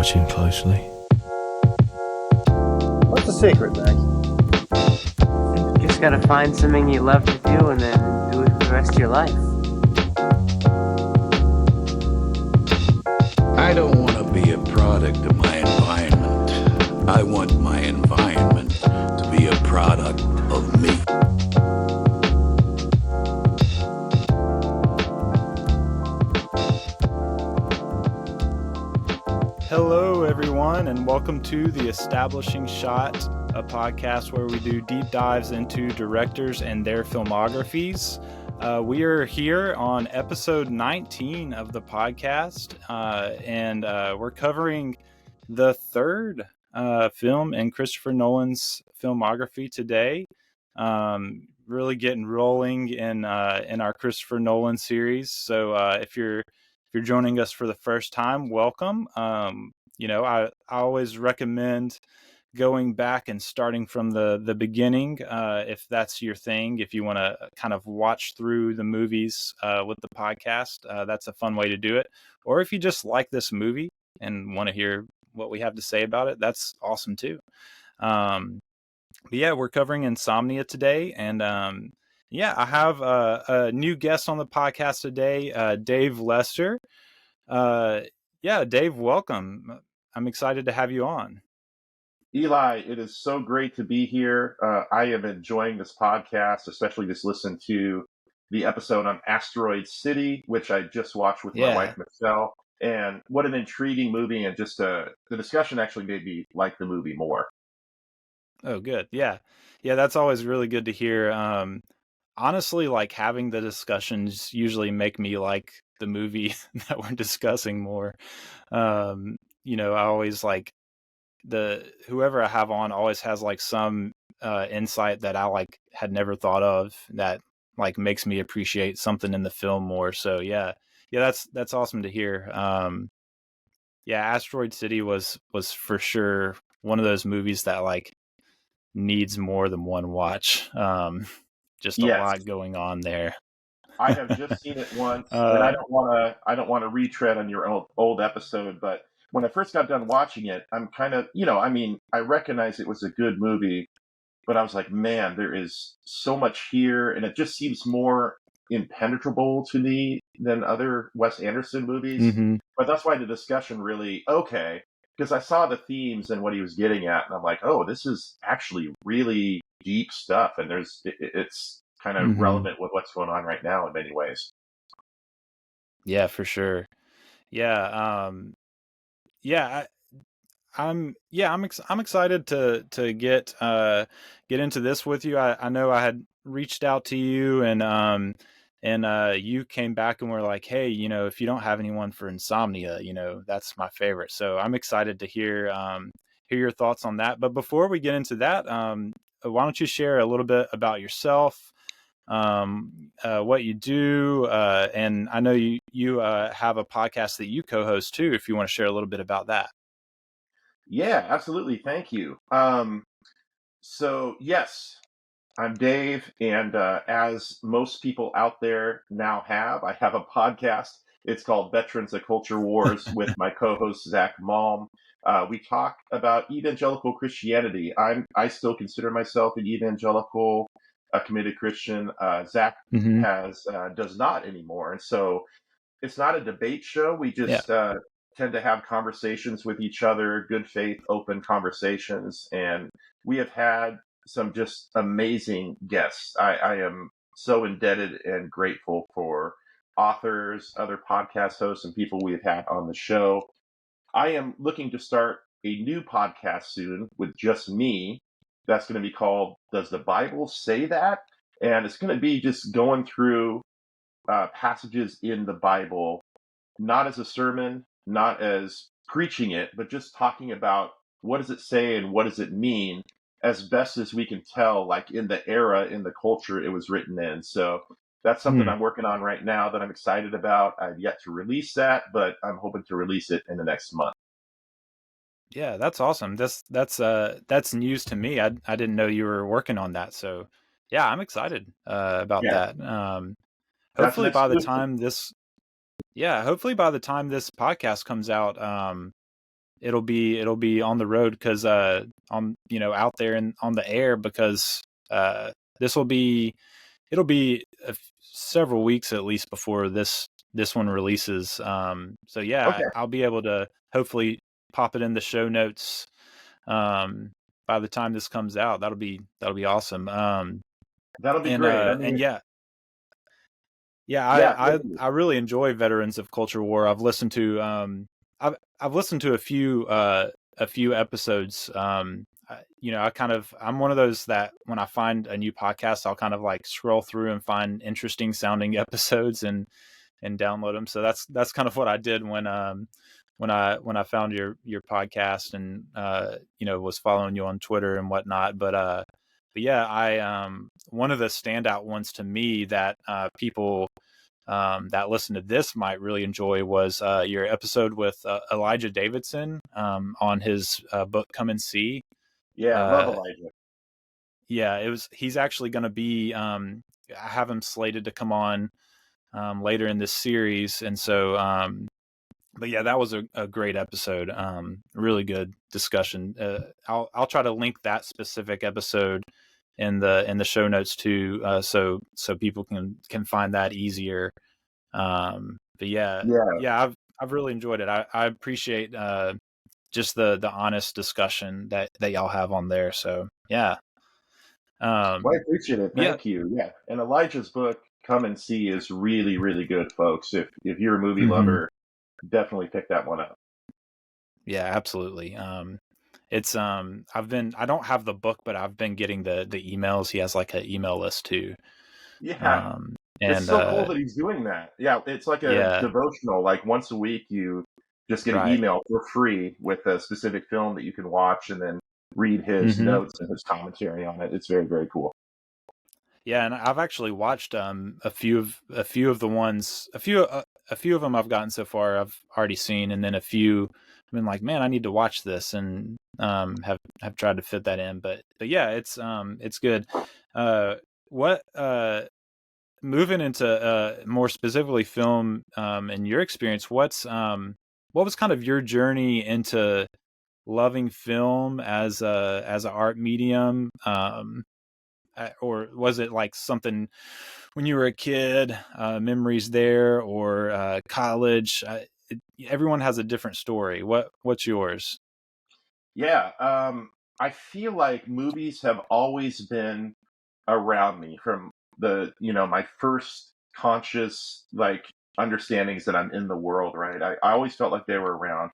watching closely. What's the secret, Max? You just gotta find something you love to do and then do it for the rest of your life. I don't want to be a product of my environment. I want my environment to be a product of me. Hello, everyone, and welcome to The Establishing Shot, a podcast where we do deep dives into directors and their filmographies. We are here on episode 19 of the podcast, and we're covering the third film in Christopher Nolan's filmography today. Really getting rolling in our Christopher Nolan series. So if you're joining us for the first time, welcome. I always recommend going back and starting from the beginning, if that's your thing. If you want to kind of watch through the movies with the podcast, that's a fun way to do it. Or if you just like this movie and want to hear what we have to say about it, that's awesome too. But yeah, we're covering Insomnia today, and I have a new guest on the podcast today, Dave Lester. Dave, welcome. I'm excited to have you on. Eli, it is so great to be here. I am enjoying this podcast, especially just listen to the episode on Asteroid City, which I just watched with my wife, Michelle. And what an intriguing movie, and just the discussion actually made me like the movie more. Oh, good. Yeah, that's always really good to hear. Honestly, like having the discussions usually make me like the movie that we're discussing more. I always like whoever I have on always has like some insight that I like had never thought of that like makes me appreciate something in the film more. So that's awesome to hear. Asteroid City was for sure one of those movies that like needs more than one watch. Just a lot going on there. I have just seen it once, and I don't want to retread on your old episode, but when I first got done watching it, I'm kind of, I recognize it was a good movie, but I was like, man, there is so much here, and it just seems more impenetrable to me than other Wes Anderson movies. Mm-hmm. But that's why the discussion really, because I saw the themes and what he was getting at, and I'm like, oh, this is actually really deep stuff, and it's kind of relevant with what's going on right now in many ways. Yeah, for sure. I'm excited to get into this with you. I know I had reached out to you, and you came back and were like, hey, if you don't have anyone for Insomnia, that's my favorite. So I'm excited to hear your thoughts on that. But before we get into that, why don't you share a little bit about yourself, what you do, and I know you have a podcast that you co-host too, if you want to share a little bit about that. Yeah, absolutely. Thank you. So yes, I'm Dave, and as most people out there now I have a podcast. It's called Veterans of Culture Wars with my co-host, Zach Malm. We talk about evangelical Christianity. I still consider myself an evangelical, a committed Christian. Zach does not anymore. And so it's not a debate show. We just tend to have conversations with each other, good faith, open conversations. And we have had some just amazing guests. I am so indebted and grateful for authors, other podcast hosts, and people we've had on the show. I am looking to start a new podcast soon with just me. That's going to be called Does the Bible Say That? And it's going to be just going through passages in the Bible, not as a sermon, not as preaching it, but just talking about what does it say and what does it mean as best as we can tell, like in the era, in the culture it was written in. So that's something I'm working on right now that I'm excited about. I've yet to release that, but I'm hoping to release it in the next month. Yeah, that's awesome. That's news to me. I didn't know you were working on that. So yeah, I'm excited about that. Hopefully by the time this podcast comes out, it'll be on the road because on out there and on the air because this will be it'll be several weeks at least before this one releases. So yeah, Okay, I'll be able to hopefully pop it in the show notes by the time this comes out. That'll be awesome. that'll be And great. I and mean, yeah, yeah, I really enjoy Veterans of Culture War. I've listened to I've listened to a few episodes. I'm one of those that when I find a new podcast, I'll kind of like scroll through and find interesting sounding episodes and download them. So that's kind of what I did when I found your podcast and was following you on Twitter and whatnot. But yeah, I one of the standout ones to me that people that listen to this might really enjoy was your episode with Elijah Davidson on his book Come and See. yeah, love Uh, Elijah. yeah, he's actually going to be I have him slated to come on later in this series, and so but yeah, that was a great episode. Really good discussion. I'll try to link that specific episode in the show notes too, so people can find that easier. But Yeah, I've really enjoyed it. I appreciate just the honest discussion that y'all have on there. So yeah. well, I appreciate it. Yeah. Thank you. Yeah, and Elijah's book, Come and See, is really, really good, folks. If you're a movie Mhm. lover, definitely pick that one up. Yeah, absolutely. It's I don't have the book, but I've been getting the emails. He has like an email list too. Yeah, Um, it's and so cool that he's doing that. Yeah, it's like a yeah, devotional. Like once a week, you just get an right. email for free with a specific film that you can watch, and then read his Hmm. notes and his commentary on it. It's very, very cool. Yeah, and I've actually watched a few of the ones, a few of them I've gotten so far. I've already seen, and then a few I've been like, man, I need to watch this, and have tried to fit that in. But yeah, it's good. What moving into more specifically film, in your experience, what was kind of your journey into loving film as a art medium? Or was it like something when you were a kid, memories there, or college? Everyone has a different story. What's yours? Yeah, I feel like movies have always been around me from my first conscious like understandings that I'm in the world, right? I always felt like they were around.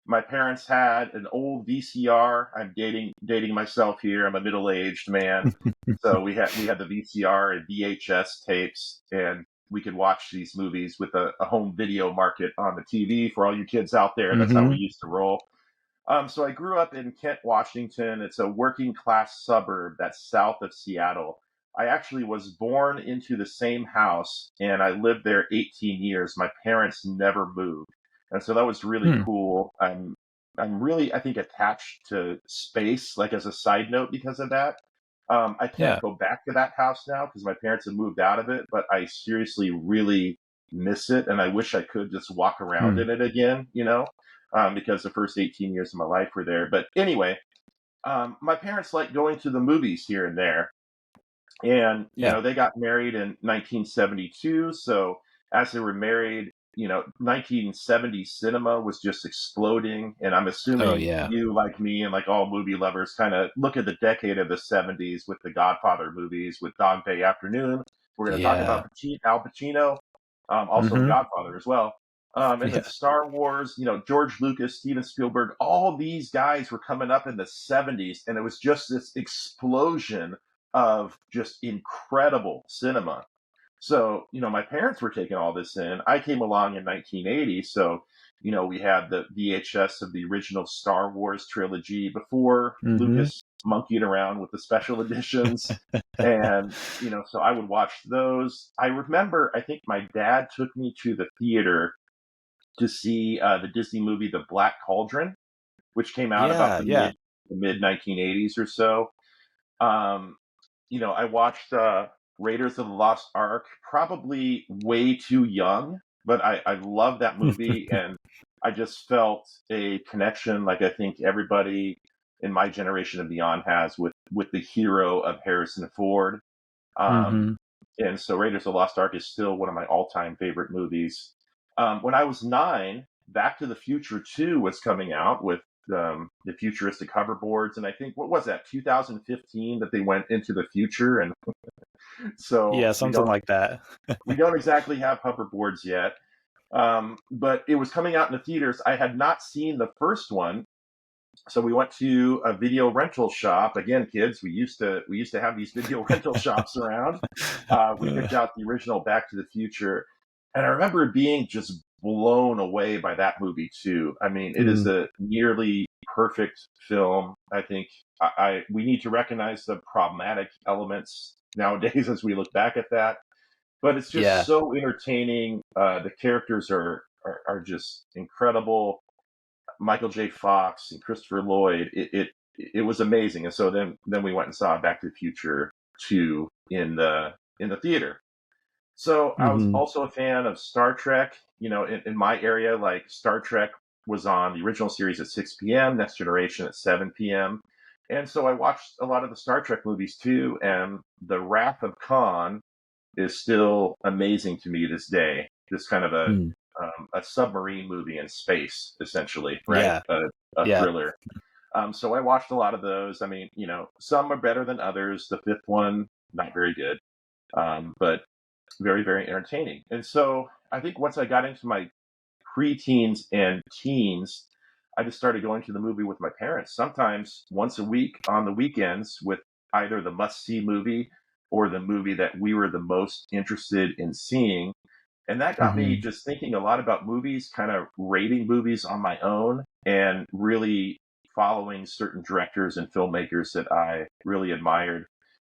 My parents had an old VCR. I'm dating myself here. I'm a middle-aged man. So we had the VCR and VHS tapes, and we could watch these movies with a home video market on the TV for all you kids out there. That's how we Mm-hmm. used to roll. So I grew up in Kent, Washington. It's a working class suburb that's south of Seattle. I actually was born into the same house and I lived there 18 years. My parents never moved. And so that was really Hmm. cool. I'm really, I think, attached to space, like as a side note, because of that. I Yeah. can't go back to that house now because my parents have moved out of it, but I seriously really miss it. And I wish I could just walk around Hmm. in it again, because the first 18 years of my life were there. But anyway, my parents liked going to the movies here and there. And, Yeah. they got married in 1972. So as they were married, 1970 cinema was just exploding. And I'm Oh assuming yeah. you, like me, and like all movie lovers, kind of look at the decade of the 70s with the Godfather movies, with Dog Day Afternoon. We're going to talk Yeah. about Al Pacino, also in Mm-hmm. Godfather as well. And then Yeah. Star Wars, George Lucas, Steven Spielberg, all these guys were coming up in the 70s. And it was just this explosion of just incredible cinema. So, my parents were taking all this in. I came along in 1980. So, we had the VHS of the original Star Wars trilogy before Mm-hmm. Lucas monkeyed around with the special editions. And, so I would watch those. I remember, I think my dad took me to the theater to see the Disney movie The Black Cauldron, which came out about Yeah. the Yeah. mid 1980s or so. Um, I watched Raiders of the Lost Ark probably way too young, but I love that movie. And I just felt a connection, like I think everybody in my generation and beyond has with the hero of Harrison Ford. Um, Mm-hmm. and so Raiders of the Lost Ark is still one of my all-time favorite movies. When I was 9, Back to the Future 2 was coming out with the futuristic hoverboards, and I think, what was that, 2015, that they went into the future, and so Yeah, something like that. we don't exactly have hoverboards yet. But it was coming out in the theaters. I had not seen the first one, so we went to a video rental shop. Again, kids, we used to have these video rental shops around. We picked out the original Back to the Future, and I remember being just blown away by that movie too. I mean, it is a nearly perfect film. I think we need to recognize the problematic elements nowadays as we look back at that, but it's just Yeah. so entertaining. The characters are just incredible. Michael J. Fox and Christopher Lloyd. It was amazing. And so then we went and saw Back to the Future 2 in the theater. So I was Mm-hmm. also a fan of Star Trek. In my area, like Star Trek was on the original series at 6 p.m., Next Generation at 7 p.m. And so I watched a lot of the Star Trek movies too. And The Wrath of Khan is still amazing to me this day. This kind of a submarine movie in space, essentially, right? Yeah. A Yeah. thriller. So I watched a lot of those. I mean, some are better than others. The fifth one, not very good, but very, very entertaining. And so I think once I got into my preteens and teens, I just started going to the movie with my parents, sometimes once a week on the weekends, with either the must-see movie or the movie that we were the most interested in seeing. And that got me Mm-hmm. just thinking a lot about movies, kind of rating movies on my own, and really following certain directors and filmmakers that I really admired.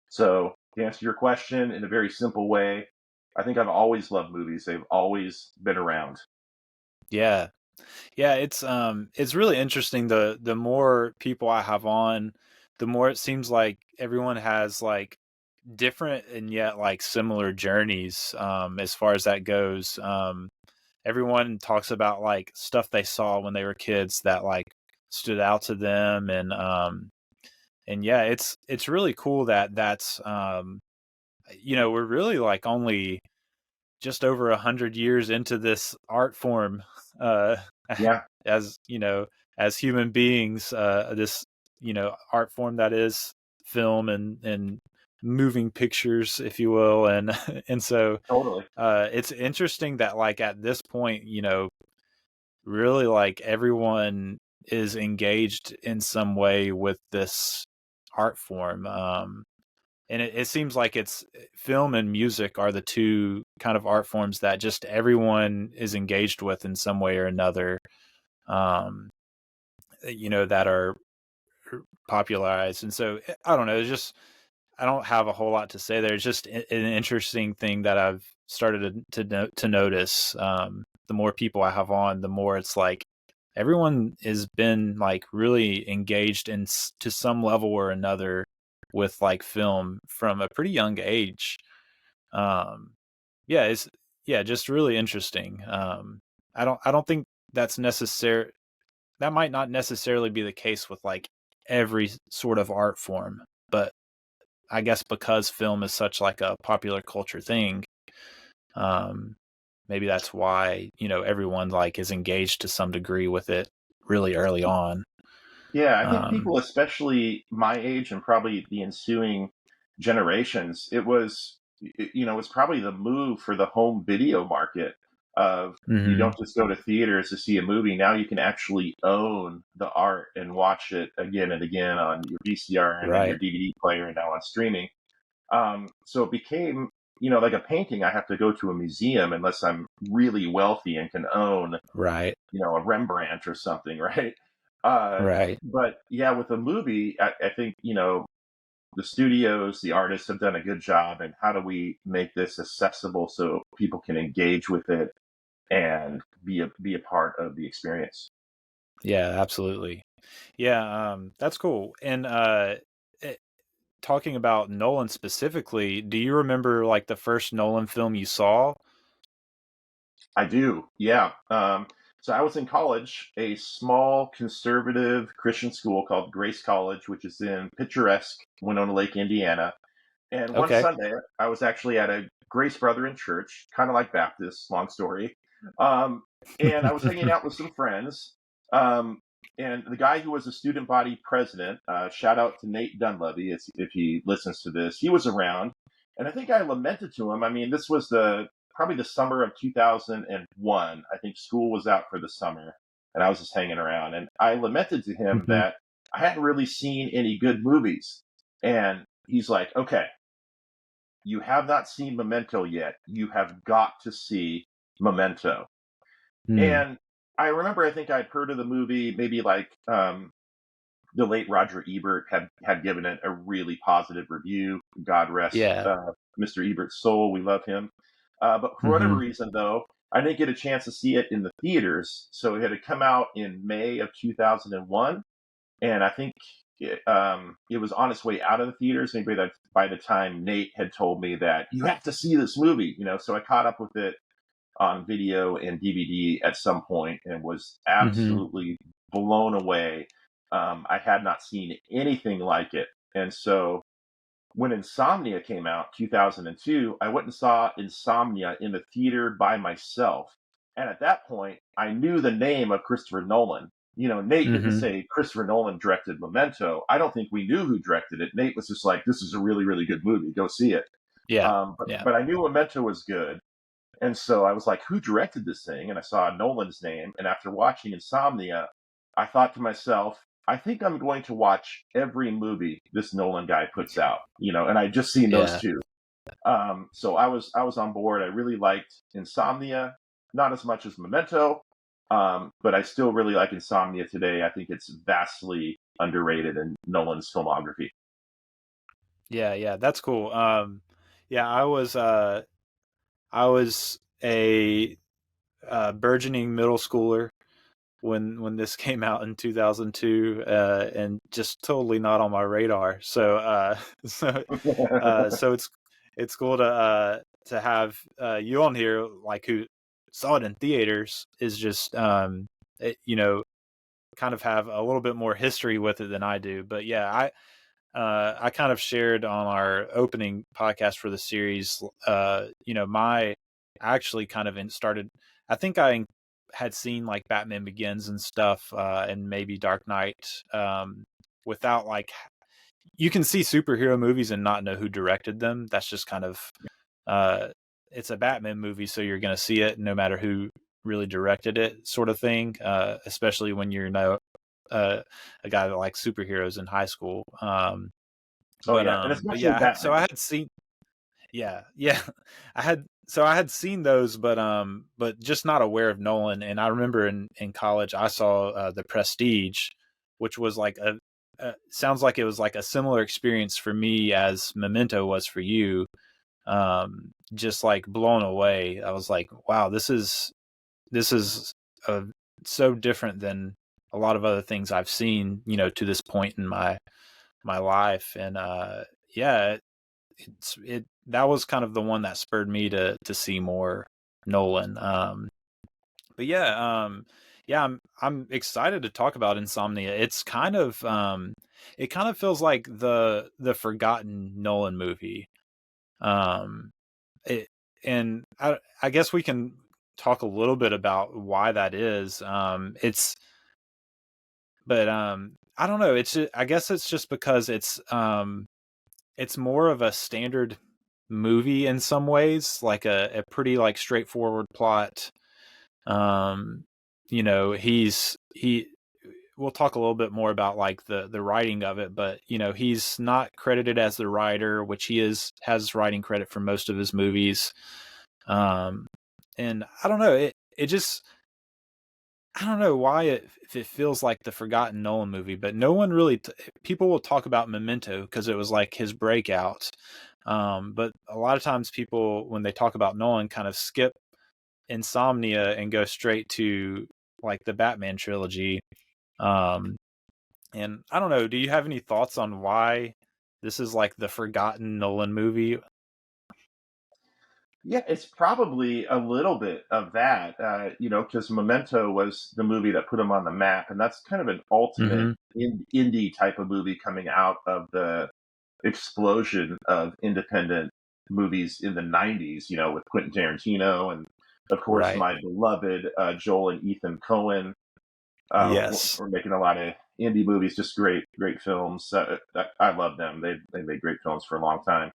So, to answer your question in a very simple way, I think I've always loved movies. They've always been around. Yeah. Yeah, it's really interesting. The more people I have on, the more it seems like everyone has like different and yet like similar journeys as far as that goes. Everyone talks about like stuff they saw when they were kids that like stood out to them, and yeah, it's really cool that that's we're really like only just over 100 years into this art form, uh, Yeah, as as human beings, this art form that is film and moving pictures, if you will, and and so totally. it's interesting that like at this point, really like everyone is engaged in some way with this art form. And it seems like it's film and music are the two kind of art forms that just everyone is engaged with in some way or another, um, that are popularized. And so I don't know, it's just, I don't have a whole lot to say there. It's just an interesting thing that I've started to notice. The more people I have on, the more it's like everyone has been like really engaged in to some level or another with like film from a pretty young age. Um, yeah, it's just really interesting. I don't think that's necessary. That might not necessarily be the case with like every sort of art form, but I guess because film is such like a popular culture thing, um, maybe that's why everyone like is engaged to some degree with it really early on. Yeah, I think Um, people, especially my age and probably the ensuing generations, it's probably the move for the home video market of you mhm, don't just go to theaters to see a movie. Now you can actually own the art and watch it again and again on your VCR and then your right, DVD player and now on streaming. So it became, like a painting, I have to go to a museum unless I'm really wealthy and can own, right, a Rembrandt or something, right? Uh, right. but yeah, with a movie, I think, the studios, the artists have done a good job. And how do we make this accessible so people can engage with it and be a part of the experience? Yeah, absolutely. Yeah, that's cool. And eh, talking about Nolan specifically, do you remember like the first Nolan film you saw? I do. Yeah. So I was in college, a small conservative Christian school called Grace College, which is in picturesque Winona Lake, Indiana. And one Okay. Sunday, I was actually at a Grace Brethren church, kind of like Baptist, long story. Um, and I was hanging out with some friends. Um, and the guy who was the student body president, shout out to Nate Dunleavy if he listens to this, he was around. And I think I lamented to him. I mean, this was probably the summer of 2001. I think school was out for the summer, and I was just hanging around. And I lamented to him Mhm. that I hadn't really seen any good movies. And he's like, okay, you have not seen Memento yet. You have got to see Memento. Mm. And I remember, I think I'd heard of the movie, maybe like the late Roger Ebert had given it a really positive review. God rest Yeah. Mr. Ebert's soul. We love him. But for whatever Mhm. reason, though, I didn't get a chance to see it in the theaters. So it had come out in May of 2001. And I think it was on its way out of the theaters. Maybe that by the time Nate had told me that you have to see this movie, so I caught up with it on video and DVD at some point and was Mhm. absolutely blown away. I had not seen anything like it. And so when Insomnia came out, 2002, I went and saw Insomnia in the theater by myself. And at that point, I knew the name of Christopher Nolan. Nate didn't Mhm. say Christopher Nolan directed Memento. I don't think we knew who directed it. Nate was just like, this is a really, really good movie. Go see it. Yeah. But, Yeah. but I knew Memento was good. And so I was like, who directed this thing? And I saw Nolan's name. And after watching Insomnia, I thought to myself, I think I'm going to watch every movie this Nolan guy puts out, and I just seen those Yeah. two. So I was on board. I really liked Insomnia, not as much as Memento, but I still really like Insomnia today. I think it's vastly underrated in Nolan's filmography. Yeah. Yeah. That's cool. Yeah, I was a burgeoning middle schooler when this came out in 2002, and just totally not on my radar. So so it's cool to have you on here, like, who saw it in theaters, is just kind of have a little bit more history with it than I do. But yeah, I kind of shared on our opening podcast for the series, I actually kind of started, I think I had seen like Batman Begins and stuff, and maybe Dark Knight, without, like, you can see superhero movies and not know who directed them. That's just kind of, uh, it's a Batman movie, so you're going to see it no matter who really directed it, sort of thing, especially when you're a guy that likes superheroes in high school. Oh yeah, and But especially yeah, so I Batman. had seen, yeah, I had seen those, but just not aware of Nolan. And I remember in college I saw The Prestige, which was like sounds like it was like a similar experience for me as Memento was for you. Just like blown away. I was like, wow, this is uh, so different than a lot of other things I've seen, to this point in my life. And yeah, it that was kind of the one that spurred me to see more Nolan. But yeah, I'm excited to talk about Insomnia. It's kind of it kind of feels like the forgotten Nolan movie. Um, it, and I guess we can talk a little bit about why that is. But I don't know. I guess it's just because it's more of a standard movie in some ways, like a pretty, like, straightforward plot. Um, he we'll talk a little bit more about, like, the writing of it, but he's not credited as the writer, which has writing credit for most of his movies. Um, and I don't know, it just, I don't know why it feels like the forgotten Nolan movie, but no one really. People will talk about Memento because it was like his breakout, but a lot of times people, when they talk about Nolan, kind of skip Insomnia and go straight to, like, the Batman trilogy. Um, and I don't know. Do you have any thoughts on why this is like the forgotten Nolan movie? Yeah, it's probably a little bit of that, because Memento was the movie that put him on the map, and that's kind of an ultimate Hmm. indie type of movie coming out of the explosion of independent movies in the 90s, with Quentin Tarantino and, of course, Right. my beloved Joel and Ethan Cohen. Yes. We're making a lot of indie movies, just great, great films. I love them. They made great films for a long time.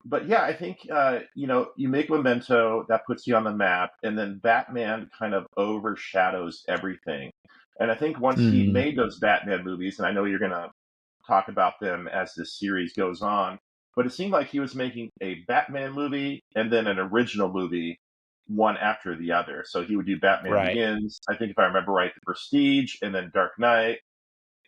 But yeah, I think you make Memento, that puts you on the map, and then Batman kind of overshadows everything. And I think once he Mm. made those Batman movies, and I know you're gonna talk about them as this series goes on, but it seemed like he was making a Batman movie and then an original movie, one after the other. So he would do Batman Right. Begins, I think if I remember right, The Prestige, and then Dark Knight,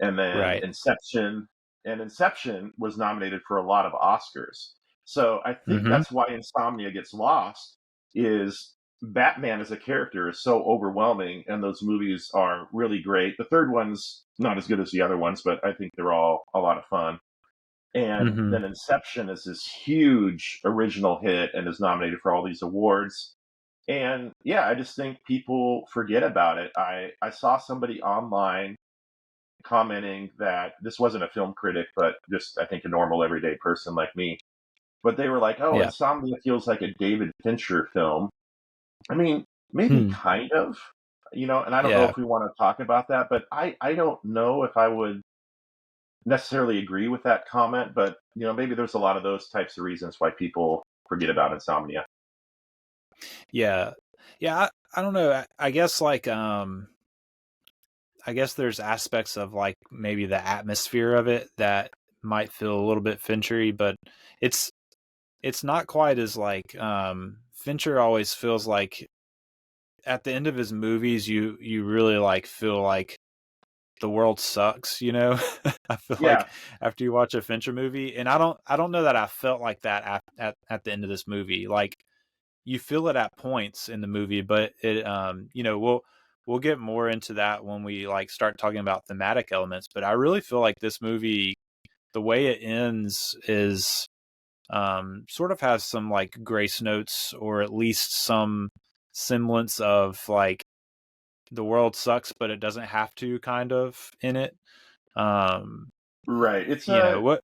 and then Right. Inception. And Inception was nominated for a lot of Oscars. So I think Hmm. that's why Insomnia gets lost is Batman as a character is so overwhelming, and those movies are really great. The third one's not as good as the other ones, but I think they're all a lot of fun. And Hmm. then Inception is this huge original hit and is nominated for all these awards. And yeah, I just think people forget about it. I saw somebody online commenting that this wasn't a film critic, but just I think a normal everyday person like me. But they were like, "Oh, Yeah. Insomnia feels like a David Fincher film." I mean, maybe Hmm. kind of, and I don't know Yeah. if we want to talk about that, but I don't know if I would necessarily agree with that comment. But maybe there's a lot of those types of reasons why people forget about Insomnia. Yeah. Yeah. I don't know. I guess like I guess there's aspects of like maybe the atmosphere of it that might feel a little bit Finchery, but it's it's not quite as like Fincher always feels like at the end of his movies you really like feel like the world sucks, you know? I feel Yeah, like after you watch a Fincher movie, and I don't know that I felt like that at the end of this movie. Like you feel it at points in the movie, but it we'll get more into that when we like start talking about thematic elements. But I really feel like this movie, the way it ends is sort of has some like grace notes or at least some semblance of like the world sucks, but it doesn't have to kind of in it. Um, right. It's you know a what?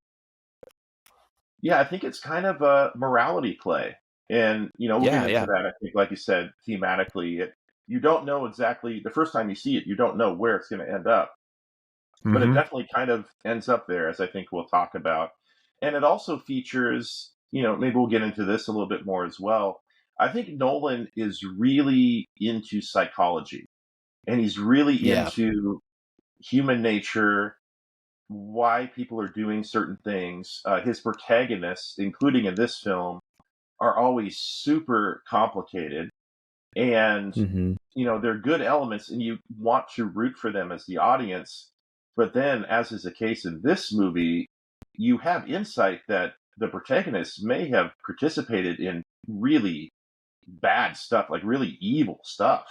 Yeah, I think it's kind of a morality play. And, we'll get Yeah, into yeah. that. I think, like you said, thematically, you don't know exactly the first time you see it, you don't know where it's going to end up, but it Mm-hmm. definitely kind of ends up there, as I think we'll talk about. And it also features, maybe we'll get into this a little bit more as well. I think Nolan is really into psychology and he's really Yeah, into human nature, why people are doing certain things. His protagonists, including in this film, are always super complicated and mm-hmm. they're good elements and you want to root for them as the audience, but then as is the case in this movie, you have insight that the protagonists may have participated in really bad stuff, like really evil stuff,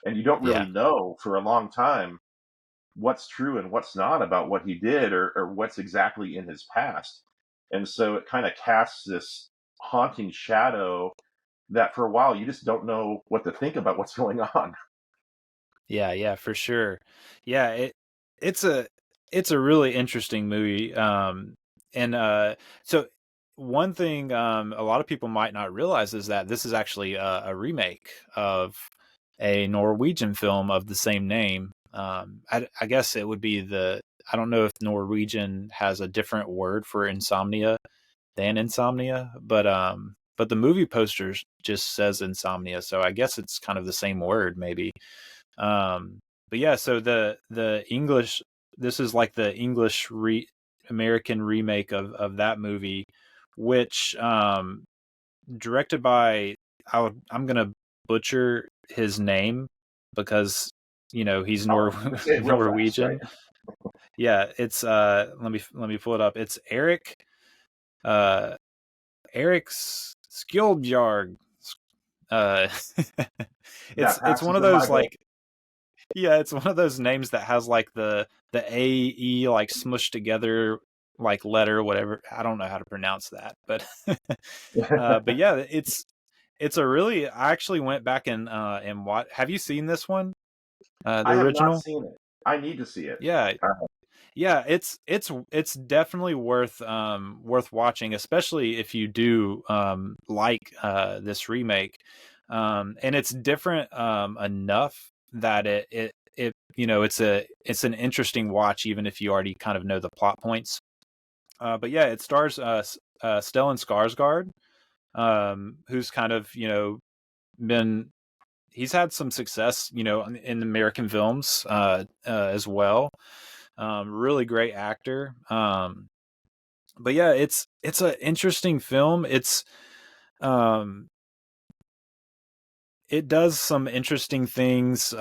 and you don't Yeah, really know for a long time what's true and what's not about what he did, or what's exactly in his past. And so it kind of casts this haunting shadow that for a while you just don't know what to think about what's going on. yeah, yeah, for sure. Yeah, it's a it's a really interesting movie. And so one thing a lot of people might not realize is that this is actually a remake of a Norwegian film of the same name. I guess it would be I don't know if Norwegian has a different word for insomnia than insomnia, but the movie posters just says insomnia, so I guess it's kind of the same word maybe. Um, but yeah, so the English, this is like the English American remake of that movie, which directed by I'm gonna butcher his name because he's Oh, let's say it real fast, right? Norwegian. Yeah, it's let me pull it up. It's uh Eric Skjoldbjarg. Uh, That it's one passes of in my those book. like yeah, it's one of those names that has like the A E like smushed together like letter whatever. I don't know how to pronounce that, but but yeah, it's a really. I actually went back and watch. Have you seen this one? The I have not original? seen it. I need to see it. Yeah, Uh, yeah. It's definitely worth watching, especially if you do like this remake. And it's different enough that it it's an interesting watch, even if you already kind of know the plot points. But yeah, it stars Stellan Skarsgård, who's kind of been he's had some success in American films as well. Really great actor. But yeah, it's an interesting film. Um, it does some interesting things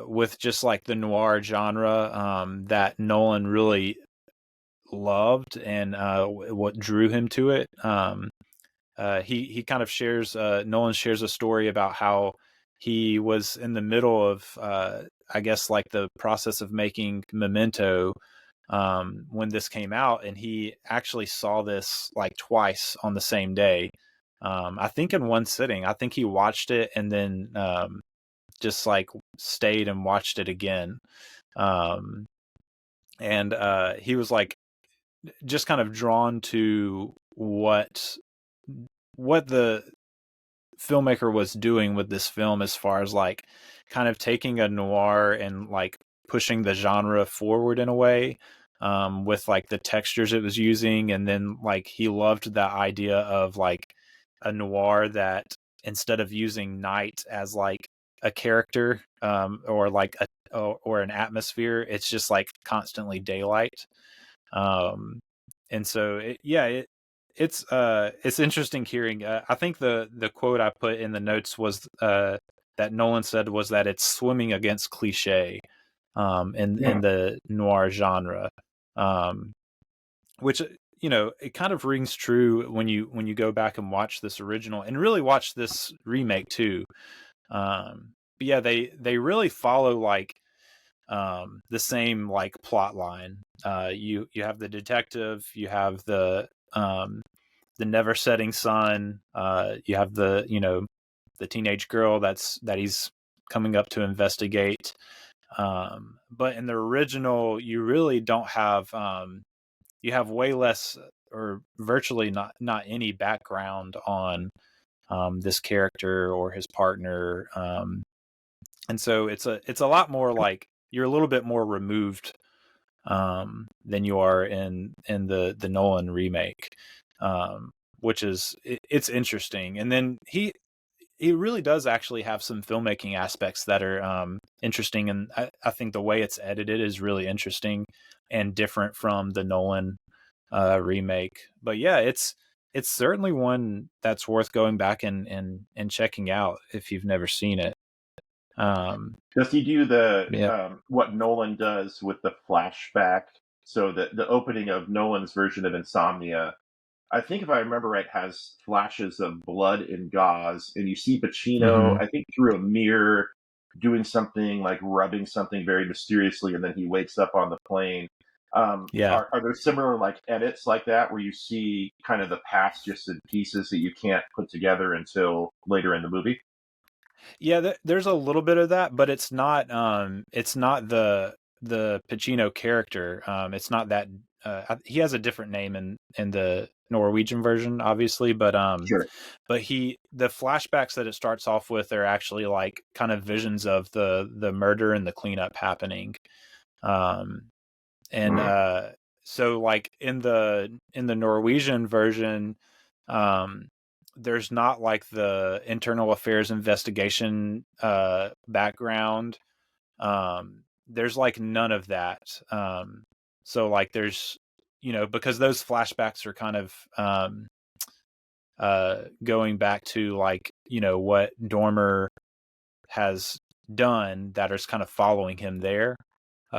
with just like the noir genre that Nolan really loved, and what drew him to it. He kind of shares Nolan shares a story about how he was in the middle of I guess like the process of making Memento when this came out, and he actually saw this like twice on the same day. I think in one sitting. I think he watched it and then just like stayed and watched it again. Um, and he was like just kind of drawn to what the filmmaker was doing with this film, as far as like kind of taking a noir and like pushing the genre forward in a way, with like the textures it was using. And then like he loved the idea of like a noir that, instead of using night as like a character or like or an atmosphere, it's just like constantly daylight. And so it's interesting hearing. I think the quote I put in the notes was that Nolan said was that it's swimming against cliche in the noir genre, which it kind of rings true when you go back and watch this original and really watch this remake too. But yeah, they really follow like the same like plot line. You have the detective, you have the never setting sun, you have the teenage girl that he's coming up to investigate. But in the original, you really don't have you have way less, or virtually not any background on this character or his partner. And so it's a lot more like you're a little bit more removed than you are in the Nolan remake, which is it's interesting. And then he really does actually have some filmmaking aspects that are interesting, and I think the way it's edited is really interesting and different from the Nolan remake. But yeah, it's certainly one that's worth going back and checking out if you've never seen it. Does he do Yeah. what Nolan does with the flashback? So the opening of Nolan's version of Insomnia, I think if I remember right, has flashes of blood and gauze, and you see Pacino, Mm-hmm. I think through a mirror, doing something like rubbing something very mysteriously, and then he wakes up on the plane. Yeah. Are there similar like edits like that where you see kind of the past just in pieces that you can't put together until later in the movie? Yeah, there's a little bit of that, but it's not the Pacino character. It's not that he has a different name in the Norwegian version, obviously, but Sure. the flashbacks that it starts off with are actually like kind of visions of the murder and the cleanup happening. And so like in the Norwegian version, there's not like the internal affairs investigation background. There's like none of that. So like there's because those flashbacks are kind of going back to like what Dormer has done, that is kind of following him there,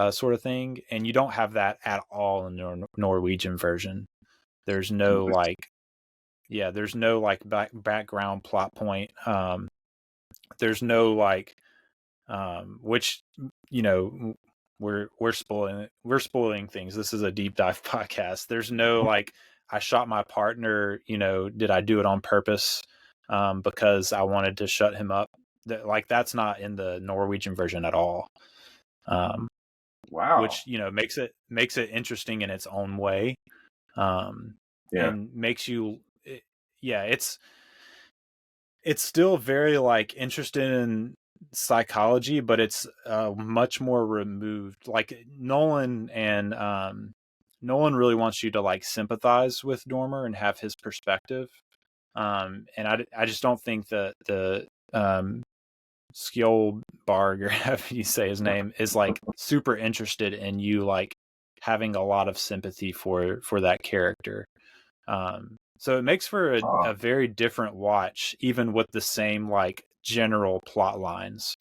sort of thing. And you don't have that at all in the Norwegian version. There's no like there's no like background plot point. There's no like which we're spoiling things. This is a deep dive podcast. There's no like I shot my partner, did I do it on purpose? because I wanted to shut him up. Like that's not in the Norwegian version at all. Wow. Which makes it interesting in its own way, Yeah. and makes you, it's still very like interested in psychology, but it's much more removed. Like Nolan really wants you to like sympathize with Dormer and have his perspective, and I just don't think that the Skjoldborg, or however you say his name, is like super interested in you like having a lot of sympathy for that character. So it makes for a very different watch, even with the same like general plot lines.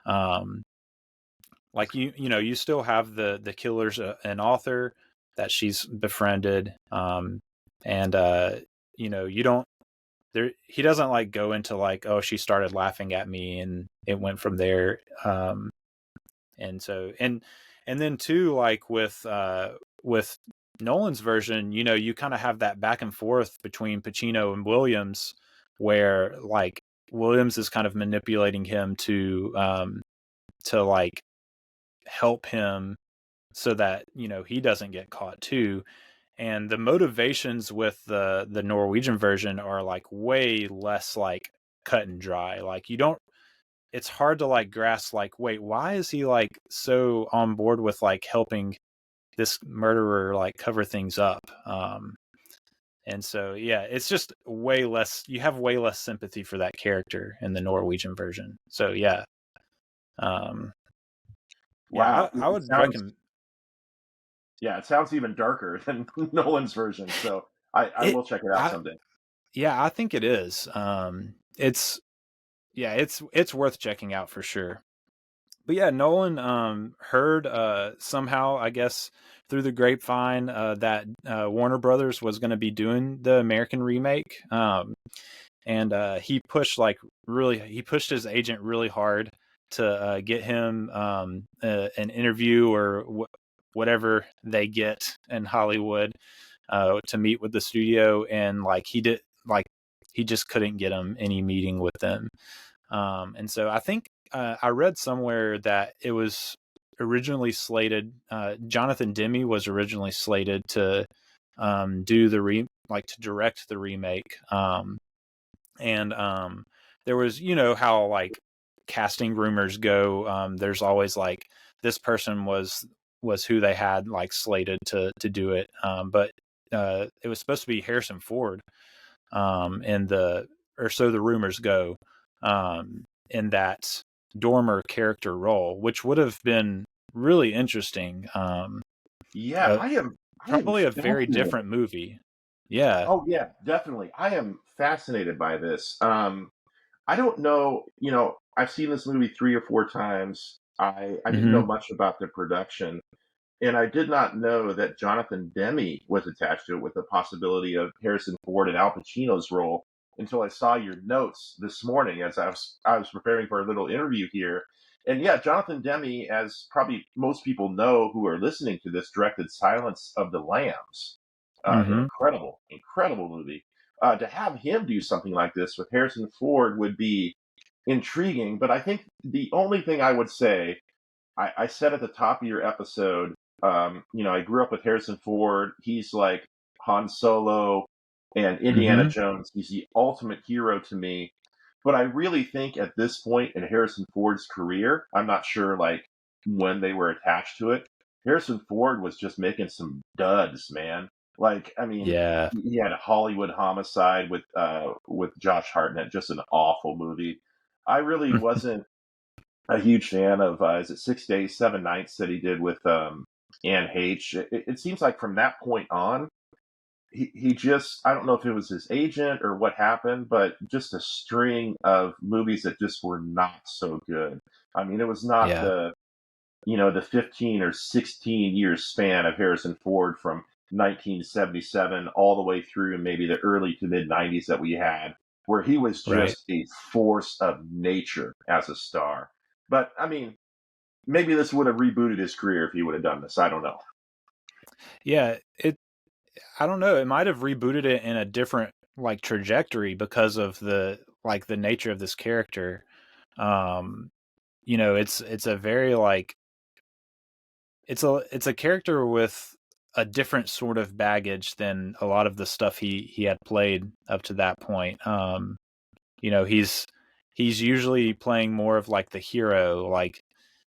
Like you still have the killer's an author that she's befriended, and you don't. There, he doesn't like go into like, oh, she started laughing at me and it went from there. And so, and then too, like with Nolan's version, you kind of have that back and forth between Pacino and Williams, where like Williams is kind of manipulating him to like help him so that, he doesn't get caught too. And the motivations with the Norwegian version are like way less like cut and dry. Like it's hard to like grasp like, wait, why is he like so on board with like helping this murderer like cover things up? And so, yeah, it's just way less, you have way less sympathy for that character in the Norwegian version. So yeah. Wow. I would recommend. Yeah, it sounds even darker than Nolan's version, so I will check it out someday. Yeah, I think it is. It's worth checking out for sure. But yeah, Nolan heard somehow, I guess, through the grapevine that Warner Brothers was going to be doing the American remake, and he pushed his agent really hard to get him an interview or whatever they get in Hollywood to meet with the studio, and like he just couldn't get him any meeting with them, and so I think I read somewhere that it was originally slated, Jonathan Demme was originally slated to do to direct the remake, and there was, how like casting rumors go, there's always like this person was who they had like slated to do it, but it was supposed to be Harrison Ford, or so the rumors go, in that Dormer character role, which would have been really interesting. Yeah, I am probably a very different movie. Yeah. Oh yeah, definitely. I am fascinated by this. I don't know, I've seen this movie 3 or 4 times. I didn't know much about the production, and I did not know that Jonathan Demme was attached to it with the possibility of Harrison Ford and Al Pacino's role until I saw your notes this morning as I was preparing for a little interview here. And yeah, Jonathan Demme, as probably most people know who are listening to this, directed Silence of the Lambs. An incredible movie. To have him do something like this with Harrison Ford would be intriguing. But I think the only thing I would say, I said at the top of your episode, I grew up with Harrison Ford. He's like Han Solo and Indiana Jones. He's the ultimate hero to me. But I really think at this point in Harrison Ford's career, I'm not sure like when they were attached to it, Harrison Ford was just making some duds, man. Like, I mean, Yeah. he had a Hollywood Homicide with Josh Hartnett, just an awful movie. I really wasn't a huge fan of, is it 6 Days, 7 Nights that he did with Anne Heche. It seems like from that point on, he just, I don't know if it was his agent or what happened, but just a string of movies that just were not so good. I mean, it was not the 15 or 16 years span of Harrison Ford from 1977 all the way through maybe the early to mid 90s that we had, where he was just a force of nature as a star. But I mean, maybe this would have rebooted his career if he would have done this. I don't know. Yeah, I don't know. It might have rebooted it in a different like trajectory because of the nature of this character. It's a very like it's a character with a different sort of baggage than a lot of the stuff he had played up to that point. He's usually playing more of like the hero, like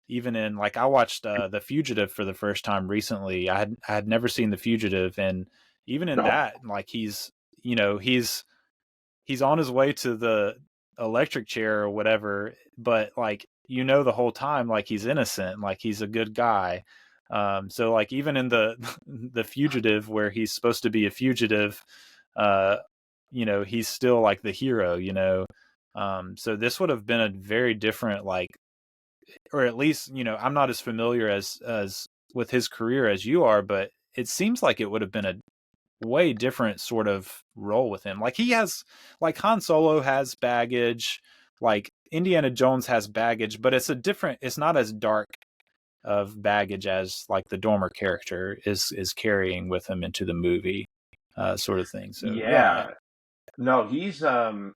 even in like I watched The Fugitive for the first time recently. I had never seen The Fugitive, and even in No. that, like he's on his way to the electric chair or whatever, but like the whole time like he's innocent, like he's a good guy. So like even in the the Fugitive, where he's supposed to be a fugitive, uh he's still like the hero. So this would have been a very different, like, or at least I'm not as familiar as with his career as you are, but it seems like it would have been a way different sort of role with him. Like he has, like Han Solo has baggage, like Indiana Jones has baggage, but it's not as dark of baggage as like the Dormer character is carrying with him into the movie, sort of thing. So yeah. No, he's The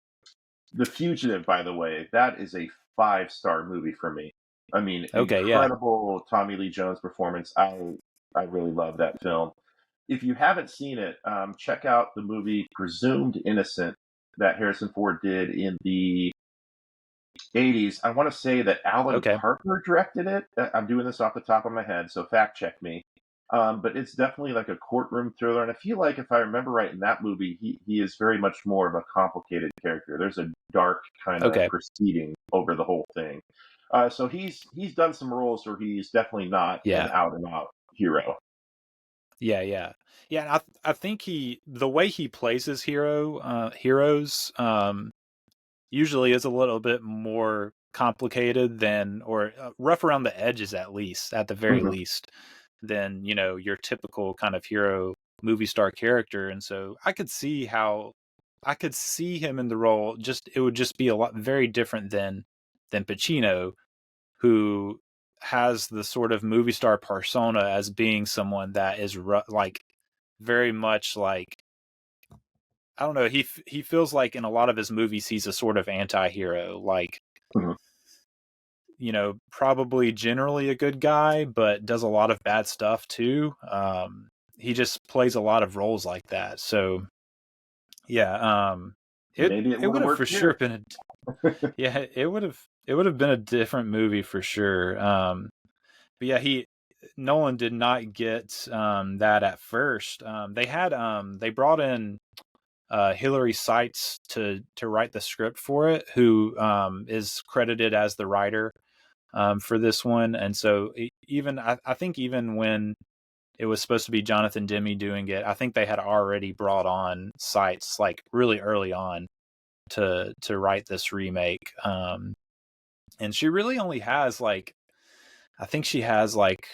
Fugitive, by the way, that is a 5-star movie for me. I mean, Okay, yeah. incredible Tommy Lee Jones performance. I really love that film. If you haven't seen it, check out the movie Presumed Innocent that Harrison Ford did in the 80s. I want to say that Alan Okay. Parker directed it. I'm doing this off the top of my head, so fact check me. But it's definitely like a courtroom thriller, and I feel like if I remember right in that movie, he is very much more of a complicated character. There's a dark kind of Okay. proceeding over the whole thing. So he's done some roles where he's definitely not an out and out hero. Yeah. And I think the way he plays his heroes, usually is a little bit more complicated than, or rough around the edges, at the very Mhm. least, than your typical kind of hero movie star character. And so I could see him in the role. It would just be a lot very different than Pacino, who has the sort of movie star persona as being someone that is like very much like, I don't know. He feels like in a lot of his movies he's a sort of anti-hero, like Mhm. Probably generally a good guy, but does a lot of bad stuff too. He just plays a lot of roles like that. So yeah, Maybe it it would would have have for worked sure here. been it would have been a different movie for sure. But yeah, Nolan did not get that at first. They brought in Hilary Seitz to write the script for it, who is credited as the writer for this one. And so I think even when it was supposed to be Jonathan Demme doing it, I think they had already brought on Seitz like really early on to write this remake. And she really only has like, I think she has like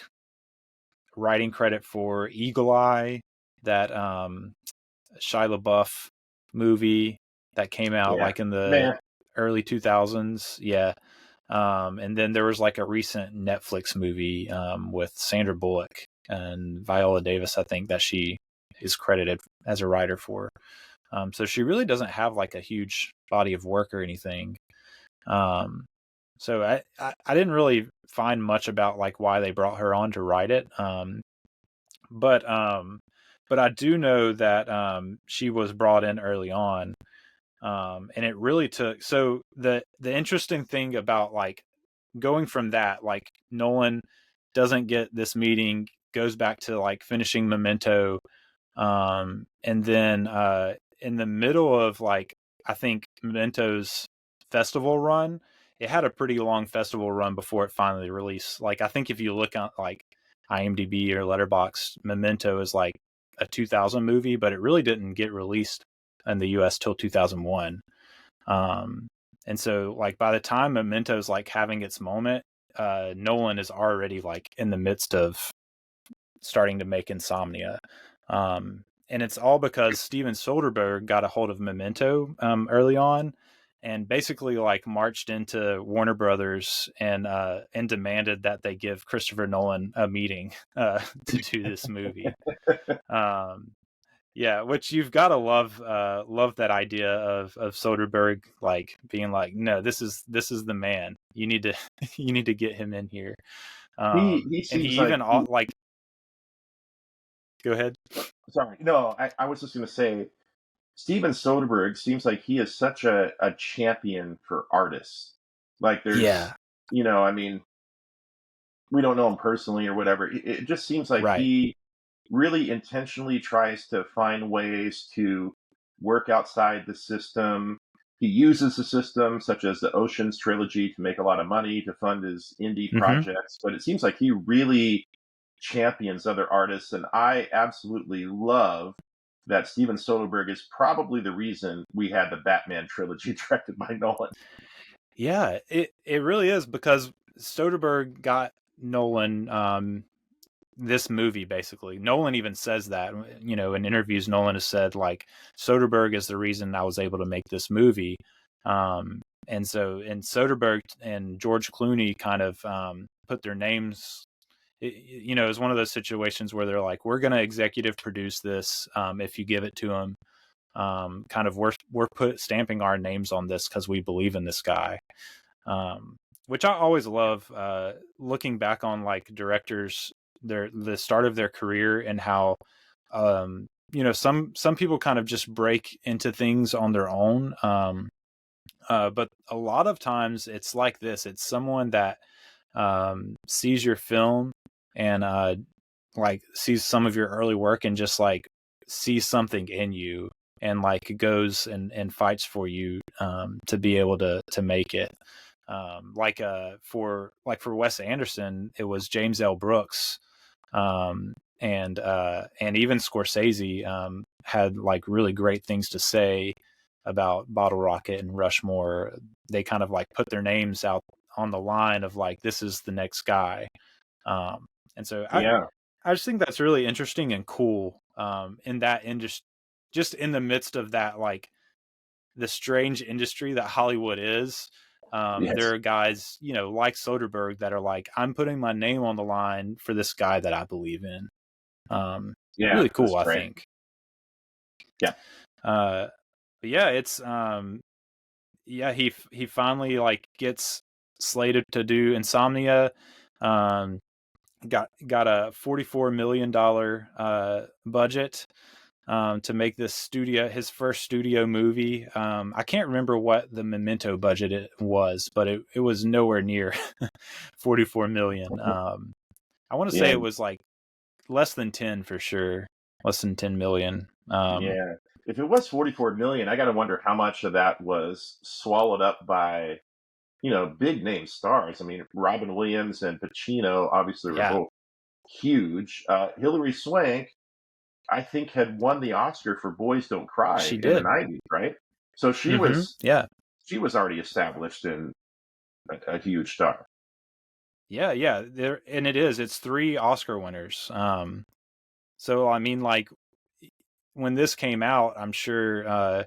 writing credit for Eagle Eye, that Shia LaBeouf movie that came out Yeah, like in the man. early 2000s. Yeah. And then there was like a recent Netflix movie with Sandra Bullock and Viola Davis, I think, that she is credited as a writer for. So she really doesn't have like a huge body of work or anything. So I didn't really find much about like why they brought her on to write it. But I do know that she was brought in early on. And it really took, so the interesting thing about like going from that, like Nolan doesn't get this meeting, goes back to like finishing Memento, and then in the middle of like, I think Memento's festival run, it had a pretty long festival run before it finally released. Like I think if you look at like IMDb or Letterboxd, Memento is like a 2000 movie, but it really didn't get released in the US till 2001. And so like by the time Memento's like having its moment, Nolan is already like in the midst of starting to make Insomnia. And it's all because Steven Soderbergh got a hold of Memento early on, and basically like marched into Warner Brothers and demanded that they give Christopher Nolan a meeting to do this movie. Yeah, which you've got to love that idea of Soderbergh like being like, no, this is the man. You need to you need to get him in here. He And he seems like even he, like, go ahead. sorry, no, I was just going to say, Steven Soderbergh seems like he is such a champion for artists. Like Yeah, there's, I mean, we don't know him personally or whatever. It just seems like right. he really intentionally tries to find ways to work outside the system. He uses the system, such as the Oceans trilogy, to make a lot of money to fund his indie Hmm. projects. But it seems like he really champions other artists, and I absolutely love that Steven Soderbergh is probably the reason we had the Batman trilogy directed by Nolan. Yeah, it really is, because Soderbergh got Nolan this movie basically. Nolan even says that, in interviews. Nolan has said like Soderbergh is the reason I was able to make this movie. And Soderbergh and George Clooney kind of put their names. It's one of those situations where they're like, we're going to executive produce this if you give it to them. Kind of we're stamping our names on this because we believe in this guy. Which I always love, looking back on like directors, the start of their career, and how some people kind of just break into things on their own. But a lot of times it's like this. It's someone that sees your film and like sees some of your early work and just like sees something in you, and like goes and fights for you to be able to make it. For Wes Anderson, it was James L. Brooks, and even Scorsese had like really great things to say about Bottle Rocket and Rushmore. They kind of like put their names out on the line of like, this is the next guy. And so Yeah. I just think that's really interesting and cool, in that industry, just in the midst of that, like the strange industry that Hollywood is. There Yes. are guys, like Soderbergh, that are like, I'm putting my name on the line for this guy that I believe in. Yeah. Really That's cool, I great. think. Yeah. But yeah, it's he finally like gets slated to do Insomnia. Um, got a $44 million budget to make this his first studio movie. I can't remember what the Memento budget it was, but it was nowhere near 44 million. I want to say Yeah. it was like less than 10 for sure, less than 10 million. Yeah. If it was 44 million, I got to wonder how much of that was swallowed up by, big name stars. I mean, Robin Williams and Pacino obviously were Yeah, both huge. Hilary Swank, I think, had won the Oscar for Boys Don't Cry she in the did. 90s, right? So Yeah. she was already established in a huge star. Yeah. And it's 3 Oscar winners. So I mean, like, when this came out, I'm sure,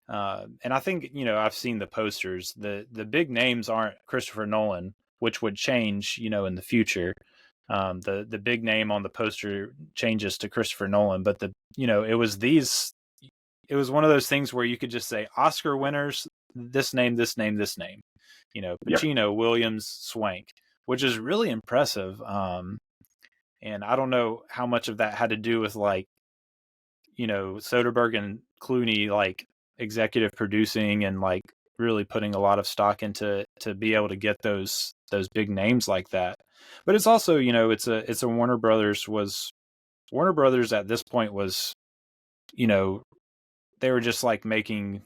and I think, I've seen the posters. The big names aren't Christopher Nolan, which would change, in the future. The big name on the poster changes to Christopher Nolan, but it was one of those things where you could just say Oscar winners, this name, this name, this name. Yep. Pacino, Williams, Swank, which is really impressive. And I don't know how much of that had to do with like, Soderbergh and Clooney like executive producing and like really putting a lot of stock into to be able to get those big names like that. But it's also, it's a Warner Brothers at this point was, they were just like making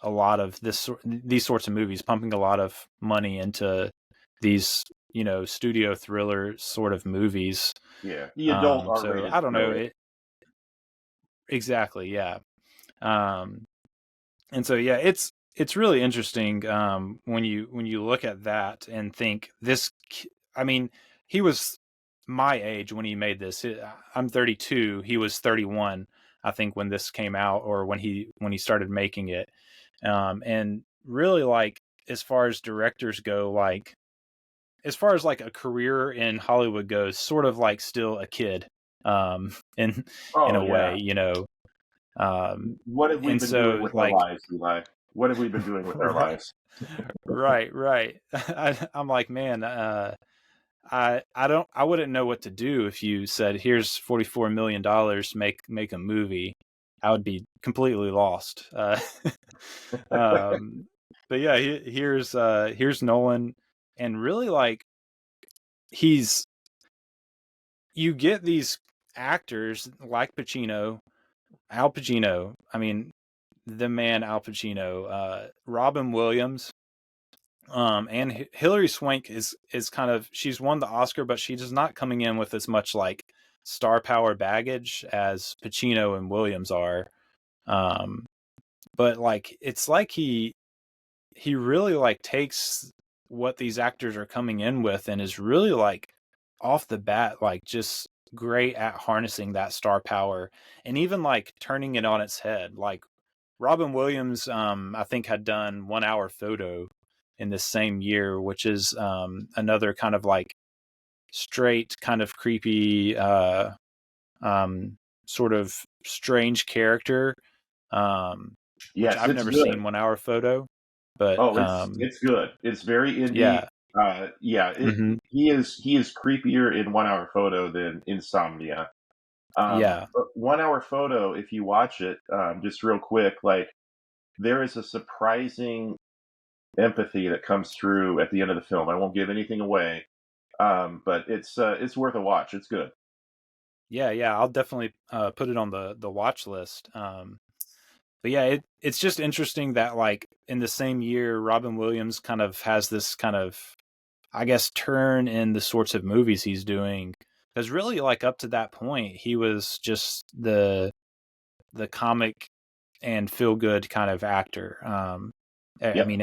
a lot of these sorts of movies, pumping a lot of money into these, studio thriller sort of movies. Yeah. The adult So R-rated I don't know thriller. it exactly. Yeah. And so, yeah, it's really interesting, when you look at that and think this, I mean, he was my age when he made this. I'm 32. He was 31, I think, when this came out, or when he started making it. And really, like, as far as directors go, like, as far as like a career in Hollywood goes, sort of like still a kid. in Oh a way, yeah. you know. What have we And been doing so with our like lives, Eli? What have we been doing with our right, lives? right. I'm like, man, I wouldn't know what to do if you said, here's $44 million, make a movie. I would be completely lost. Um, but yeah, here's Nolan, and really like he's you get these actors like Al Pacino. I mean, the man Al Pacino, Robin Williams, and Hilary Swank is kind of, she's won the Oscar, but she's not coming in with as much like star power baggage as Pacino and Williams are. Um, but like it's like he really like takes what these actors are coming in with and is really like off the bat like just great at harnessing that star power and even like turning it on its head. Like Robin Williams, I think had done 1 Hour Photo in this same year, which is another kind of like straight, kind of creepy, sort of strange character, which Yes, I've it's never good. seen 1 Hour Photo, but Oh, it's good. It's very indie. yeah, Yeah, hmm he is creepier in 1 Hour Photo than Insomnia. yeah, But 1 Hour Photo, if you watch it, just real quick, like there is a surprising empathy that comes through at the end of the film. I won't give anything away, but it's worth a watch. It's good. yeah. I'll definitely put it on the watch list. But yeah, it's just interesting that like in the same year, Robin Williams kind of has this kind of, I guess, turn in the sorts of movies he's doing. Because really, like up to that point, he was just the comic and feel good kind of actor. I Yep. mean,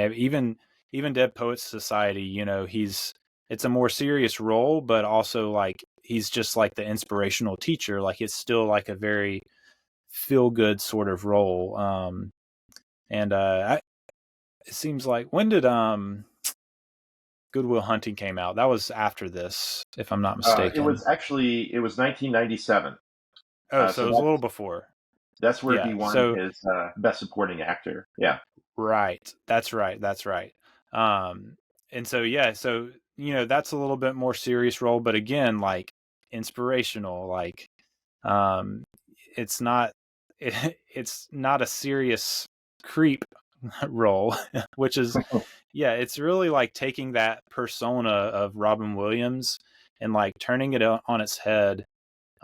even Dead Poets Society, you know, it's a more serious role, but also like he's just like the inspirational teacher. Like it's still like a very feel good sort of role. And it seems like, when did Good Will Hunting came out? That was after this, if I'm not mistaken. It was 1997. Oh, so So it was a little before. that's where he Yeah. won So his best supporting actor. Yeah. right. That's right. That's right. Um, and so yeah, so you know, that's a little bit more serious role, but again, like inspirational. Like, um, it's not it's not a serious creep role, which is, yeah, it's really like taking that persona of Robin Williams and like turning it on its head,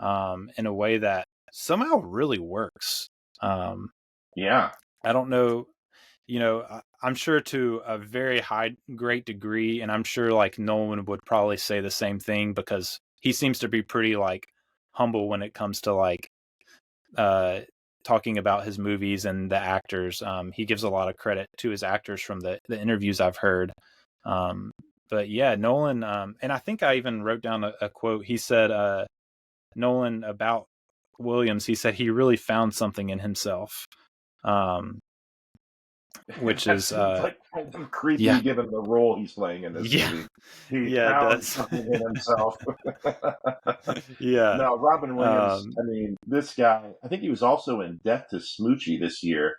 in a way that somehow really works. Um, Yeah. I don't know, you know, I'm sure to a very great degree, and I'm sure like Nolan would probably say the same thing because he seems to be pretty like humble when it comes to like uh, talking about his movies and the actors. He gives a lot of credit to his actors from the interviews I've heard. Um, but yeah, Nolan, and I think I even wrote down a quote. He said, Nolan about Williams, he said he really found something in himself, um, which That is, seems like kind of creepy yeah, given the role he's playing in this yeah, movie. He yeah, it found does. something in himself. Yeah, No, Robin Williams, um, I mean, this guy, I think he was also in Death to Smoochie this year.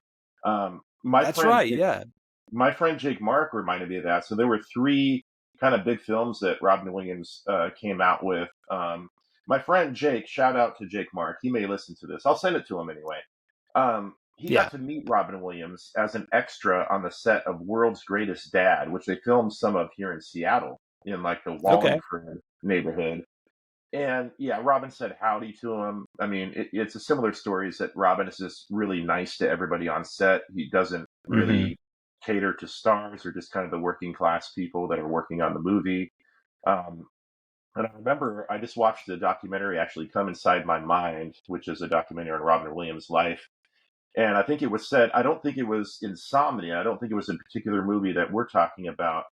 My that's friend right. Yeah, my friend Jake Mark reminded me of that. So there were three kind of big films that Robin Williams came out with. My friend Jake, shout out to Jake Mark. He may listen to this. I'll send it to him anyway. He yeah, got to meet Robin Williams as an extra on the set of World's Greatest Dad, which they filmed some of here in Seattle in like the okay, Wallingford neighborhood. And yeah, Robin said howdy to him. I mean, it's a similar story is that Robin is just really nice to everybody on set. He doesn't hmm, really cater to stars or just kind of the working class people that are working on the movie. Um, and I remember I just watched the documentary actually Come Inside My Mind, which is a documentary on Robin Williams' life. And I think it was said, I don't think it was Insomnia. I don't think it was a particular movie that we're talking about.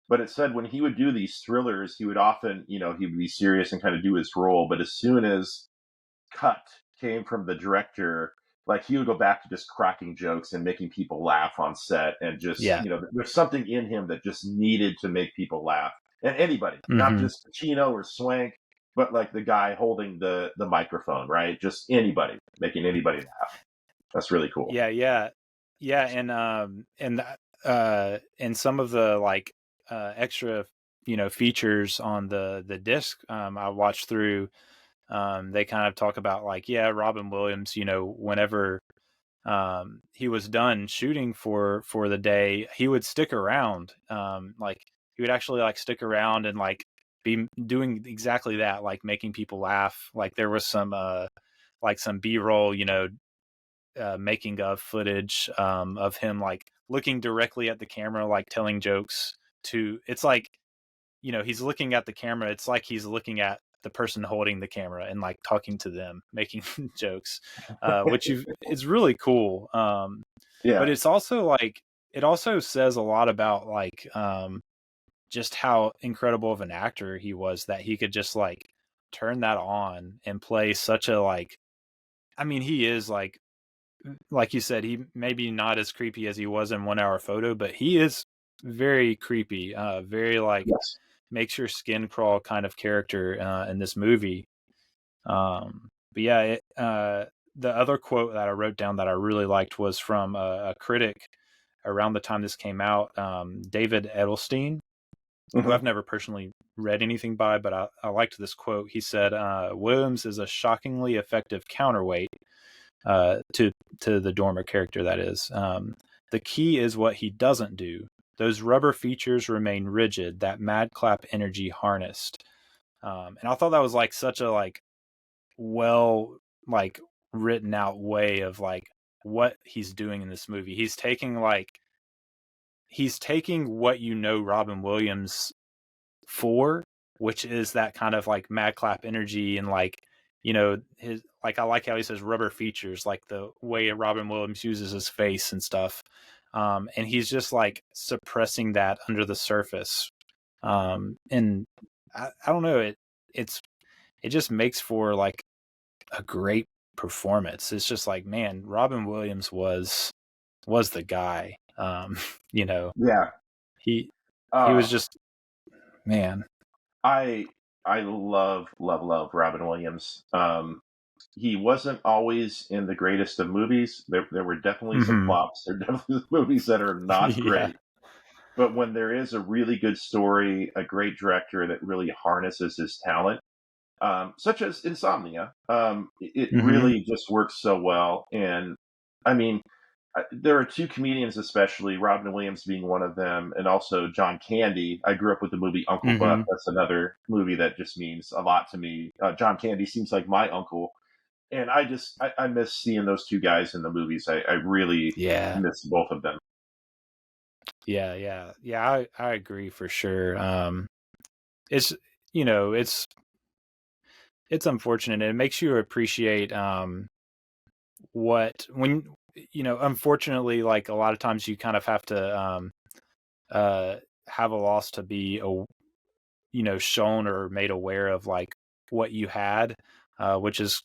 But it said when he would do these thrillers, he would often, you know, he would be serious and kind of do his role. But as soon as cut came from the director, like he would go back to just cracking jokes and making people laugh on set. And just, yeah, you know, there's something in him that just needed to make people laugh. And anybody, not hmm, just Pacino or Swank, but like the guy holding the microphone, right? Just anybody, making anybody laugh. That's really cool. Yeah, and some of the like extra features on the disc I watched through, they kind of talk about like, yeah, Robin Williams, whenever he was done shooting for the day, he would stick around, like he would actually like stick around and like be doing exactly that, like making people laugh. Like there was some B-roll, making of footage of him like looking directly at the camera, like telling jokes to, it's like, he's looking at the camera. It's like he's looking at the person holding the camera and like talking to them, making jokes, which it's really cool. Yeah. But it's also like, it also says a lot about like just how incredible of an actor he was, that he could just like turn that on and play such a like, I mean, he is like you said, he maybe not as creepy as he was in 1 Hour Photo, but he is very creepy, very like Yes. makes your skin crawl kind of character in this movie. But yeah, the other quote that I wrote down that I really liked was from a critic around the time this came out, David Edelstein, who I've never personally read anything by, but I liked this quote. He said, Williams is a shockingly effective counterweight to the Dormer character, that is. The key is what he doesn't do. Those rubber features remain rigid, that mad clap energy harnessed. And I thought that was like such a like well like written out way of like what he's doing in this movie. He's taking what Robin Williams for, which is that kind of like mad clap energy and like, his like, I like how he says rubber features, like the way Robin Williams uses his face and stuff. And he's just like suppressing that under the surface. And I don't know, it just makes for like a great performance. It's just like, man, Robin Williams was the guy. Yeah. He was just, man. I love Robin Williams. He wasn't always in the greatest of movies. There were definitely some flops. There are definitely movies that are not great. But when there is a really good story, a great director that really harnesses his talent, such as Insomnia, it really just works so well. And I mean, there are two comedians, especially Robin Williams being one of them, and also John Candy. I grew up with the movie Uncle Buck. That's another movie that just means a lot to me. John Candy seems like my uncle. And I miss seeing those two guys in the movies. I really miss both of them. Yeah. I agree for sure. It's it's unfortunate. It makes you appreciate unfortunately, like a lot of times you kind of have to have a loss to be shown or made aware of like what you had, which is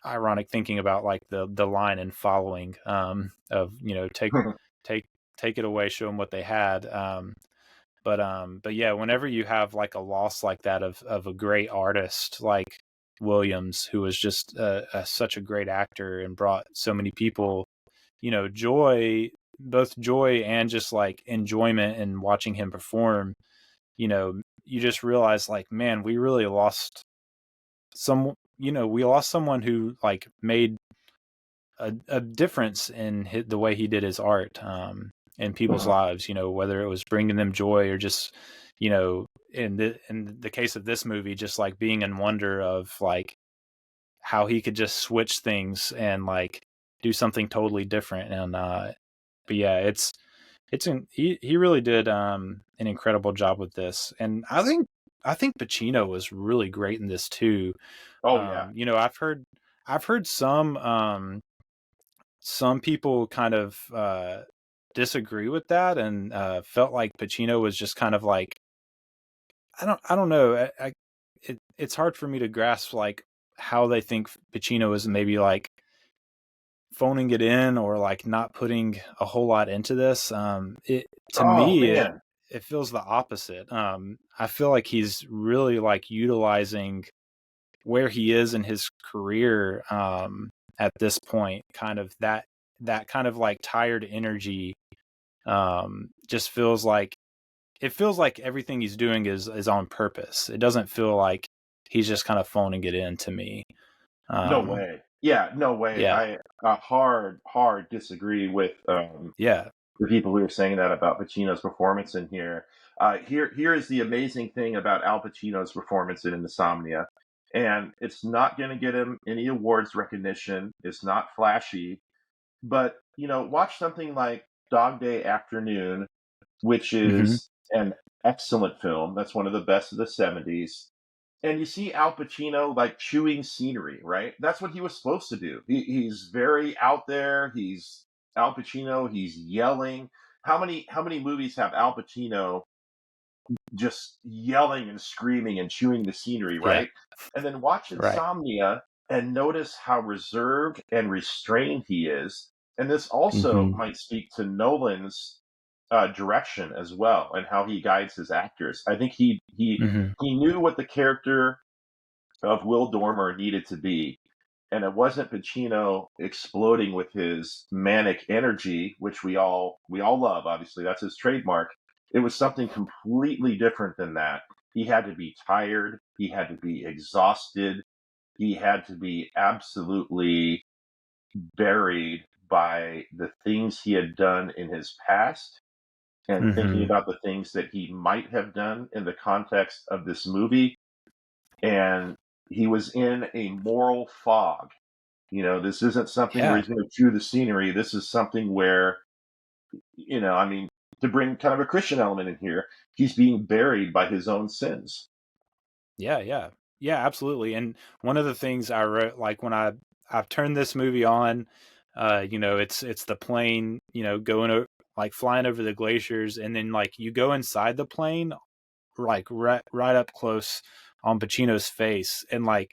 ironic thinking about like the line in Following, of take it away, show them what they had. But yeah, whenever you have like a loss like that of a great artist like Williams, who was just such a great actor and brought so many people joy, both joy and just like enjoyment in watching him perform, you just realize like, man, we really lost someone who like made a difference in the way he did his art in people's lives, whether it was bringing them joy or just, in the case of this movie, just like being in wonder of like how he could just switch things and like do something totally different. And but yeah, he really did an incredible job with this. And I think Pacino was really great in this too. Oh yeah. I've heard some people kind of disagree with that and felt like Pacino was just kind of like, I don't know. It's hard for me to grasp like how they think Pacino is maybe like phoning it in or like not putting a whole lot into this. It feels the opposite. I feel like he's really like utilizing where he is in his career at this point, kind of that kind of like tired energy just feels like everything he's doing is on purpose. It doesn't feel like he's just kind of phoning it in to me. No way. Yeah, no way. Yeah. I hard disagree with Yeah. the people who are saying that about Pacino's performance in here. Here is the amazing thing about Al Pacino's performance in Insomnia, and it's not going to get him any awards recognition. It's not flashy, but watch something like Dog Day Afternoon, which Mm-hmm. is an excellent film. That's one of the best of the '70s. And you see Al Pacino like chewing scenery, right? That's what he was supposed to do. He's very out there. He's Al Pacino. He's yelling. How many movies have Al Pacino just yelling and screaming and chewing the scenery, Yeah. right? And then watch Right. Insomnia and notice how reserved and restrained he is. And this also Mm-hmm. might speak to Nolan's direction as well, and how he guides his actors. I think Mm-hmm. he knew what the character of Will Dormer needed to be, and it wasn't Pacino exploding with his manic energy, which we all love. Obviously, that's his trademark. It was something completely different than that. He had to be tired. He had to be exhausted. He had to be absolutely buried by the things he had done in his past, and thinking Mm-hmm. about the things that he might have done in the context of this movie. And he was in a moral fog. This isn't something where Yeah. he's going to chew the scenery. This is something where, I mean, to bring kind of a Christian element in here, he's being buried by his own sins. Yeah, absolutely. And one of the things I wrote, like when I've turned this movie on, it's the plane, going like flying over the glaciers, and then like you go inside the plane, like right up close on Pacino's face, and like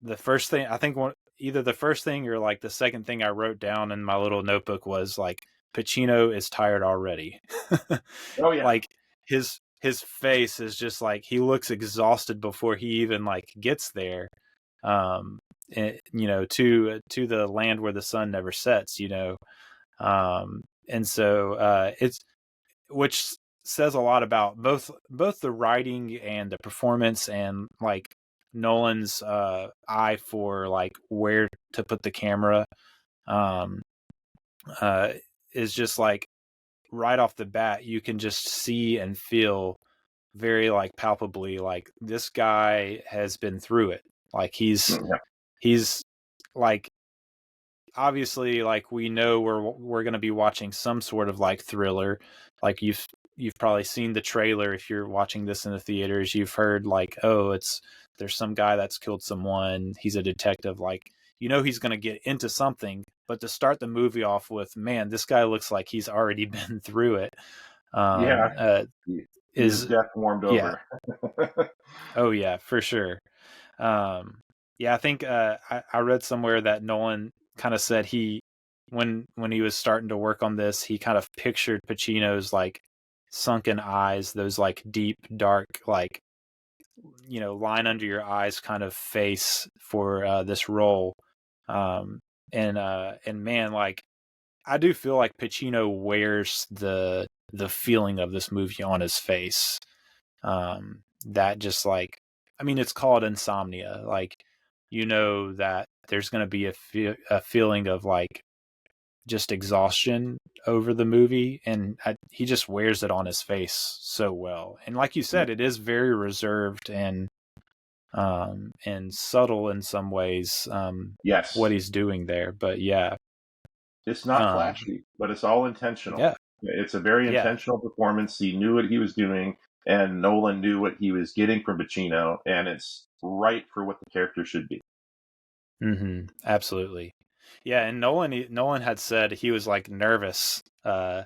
the first thing I think either the first thing or like the second thing I wrote down in my little notebook was like Pacino is tired already. Oh yeah, Like his face is just like he looks exhausted before he even like gets there. To the land where the sun never sets, and so it's which says a lot about both the writing and the performance, and like Nolan's eye for like where to put the camera um is just like right off the bat you can just see and feel very like palpably like this guy has been through it. Like he's like obviously like we know we're going to be watching some sort of like thriller. Like you've probably seen the trailer. If you're watching this in the theaters, you've heard like, oh, there's some guy that's killed someone, he's a detective. Like he's going to get into something, but to start the movie off with, man, this guy looks like he's already been through it. His death warmed over. Oh yeah, for sure. I think I read somewhere that Nolan kind of said when he was starting to work on this, he kind of pictured Pacino's like sunken eyes, those like deep, dark, like line under your eyes kind of face for this role. And man, like I do feel like Pacino wears the feeling of this movie on his face. That just like, I mean, it's called Insomnia. Like, that there's going to be a feeling of like just exhaustion over the movie, and he just wears it on his face so well. And like you said, it is very reserved and subtle in some ways. Yes, what he's doing there, but yeah, it's not flashy, but it's all intentional. Yeah, it's a very intentional performance. He knew what he was doing, and Nolan knew what he was getting from Pacino, and it's right for what the character should be. Mm-hmm. Absolutely. Yeah, and Nolan had said he was like nervous because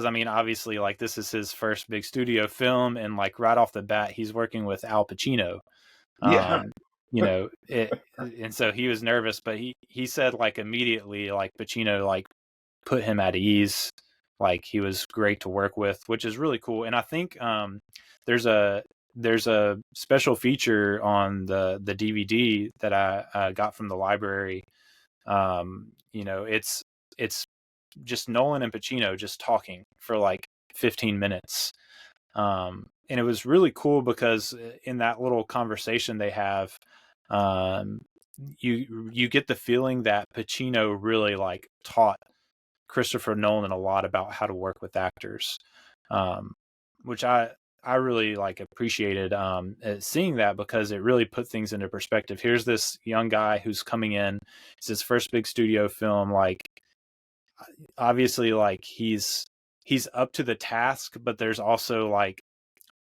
I mean, obviously, like this is his first big studio film, and like right off the bat, he's working with Al Pacino. And so he was nervous, but he said like immediately, like Pacino like put him at ease, like he was great to work with, which is really cool. And I think there's a there's a special feature on the DVD that I got from the library. It's just Nolan and Pacino just talking for like 15 minutes. And it was really cool because in that little conversation they have, you get the feeling that Pacino really like taught Christopher Nolan a lot about how to work with actors, which I really like appreciated seeing that, because it really put things into perspective. Here's this young guy who's coming in. It's his first big studio film. Like, obviously, like he's up to the task, but there's also like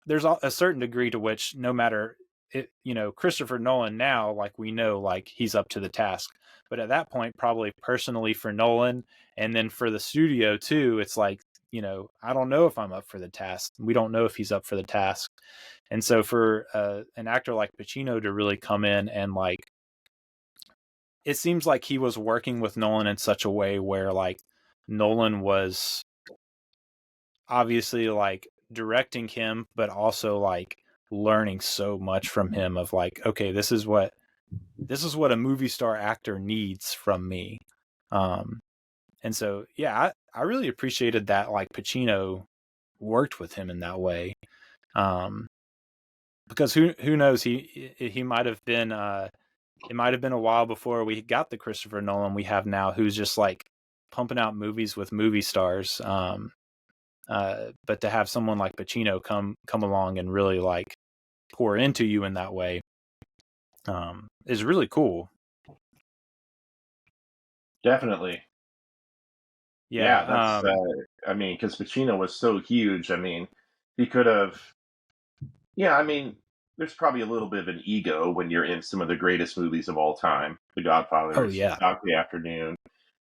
there's a certain degree to which, no matter it, Christopher Nolan now, like we know, like he's up to the task. But at that point, probably personally for Nolan, and then for the studio too, it's like, I don't know if I'm up for the task. We don't know if he's up for the task. And so for an actor like Pacino to really come in and like, it seems like he was working with Nolan in such a way where like Nolan was obviously like directing him, but also like learning so much from him of like, okay, this is what a movie star actor needs from me. And so, yeah, I really appreciated that, like Pacino worked with him in that way. Because who knows, he might have been, it might have been a while before we got the Christopher Nolan we have now, who's just like pumping out movies with movie stars. But to have someone like Pacino come along and really like pour into you in that way, is really cool. Definitely. Yeah. That's, I mean, because Pacino was so huge. I mean, he could have, I mean, there's probably a little bit of an ego when you're in some of the greatest movies of all time, The Godfather, Oh, yeah. Dog Day Afternoon,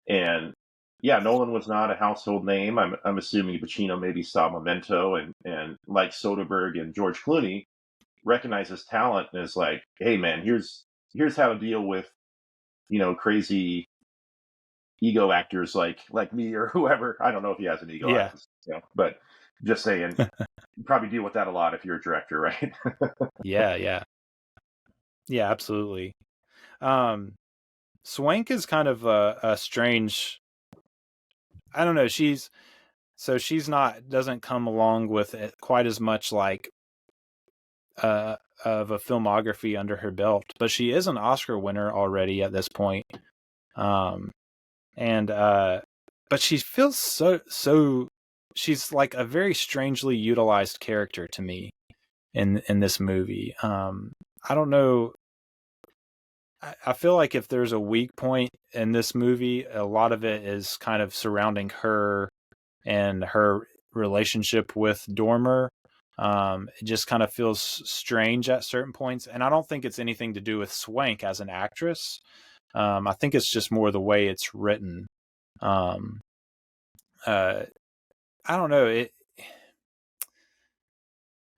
and Nolan was not a household name. I'm assuming Pacino maybe saw Memento, and like Soderbergh and George Clooney, recognizes talent and is like, hey man, here's how to deal with, crazy ego actors like me or whoever. I don't know if he has an ego, Yeah. But just saying, you probably deal with that a lot if you're a director, right? Yeah, absolutely. Swank is kind of a strange, I don't know, she's doesn't come along with it quite as much like of a filmography under her belt, but she is an Oscar winner already at this point. But she feels so she's like a very strangely utilized character to me in this movie. I don't know. I feel like if there's a weak point in this movie, a lot of it is kind of surrounding her and her relationship with Dormer. It just kind of feels strange at certain points, and I don't think it's anything to do with Swank as an actress. I think it's just more the way it's written. I don't know.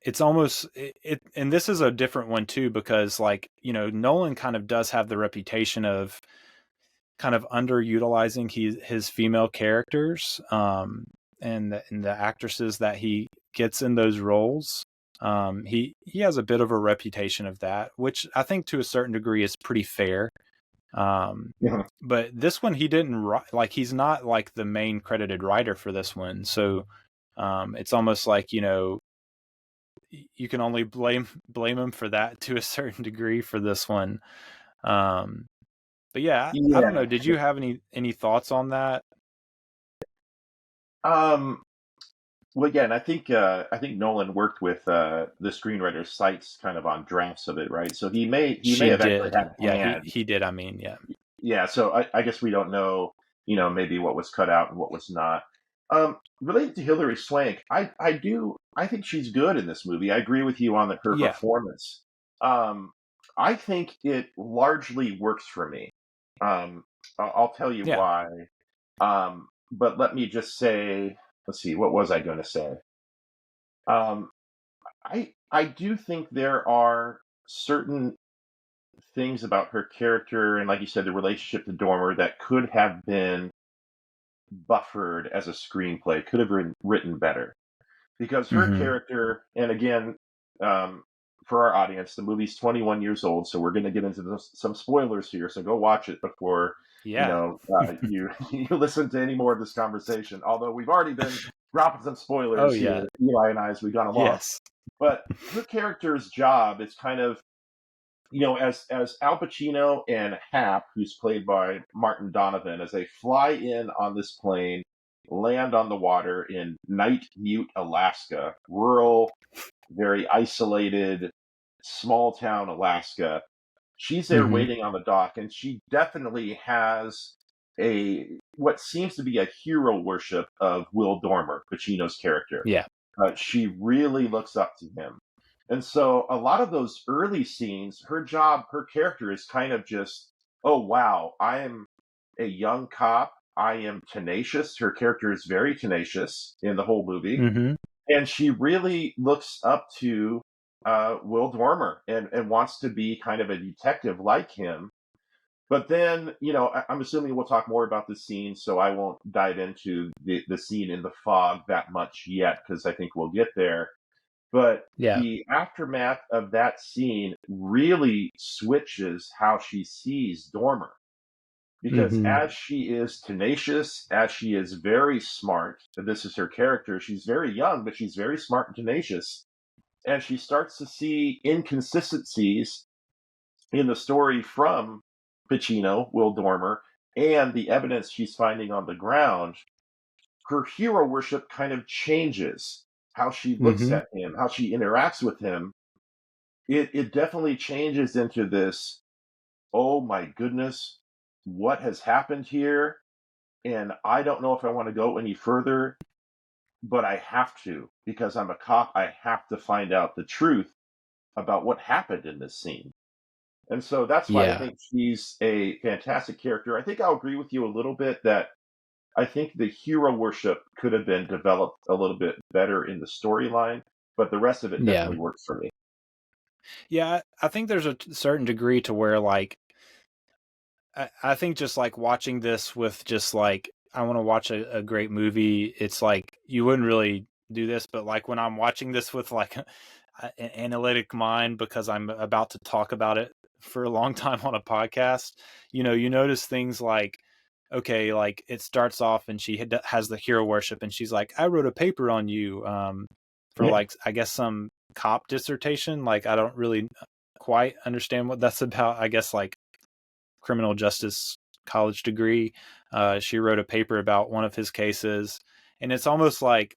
It's almost it, and this is a different one too, because like, Nolan kind of does have the reputation of kind of underutilizing his female characters, and the actresses that he gets in those roles. He has a bit of a reputation of that, which I think to a certain degree is pretty fair. But this one he didn't write, like he's not like the main credited writer for this one, so it's almost like, you can only blame him for that to a certain degree for this one. But yeah, I don't know, did you have any thoughts on that? Well, again, I think Nolan worked with the screenwriter Seitz kind of on drafts of it, right? So he may have actually had a hand. He did. I mean, yeah. So I guess we don't know, maybe what was cut out and what was not. Related to Hilary Swank, I think she's good in this movie. I agree with you on her performance. I think it largely works for me. I'll tell you why. But let me just say, let's see, what was I going to say? I do think there are certain things about her character, and like you said, the relationship to Dormer, that could have been buffered as a screenplay, could have been written better. Because her character, and again, for our audience, the movie's 21 years old, so we're going to get into some spoilers here. So go watch it before Yeah. you you listen to any more of this conversation. Although we've already been dropping some Oh, spoilers yeah. here, Eli and I, as we've gone along. Yes. But her character's job is kind of, as Al Pacino and Hap, who's played by Martin Donovan, as they fly in on this plane, land on the water in Night Mute, Alaska, rural, very isolated, small town Alaska. She's there waiting on the dock, and she definitely has what seems to be a hero worship of Will Dormer, Pacino's character. Yeah. She really looks up to him. And so a lot of those early scenes, her character is kind of just, oh, wow, I am a young cop. I am tenacious. Her character is very tenacious in the whole movie. Mm-hmm. And she really looks up to Will Dormer and wants to be kind of a detective like him. But then, I'm assuming we'll talk more about the scene, so I won't dive into the scene in the fog that much yet, because I think we'll get there. But the aftermath of that scene really switches how she sees Dormer. Because as she is tenacious, as she is very smart, and this is her character, she's very young, but she's very smart and tenacious. And she starts to see inconsistencies in the story from Pacino, Will Dormer, and the evidence she's finding on the ground. Her hero worship kind of changes how she looks at him, how she interacts with him. It definitely changes into this, oh my goodness, what has happened here? And I don't know if I want to go any further, but I have to, because I'm a cop. I have to find out the truth about what happened in this scene. And so that's why I think she's a fantastic character. I think I'll agree with you a little bit that I think the hero worship could have been developed a little bit better in the storyline, but the rest of it definitely works for me. Yeah, I think there's a certain degree to where, like, I think just like watching this with just like, I want to watch a great movie. It's like, you wouldn't really do this, but like when I'm watching this with like an analytic mind, because I'm about to talk about it for a long time on a podcast, you notice things like, okay, like it starts off and she has the hero worship, and she's like, I wrote a paper on you for like, I guess some cop dissertation. Like, I don't really quite understand what that's about. I guess like criminal justice college degree. She wrote a paper about one of his cases, and it's almost like,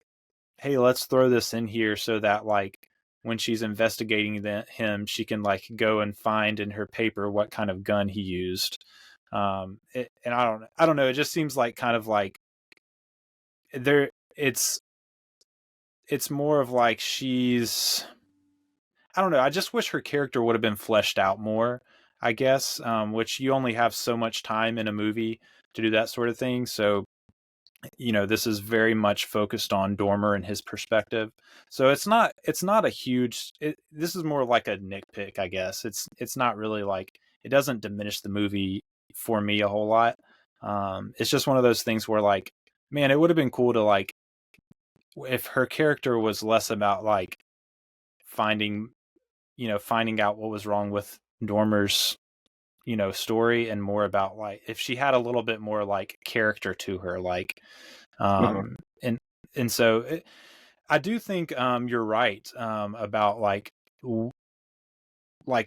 hey, let's throw this in here so that like when she's investigating him, she can like go and find in her paper what kind of gun he used. And I don't know. It just seems like kind of like it's more of like I don't know. I just wish her character would have been fleshed out more, I guess, which you only have so much time in a movie to do that sort of thing. So, this is very much focused on Dormer and his perspective. So it's not a huge, this is more like a nitpick, I guess. It's not really like, it doesn't diminish the movie for me a whole lot. It's just one of those things where like, man, it would have been cool to like, if her character was less about like finding out what was wrong with Dormer's, story, and more about like, if she had a little bit more like character to her, like, and so I do think, you're right, about like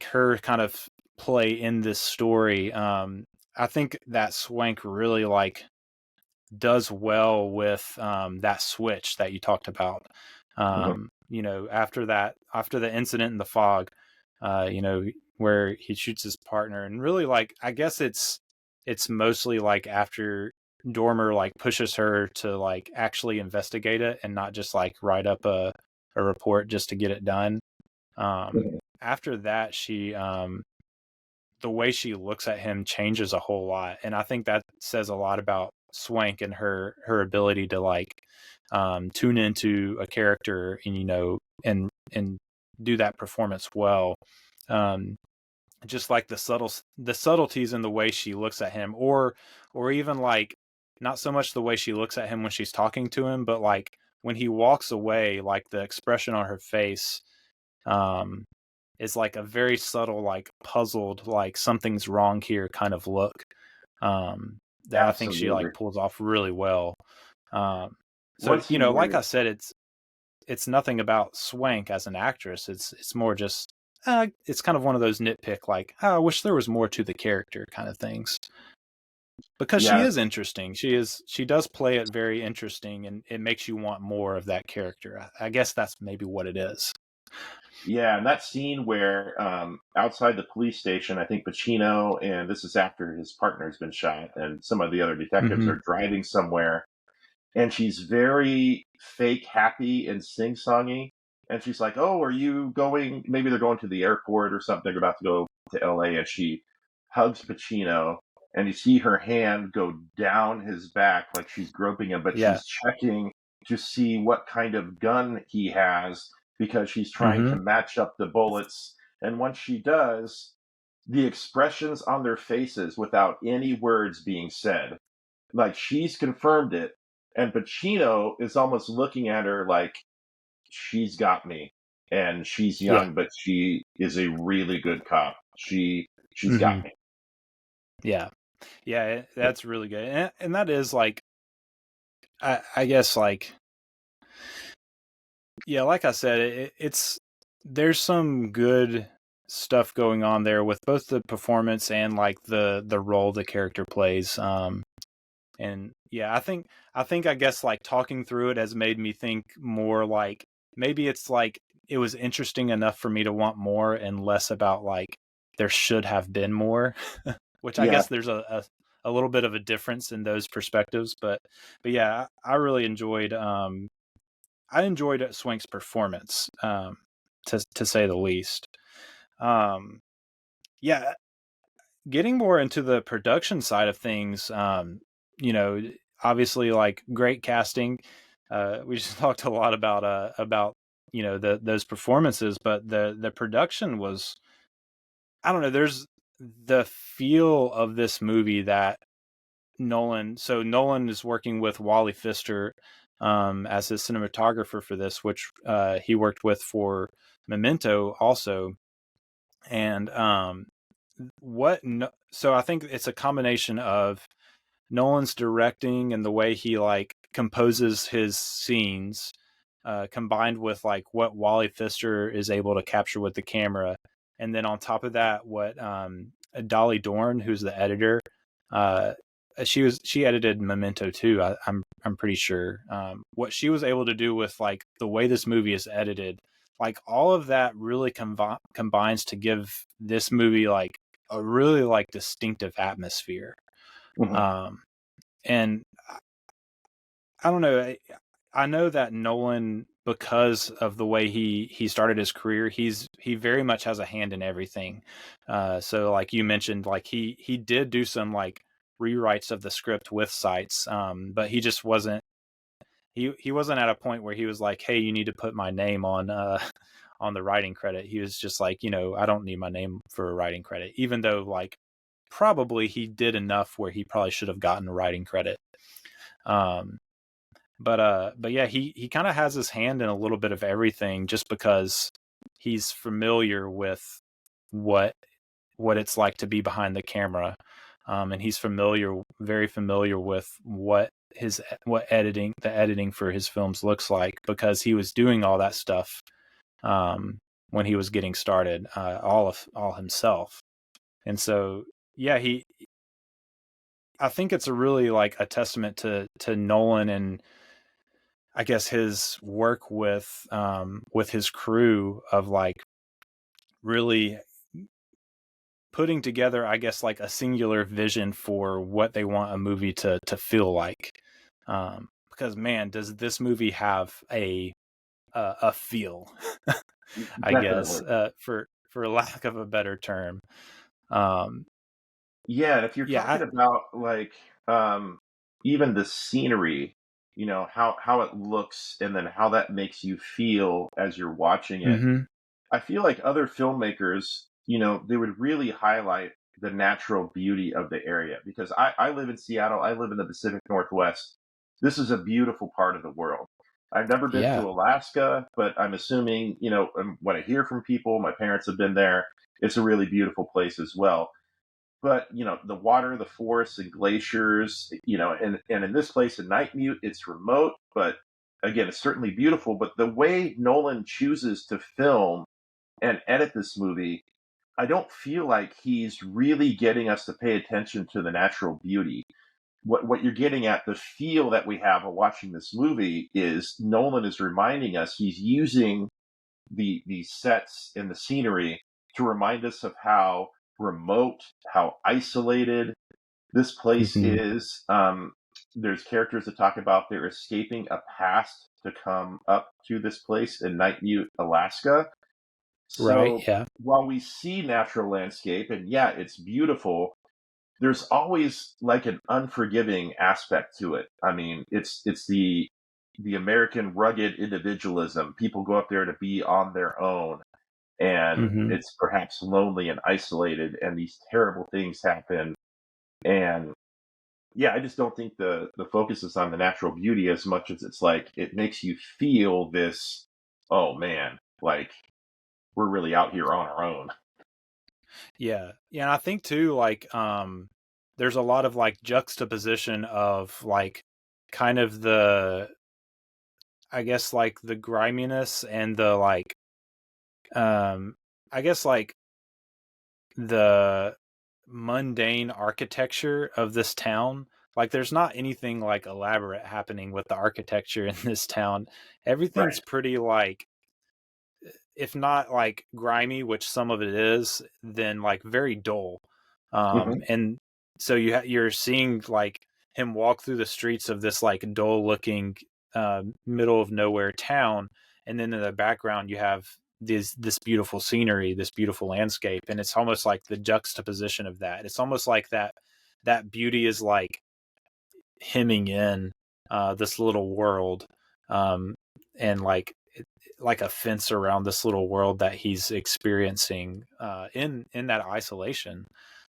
her kind of play in this story. I think that Swank really like does well with, that switch that you talked about. After the incident in the fog, where he shoots his partner, and really like, I guess it's mostly like after Dormer like pushes her to like actually investigate it and not just like write up a report just to get it done. After that, she the way she looks at him changes a whole lot, and I think that says a lot about Swank and her ability to like tune into a character and and do that performance well. Just like the subtleties in the way she looks at him, or even like not so much the way she looks at him when she's talking to him, but like when he walks away, like the expression on her face is like a very subtle, like puzzled, like something's wrong here kind of look. That I think she Absolutely. like pulls off really well. So, One scene like where I said, it's nothing about Swank as an actress. It's more just it's kind of one of those nitpick, like, oh, I wish there was more to the character kind of things. Because she yeah, is interesting. She does play it very interesting, and it makes you want more of that character. I guess that's maybe what it is. yeah, and that scene where outside the police station, I think Pacino, and this is after his partner's been shot, and some of the other detectives Mm-hmm. are driving somewhere, and she's very fake happy and sing-songy, and she's like, "Oh, are you going? Maybe they're going to the airport or something. They're about to go to L.A." And she hugs Pacino, and you see her hand go down his back like she's groping him, but Yeah. she's checking to see what kind of gun he has because she's trying Mm-hmm. to match up the bullets. And once she does, the expressions on their faces without any words being said, like she's confirmed it, and Pacino is almost looking at her like she's got me, and she's Yeah. young, but she is a really good cop. She's Mm-hmm. got me. Yeah. Yeah. That's really good, and that is like, I guess, like, yeah, like I said, it's there's some good stuff going on there with both the performance and like the role the character plays. And yeah, I guess like talking through it has made me think more like maybe it's like it was interesting enough for me to want more and less about like there should have been more, which I Yeah, guess there's a little bit of a difference in those perspectives, but yeah, I really enjoyed Swank's performance, to say the least. Um, yeah, getting more into the production side of things, you know, obviously like great casting. We just talked a lot about those performances, but the production was, I don't know. There's the feel of this movie that Nolan is working with Wally Pfister as his cinematographer for this, which he worked with for Memento also. And so I think it's a combination of Nolan's directing and the way he like composes his scenes, combined with like what Wally Pfister is able to capture with the camera, and then on top of that, what Dolly Dorn, who's the editor, uh, she edited Memento too. I'm pretty sure. What she was able to do with like the way this movie is edited, like all of that really combines to give this movie like a really like distinctive atmosphere. mhm. Um, and I don't know. I know that Nolan, because of the way he started his career, he very much has a hand in everything. So like you mentioned, like he did do some like rewrites of the script with Sights, but he just wasn't he wasn't at a point where he was like, hey, you need to put my name on on the writing credit. He was just like, I don't need my name for a writing credit, even though like probably he did enough where he probably should have gotten a writing credit. Um, but yeah, he kind of has his hand in a little bit of everything just because he's familiar with what it's like to be behind the camera, and he's very familiar with what the editing for his films looks like, because he was doing all that stuff when he was getting started, all himself. And so yeah, I think it's a really like a testament to Nolan, and I guess his work with his crew of like really putting together, I guess, like a singular vision for what they want a movie to feel like. Because man, does this movie have a feel, I guess, Definitely. For lack of a better term. Um, Yeah, and if you're yeah. talking about like even the scenery, how it looks and then how that makes you feel as you're watching it. Mm-hmm. I feel like other filmmakers, they would really highlight the natural beauty of the area because I live in Seattle. I live in the Pacific Northwest. This is a beautiful part of the world. I've never been Yeah. to Alaska, but I'm assuming, what I hear from people, my parents have been there. It's a really beautiful place as well. But, the water, the forests and glaciers, and in this place in Night Mute, it's remote, but again, it's certainly beautiful. But the way Nolan chooses to film and edit this movie, I don't feel like he's really getting us to pay attention to the natural beauty. What you're getting at, the feel that we have of watching this movie, is Nolan is reminding us, he's using the sets and the scenery to remind us of how remote, how isolated this place is. There's characters that talk about they're escaping a past to come up to this place in Night Mute, Alaska. Right. So Yeah. while we see natural landscape, and yeah, it's beautiful, there's always like an unforgiving aspect to it. I mean, it's the American rugged individualism. People go up there to be on their own, and it's perhaps lonely and isolated, and these terrible things happen. And yeah, I just don't think the focus is on the natural beauty as much as it's like it makes you feel this, oh man, like we're really out here on our own. Yeah. Yeah. And I think too, like, there's a lot of like juxtaposition of like kind of I guess like the griminess and the like, I guess like the mundane architecture of this town. Like there's not anything like elaborate happening with the architecture in this town. Everything's Right. pretty like, if not like grimy, which some of it is, then like very dull. And so you're seeing like him walk through the streets of this like dull looking middle of nowhere town, and then in the background you have this beautiful scenery, this beautiful landscape, and it's almost like the juxtaposition of that. It's almost like that beauty is like hemming in this little world, and like a fence around this little world that he's experiencing in that isolation,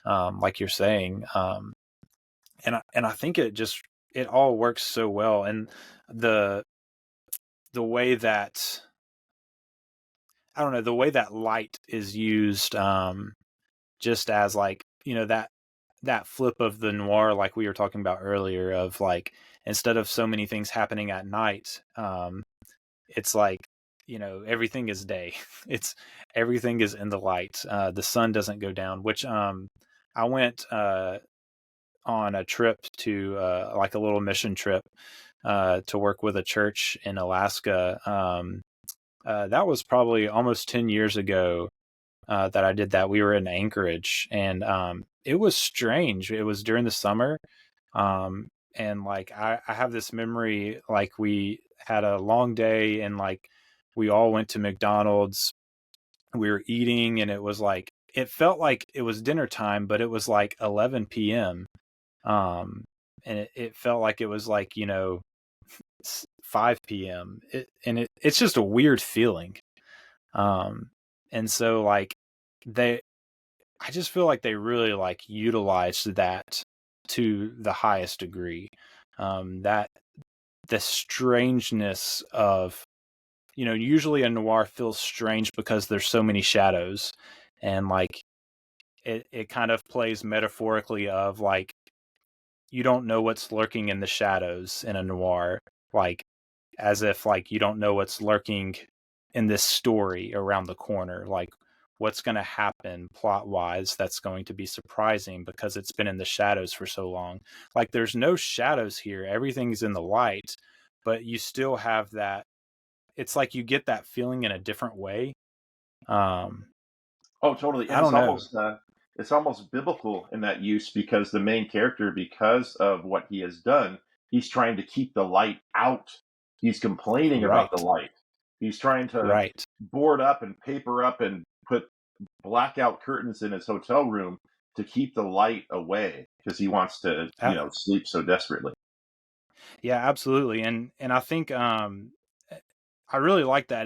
like you're saying. And I think it all works so well, and the way that, I don't know, the way that light is used, just as like, that flip of the noir, like we were talking about earlier, of like, instead of so many things happening at night, it's like, everything is day. Everything is in the light. The sun doesn't go down, which, I went, on a trip to, like a little mission trip, to work with a church in Alaska. That was probably almost 10 years ago, that I did that. We were in Anchorage, and, it was strange. It was during the summer. And like, I have this memory, like we had a long day, and like we all went to McDonald's. We were eating, and it was like, it felt like it was dinner time, but it was like 11 p.m. And it felt like it was like, 5 p.m. It's just a weird feeling. And so like I just feel like they really like utilized that to the highest degree. That the strangeness of, usually a noir feels strange because there's so many shadows, and like it kind of plays metaphorically of like, you don't know what's lurking in the shadows in a noir, like as if like you don't know what's lurking in this story around the corner, like what's going to happen plot wise that's going to be surprising because it's been in the shadows for so long. Like there's no shadows here, everything's in the light, but you still have that. It's like you get that feeling in a different way. Oh, totally. And I don't know. It's almost biblical in that use, because the main character, because of what he has done, he's trying to keep the light out. He's complaining about the light. He's trying to board up and paper up and put blackout curtains in his hotel room to keep the light away, because he wants to, sleep so desperately. Yeah, absolutely. And I think I really like that.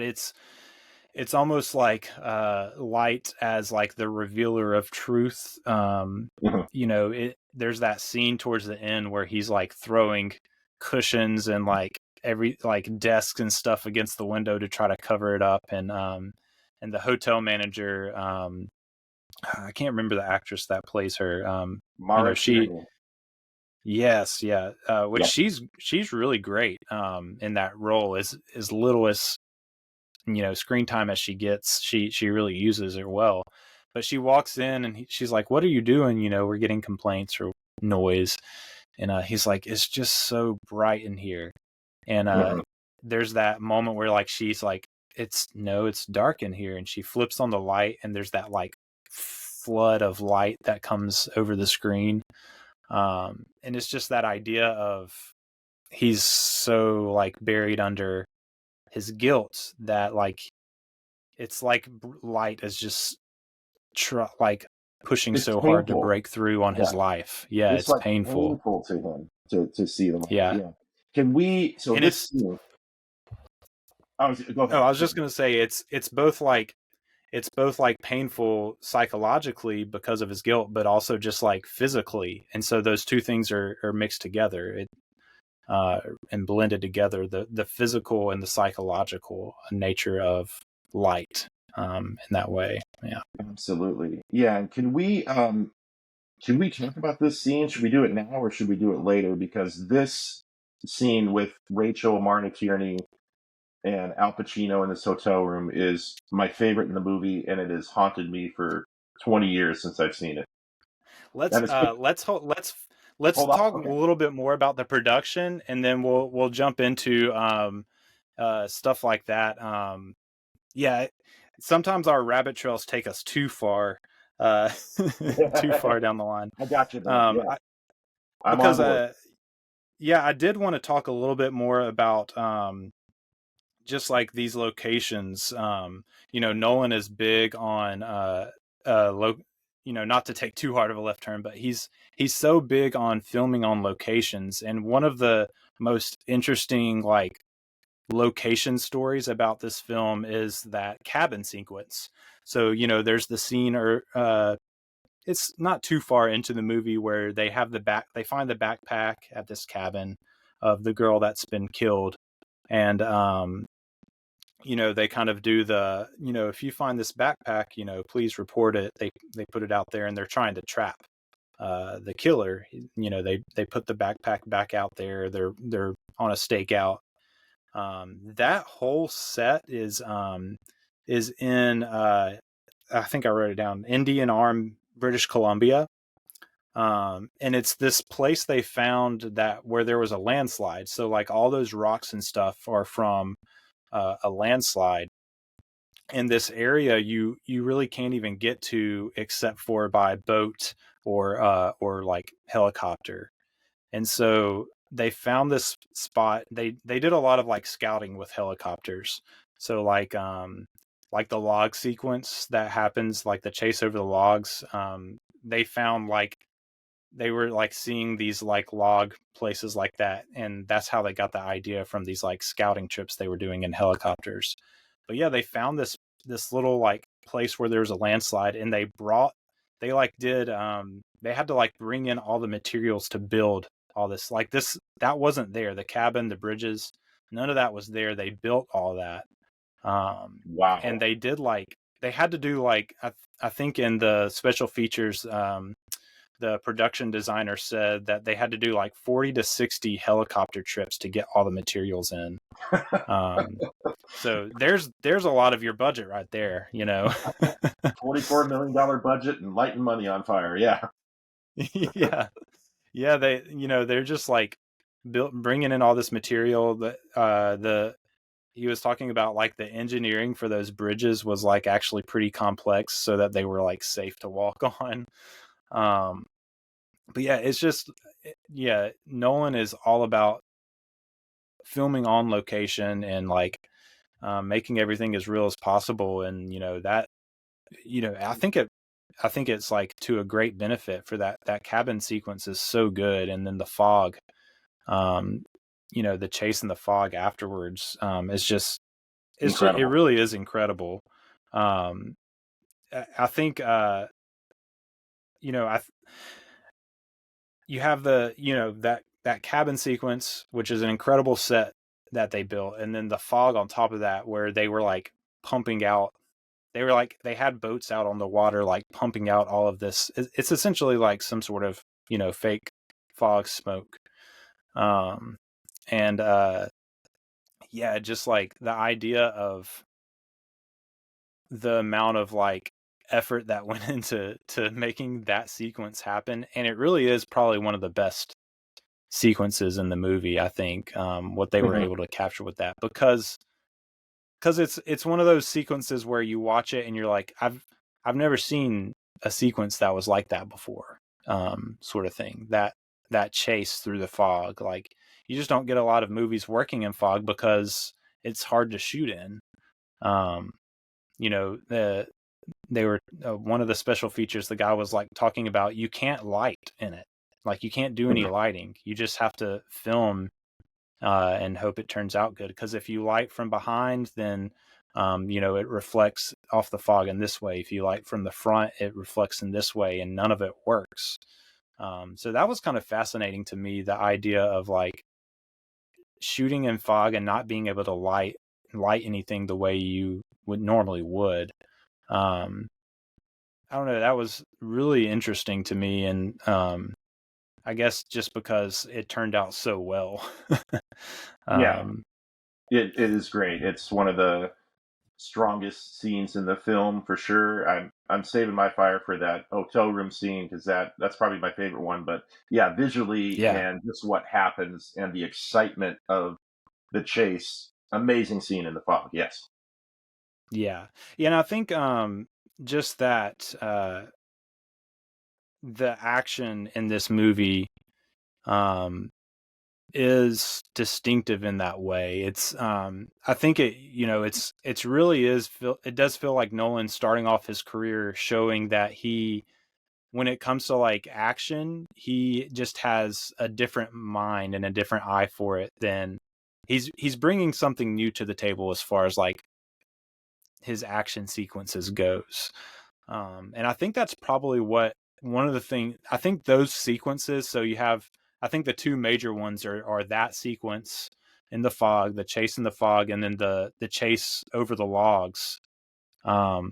It's almost like light as like the revealer of truth. There's that scene towards the end where he's like throwing cushions and like every like desks and stuff against the window to try to cover it up, and the hotel manager, I can't remember the actress that plays her. Mara She, Tierney. yes, yeah, which Yeah. she's really great in that role. As little as screen time as she gets, she really uses it well. But she walks in and she's like, "What are you doing? We're getting complaints or noise." And he's like, "It's just so bright in here." And there's that moment where like she's like, it's dark in here, and she flips on the light, and there's that like flood of light that comes over the screen. And it's just that idea of he's so like buried under his guilt that like it's like light is just like pushing It's so hard to painful. break through on his life. Yeah, it's like painful. to him to see them. Yeah. Can we? So And this. it's. Go ahead. Oh, I was just gonna say it's both like painful psychologically because of his guilt, but also just like physically. And so those two things are mixed together, and blended together, the physical and the psychological nature of light, in that way. Yeah. Absolutely. Yeah. And can we talk about this scene? Should we do it now or should we do it later? Because this scene with Rachel, Marna Tierney, and Al Pacino in this hotel room is my favorite in the movie, and it has haunted me for 20 years since I've seen it. Let's talk a little bit more about the production, and then we'll jump into stuff like that. Yeah, sometimes our rabbit trails take us too far, too far down the line. I got you. I did want to talk a little bit more about just like these locations. Nolan is big on not to take too hard of a left turn, but he's so big on filming on locations. And one of the most interesting like location stories about this film is that cabin sequence. So there's the scene, or it's not too far into the movie, where they find the backpack at this cabin of the girl that's been killed, and they kind of do the, if you find this backpack, please report it. They put it out there, and they're trying to trap the killer. They put the backpack back out there. They're on a stakeout. That whole set is in I think I wrote it down, Indian Arm, British Columbia. And it's this place they found where there was a landslide. So like all those rocks and stuff are from a landslide. In this area, you really can't even get to except for by boat or like helicopter. And so they found this spot. They did a lot of like scouting with helicopters. So like the log sequence that happens, like the chase over the logs, they found like they were like seeing these like log places like that, and that's how they got the idea from these like scouting trips they were doing in helicopters. But yeah, they found this little like place where there was a landslide, and they had to like bring in all the materials to build all this. Like this, that wasn't there. The cabin, the bridges, none of that was there. They built all that. Wow. And they had to do like, I think in the special features, the production designer said that they had to do like 40 to 60 helicopter trips to get all the materials in. So there's a lot of your budget right there, $44 million budget and lighting money on fire. Yeah. Yeah. They're just like bringing in all this material. That he was talking about like the engineering for those bridges was like actually pretty complex, so that they were like safe to walk on. But yeah, it's just, Nolan is all about filming on location and like making everything as real as possible. And I think it's like to a great benefit for that cabin sequence is so good. And then the fog, the chase in the fog afterwards, it really is incredible. I think you have the that cabin sequence, which is an incredible set that they built, and then the fog on top of that, where they were like pumping out. They had boats out on the water, like pumping out all of this. It's essentially like some sort of, fake fog smoke. And yeah, just like the idea of the amount of like effort that went into making that sequence happen. And it really is probably one of the best sequences in the movie, I think, what they were able to capture with that, because it's one of those sequences where you watch it and you're like, I've never seen a sequence that was like that before, sort of thing. That chase through the fog, like you just don't get a lot of movies working in fog because it's hard to shoot in. They were one of the special features. The guy was like talking about, you can't light in it, like you can't do any lighting. You just have to film and hope it turns out good. Because if you light from behind, then it reflects off the fog in this way. If you light from the front, it reflects in this way, and none of it works. So that was kind of fascinating to me, the idea of like shooting in fog and not being able to light anything the way you would normally would. I don't know, that was really interesting to me, and I guess just because it turned out so well. Yeah, it is great. It's one of the strongest scenes in the film for sure. I'm saving my fire for that hotel room scene, because that's probably my favorite one. But yeah, visually and just what happens and the excitement of the chase, amazing scene in the fog. Yes. Yeah, and I think just that the action in this movie is distinctive in that way. It's I think it's really is it does feel like Nolan starting off his career showing that when it comes to like action, he just has a different mind and a different eye for it. Than he's bringing something new to the table as far as like his action sequences goes. And I think that's probably one of the things, I think those sequences, so you have, I think the two major ones are that sequence in the fog, the chase in the fog, and then the chase over the logs, are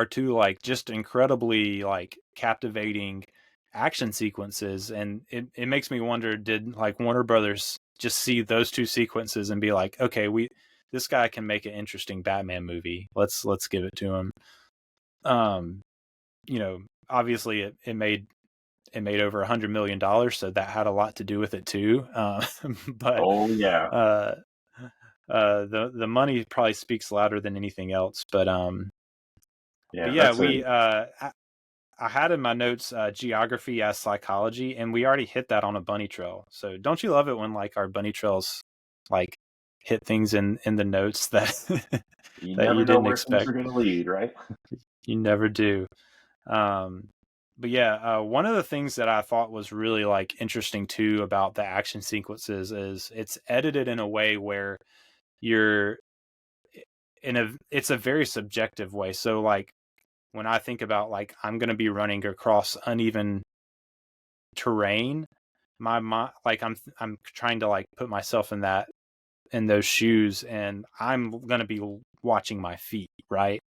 two like just incredibly like captivating action sequences. And it makes me wonder, did like Warner Brothers just see those two sequences and be like, okay, this guy can make an interesting Batman movie. Let's give it to him. Obviously it made over $100 million, so that had a lot to do with it too. But oh yeah, the money probably speaks louder than anything else. But I had in my notes geography as psychology, and we already hit that on a bunny trail. So don't you love it when like our bunny trails like hit things in the notes that you that never you know didn't where expect. things are going to lead, right? You never do. But yeah, one of the things that I thought was really like interesting too about the action sequences is it's edited in a way where it's a very subjective way. So like when I think about like I'm going to be running across uneven terrain, my mind, like I'm trying to like put myself in those shoes, and I'm going to be watching my feet, right?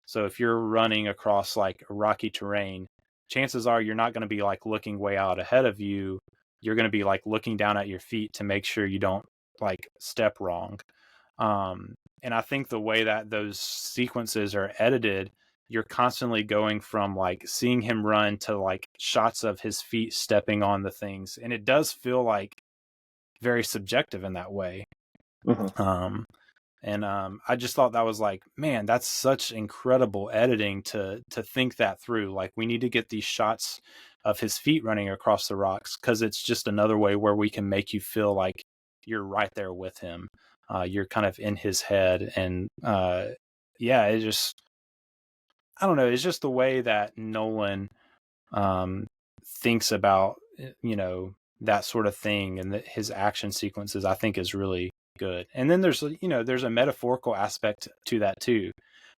So if you're running across like rocky terrain, chances are you're not going to be like looking way out ahead of you. You're going to be like looking down at your feet to make sure you don't like step wrong. And I think the way that those sequences are edited, you're constantly going from like seeing him run to like shots of his feet stepping on the things. And it does feel like very subjective in that way. I just thought that was like, man, that's such incredible editing to think that through. Like we need to get these shots of his feet running across the rocks, because it's just another way where we can make you feel like you're right there with him. You're kind of in his head. And it just, I don't know, it's just the way that Nolan thinks about, that sort of thing, and his action sequences, I think, is really good. And then there's a metaphorical aspect to that too,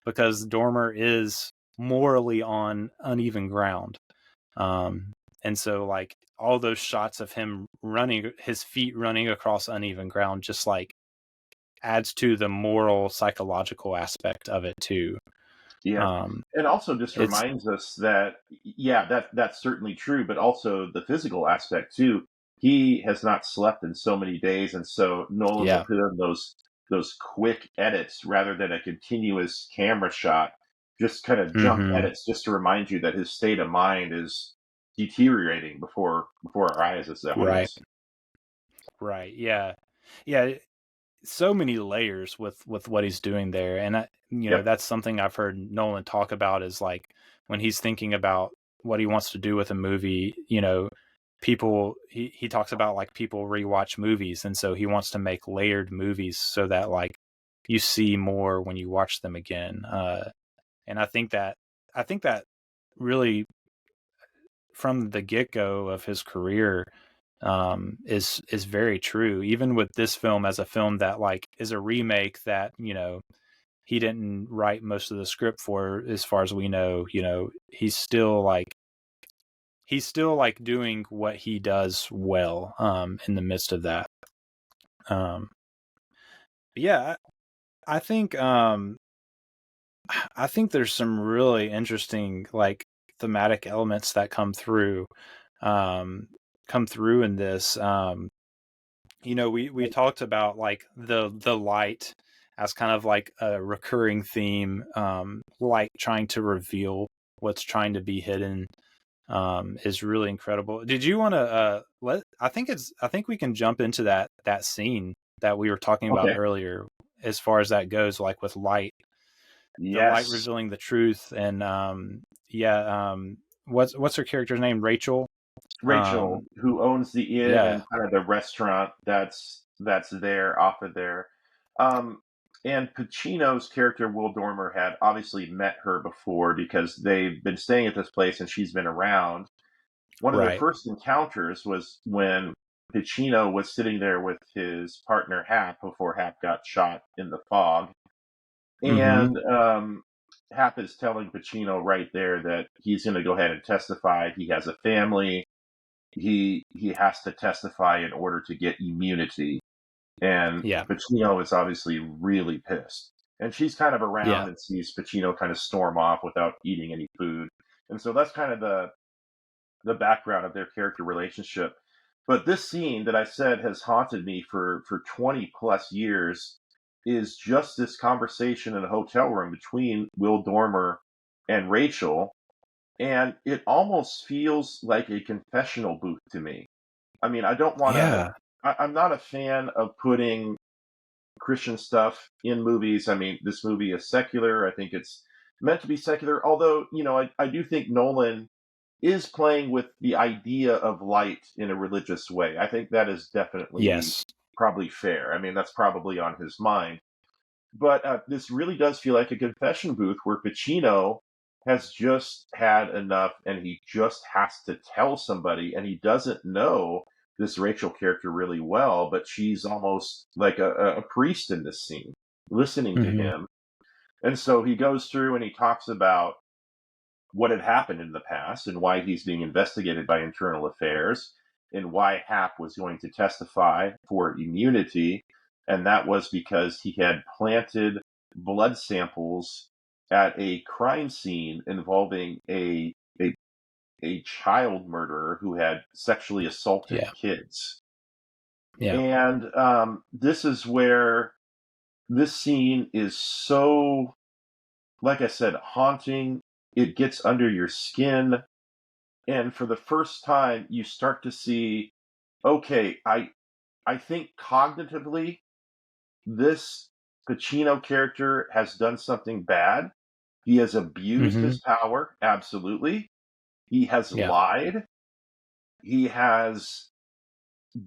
because Dormer is morally on uneven ground. And so like all those shots of him running, his feet running across uneven ground, just like adds to the moral psychological aspect of it too. Yeah. And also just It's reminds us that, yeah, that's certainly true, but also the physical aspect too. He has not slept in so many days, and so Nolan will yeah. put in those quick edits rather than a continuous camera shot, just kind of jump Mm-hmm. edits just to remind you that his state of mind is deteriorating before our eyes, as that Right. is. Right. Yeah. Yeah. So many layers with what he's doing there, and Yep. that's something I've heard Nolan talk about is like when he's thinking about what he wants to do with a movie. People he talks about like people rewatch movies, and so he wants to make layered movies so that like you see more when you watch them again. And I think that really from the get-go of his career is very true, even with this film as a film that like is a remake that he didn't write most of the script for, as far as we know. He's still like doing what he does well in the midst of that. Yeah, I think there's some really interesting like thematic elements that come through in this. We talked about like the light as kind of like a recurring theme, light trying to reveal what's trying to be hidden, is really incredible. Did you want to I think we can jump into that scene that we were talking about Okay. earlier, as far as that goes, like with light, the light Yes. revealing the truth. And what's her character's name? Rachel. Rachel, who owns the inn Yeah. and kind of the restaurant that's there off of there. Um, and Pacino's character Will Dormer had obviously met her before because they've been staying at this place and she's been around. One of their Right. first encounters was when Pacino was sitting there with his partner Hap before Hap got shot in the fog. Mm-hmm. And Hap is telling Pacino right there that he's going to go ahead and testify. He has a family. He has to testify in order to get immunity. And Yeah. Pacino is obviously really pissed. And she's kind of around Yeah. and sees Pacino kind of storm off without eating any food. And so that's kind of the background of their character relationship. But this scene that I said has haunted me for 20 plus years is just this conversation in a hotel room between Will Dormer and Rachel. And it almost feels like a confessional booth to me. I mean, I don't want to. Yeah. I'm not a fan of putting Christian stuff in movies. I mean, this movie is secular. I think it's meant to be secular. Although, I do think Nolan is playing with the idea of light in a religious way. I think that is definitely Yes. probably fair. I mean, that's probably on his mind. But this really does feel like a confession booth where Pacino has just had enough and he just has to tell somebody, and he doesn't know this Rachel character really well, but she's almost like a priest in this scene, listening to Mm-hmm. him. And so he goes through and he talks about what had happened in the past and why he's being investigated by internal affairs and why Hap was going to testify for immunity. And that was because he had planted blood samples at a crime scene involving a child murderer who had sexually assaulted Yeah. kids. Yeah. And this is where this scene is so, like I said, haunting. It gets under your skin. And for the first time, you start to see, okay, I think cognitively, this Pacino character has done something bad. He has abused Mm-hmm. his power, absolutely. He has Yeah. lied. He has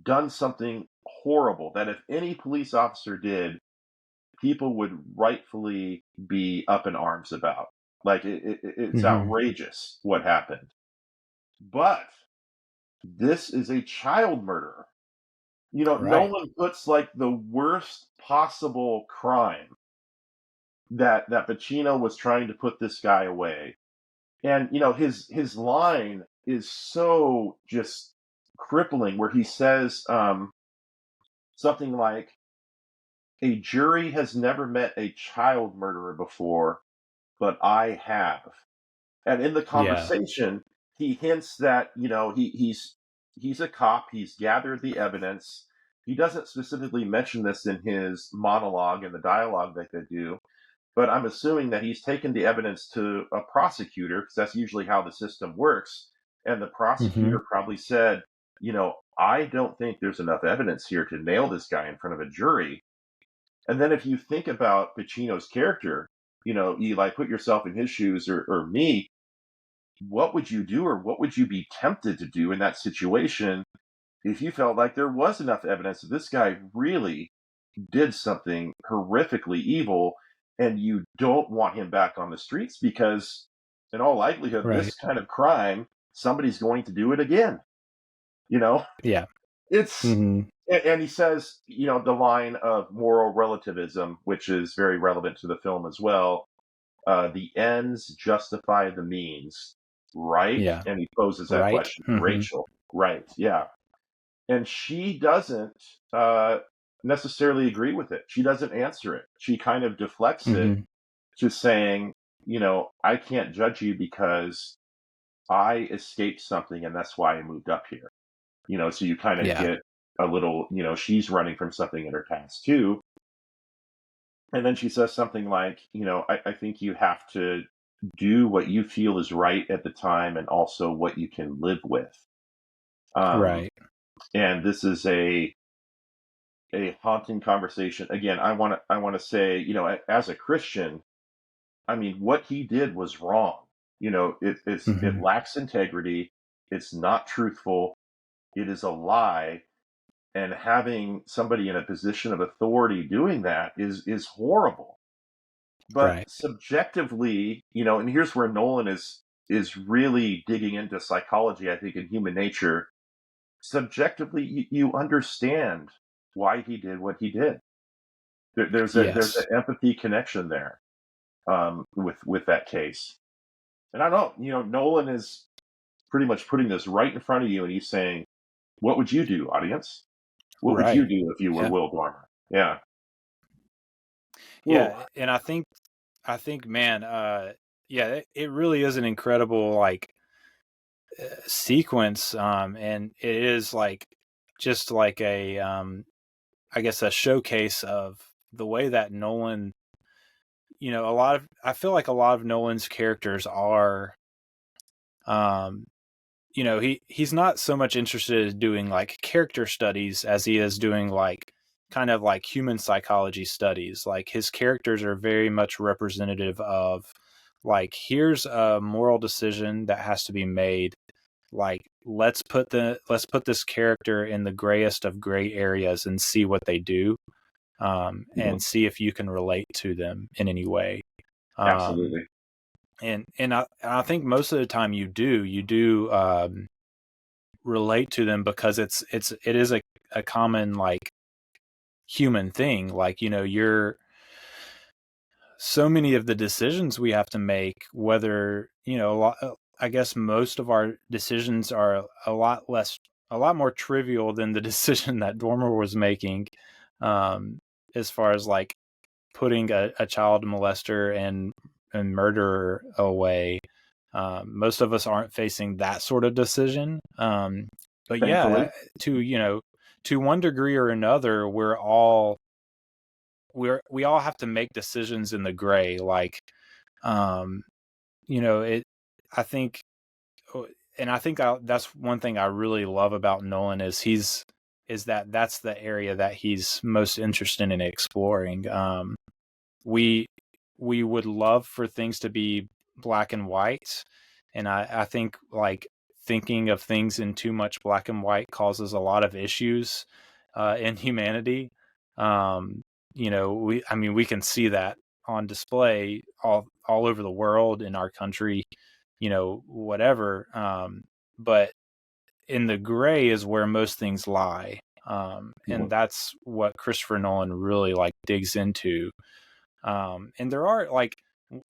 done something horrible that if any police officer did, people would rightfully be up in arms about. Like, it's Mm-hmm. outrageous what happened. But this is a child murderer. Right. Nolan puts like the worst possible crime that Pacino was trying to put this guy away. And his line is so just crippling, where he says something like, a jury has never met a child murderer before, but I have. And in the Yeah. conversation, he hints that, he's a cop, he's gathered the evidence. He doesn't specifically mention this in his monologue and the dialogue that they do, but I'm assuming that he's taken the evidence to a prosecutor, because that's usually how the system works. And the Mm-hmm. prosecutor probably said, I don't think there's enough evidence here to nail this guy in front of a jury. And then if you think about Pacino's character, you like put yourself in his shoes or me, what would you do, or what would you be tempted to do in that situation if you felt like there was enough evidence that this guy really did something horrifically evil, and you don't want him back on the streets because, in all likelihood, Right. this kind of crime, somebody's going to do it again. Yeah. It's Mm-hmm. and he says, the line of moral relativism, which is very relevant to the film as well. The ends justify the means, right? Yeah. And he poses that Right. question to Mm-hmm. Rachel, right? Yeah, and she doesn't necessarily agree with it. She doesn't answer it. She kind of deflects it Mm-hmm. to saying, I can't judge you because I escaped something, and that's why I moved up here. So you kind of Yeah. get a little, she's running from something in her past too. And then she says something like, I think you have to do what you feel is right at the time, and also what you can live with. Right. And this is a haunting conversation. Again, I want to say, as a Christian, I mean, what he did was wrong. It Mm-hmm. lacks integrity. It's not truthful. It is a lie. And having somebody in a position of authority doing that is horrible. But Right. subjectively, and here's where Nolan is really digging into psychology, I think, and human nature. Subjectively, you understand why he did what he did. There's Yes. an empathy connection there, with that case. And I don't know, Nolan is pretty much putting this right in front of you, and he's saying, "What would you do, audience? What would you Right. do if you were Yeah. Will Dormer?" Yeah. Ooh. Yeah. And I think, man, yeah, it really is an incredible sequence. And it is just like I guess a showcase of the way that Nolan, I feel like a lot of Nolan's characters are, he's not so much interested in doing like character studies as he is doing kind of like human psychology studies. Like his characters are very much representative of here's a moral decision that has to be made. Like let's put this character in the grayest of gray areas and see what they do, and see if you can relate to them in any way. Absolutely. And I think most of the time you do relate to them because it is a common human thing. You're so many of the decisions we have to make, whether I guess most of our decisions are a lot more trivial than the decision that Dormer was making, as far as putting a child molester and murderer away. Most of us aren't facing that sort of decision. But Thankfully. yeah, to one degree or another, we all have to make decisions in the gray. I think, and I think that's one thing I really love about Nolan is that's the area that he's most interested in exploring. We would love for things to be black and white, and I think thinking of things in too much black and white causes a lot of issues in humanity. We can see that on display all over the world, in our country, whatever. But in the gray is where most things lie. And that's what Christopher Nolan really digs into. And there are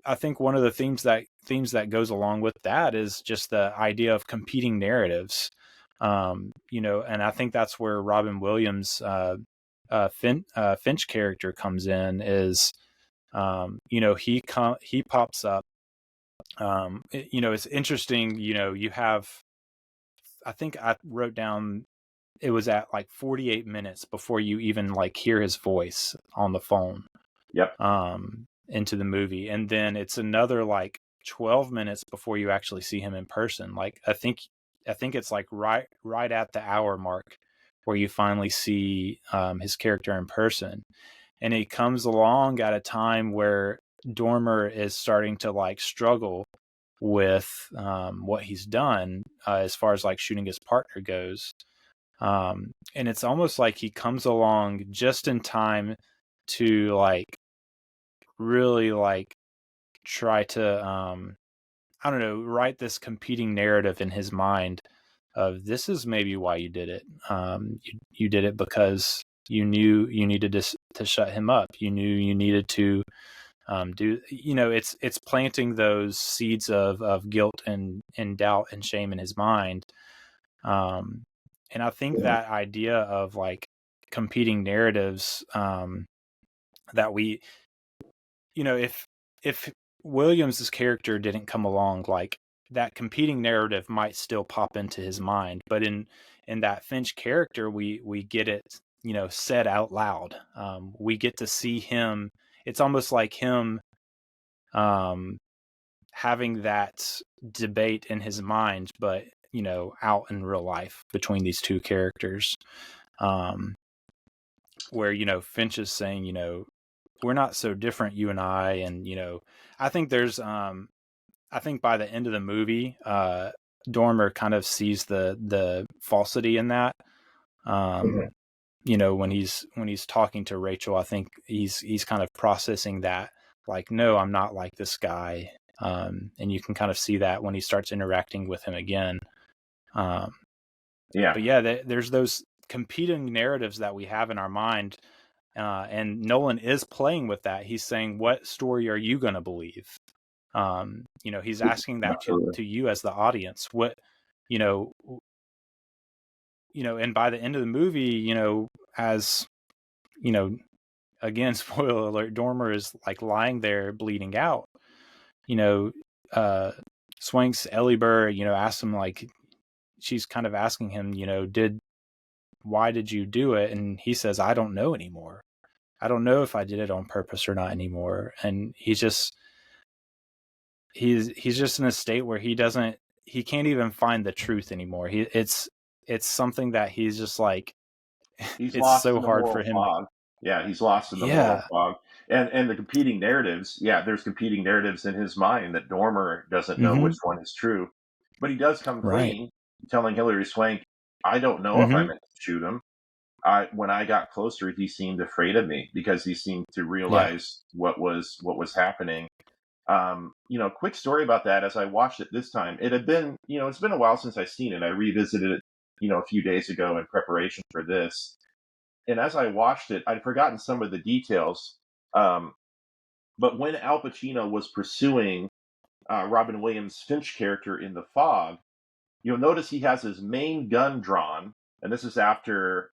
I think one of the themes that goes along with that is just the idea of competing narratives. And I think that's where Robin Williams Finch character comes in is, he pops up. It's interesting. You have, I think I wrote down, it was at like 48 minutes before you even like hear his voice on the phone. Yep. Into the movie, and then it's another like 12 minutes before you actually see him in person. Like I think it's like right at the hour mark where you finally see his character in person, and he comes along at a time where Dormer is starting to like struggle with what he's done as far as like shooting his partner goes. And it's almost like he comes along just in time to like really like try to I don't know, write this competing narrative in his mind of, this is maybe why you did it. You did it because you knew you needed to shut him up. You knew you needed to it's planting those seeds of guilt and doubt and shame in his mind. And I think that idea of like competing narratives, that we, if Williams's character didn't come along, like that competing narrative might still pop into his mind, but in that Finch character, we get it, said out loud. We get to see him. It's almost like him having that debate in his mind, but out in real life between these two characters, where Finch is saying, we're not so different, you and I. And, I think there's, I think by the end of the movie, Dormer kind of sees the falsity in that. When he's talking to Rachel, I think he's kind of processing that, like, no, I'm not like this guy. And you can kind of see that when he starts interacting with him again. But yeah, there's those competing narratives that we have in our mind. And Nolan is playing with that. He's saying, what story are you going to believe? He's asking that to you as the audience. What, and by the end of the movie, as, again, spoiler alert, Dormer is like lying there bleeding out. Swanks Ellie Burr, asks him, like, she's kind of asking him, why did you do it? And he says, I don't know anymore. I don't know if I did it on purpose or not anymore. And he's just in a state where he can't even find the truth anymore. It's something that he's just like, he's it's lost so in the hard moral for him. fog. Yeah, he's lost in the moral fog. And the competing narratives, there's competing narratives in his mind that Dormer doesn't know which one is true. But he does come clean, telling Hilary Swank, I don't know if I meant to shoot him. When I got closer, he seemed afraid of me because he seemed to realize what was happening. Quick story about that. As I watched it this time, it had been, it's been a while since I've seen it. I revisited it, a few days ago in preparation for this. And as I watched it, I'd forgotten some of the details. But when Al Pacino was pursuing Robin Williams' Finch character in the fog, you'll notice he has his main gun drawn, and this is after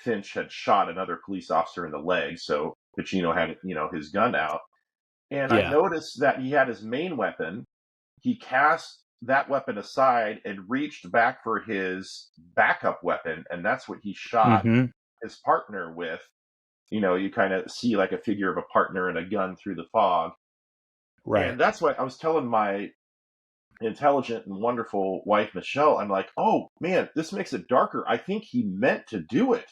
Finch had shot another police officer in the leg, so Pacino had, his gun out. And I noticed that he had his main weapon. He cast that weapon aside and reached back for his backup weapon, and that's what he shot his partner with. You kind of see like a figure of a partner and a gun through the fog. Right. And that's what I was telling my intelligent and wonderful wife, Michelle. I'm like, oh man, this makes it darker. I think he meant to do it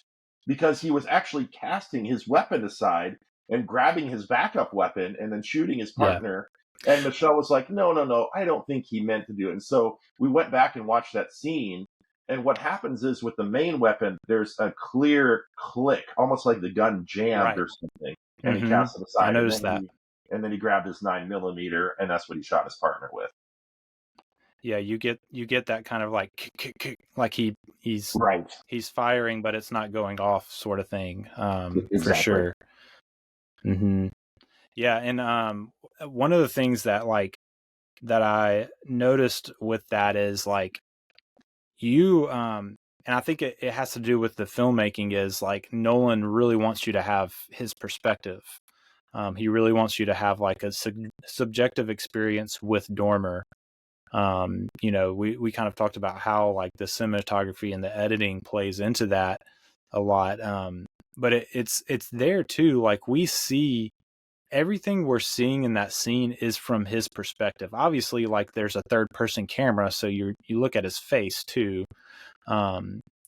because he was actually casting his weapon aside and grabbing his backup weapon and then shooting his partner. Yeah. And Michelle was like, no, I don't think he meant to do it. And so we went back and watched that scene. And what happens is with the main weapon, there's a clear click, almost like the gun jammed or something. And he cast it aside. I noticed that. And then he grabbed his 9mm, and that's what he shot his partner with. Yeah, you get that kind of like he's firing, but it's not going off sort of thing. Exactly. For sure. Yeah, and one of the things that that I noticed with that is like you and I think it has to do with the filmmaking is like Nolan really wants you to have his perspective. He really wants you to have like a subjective experience with Dormer. We kind of talked about how like the cinematography and the editing plays into that a lot. But it's there too. Like we see everything we're seeing in that scene is from his perspective. Obviously, like there's a third person camera, so you look at his face too.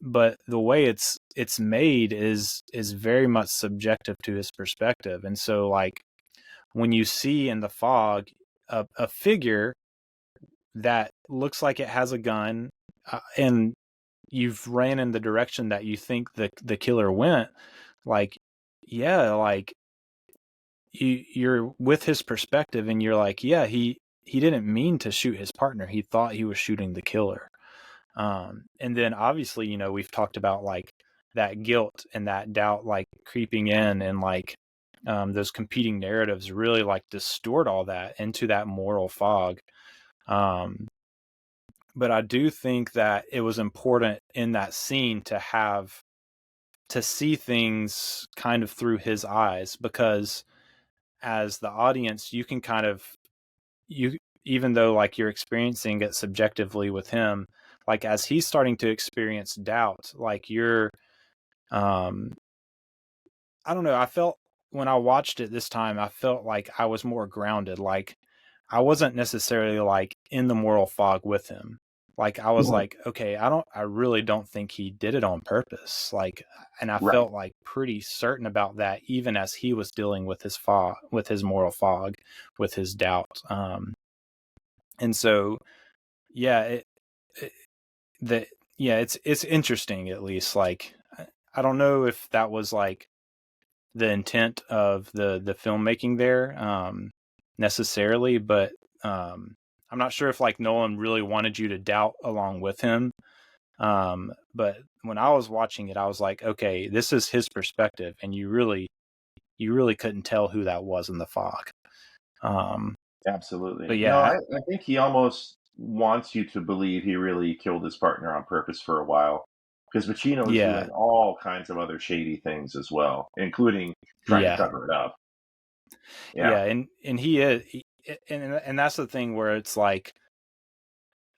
But the way it's made is very much subjective to his perspective. And so like when you see in the fog a figure that looks like it has a gun, and you've ran in the direction that you think the killer went, like, yeah, like you're with his perspective and you're like, yeah, he didn't mean to shoot his partner. He thought he was shooting the killer. And then obviously, we've talked about like that guilt and that doubt, like creeping in, and like, those competing narratives really like distort all that into that moral fog. But I do think that it was important in that scene to see things kind of through his eyes, because as the audience, you can kind of, even though like you're experiencing it subjectively with him, like as he's starting to experience doubt, like I don't know, I felt when I watched it this time, I felt like I was more grounded. Like I wasn't necessarily like in the moral fog with him. Like I was like, okay, I really don't think he did it on purpose. Like, and I felt like pretty certain about that, even as he was dealing with his fog, with his moral fog, with his doubt. And so, yeah, it's interesting, at least. Like, I don't know if that was like the intent of the filmmaking there, necessarily, but, I'm not sure if like Nolan really wanted you to doubt along with him. But when I was watching it, I was like, okay, this is his perspective, and you really couldn't tell who that was in the fog. Absolutely. But yeah, No, I think he almost wants you to believe he really killed his partner on purpose for a while, because Pacino is doing all kinds of other shady things as well, including trying to cover it up. Yeah, and he is. And that's the thing where it's like,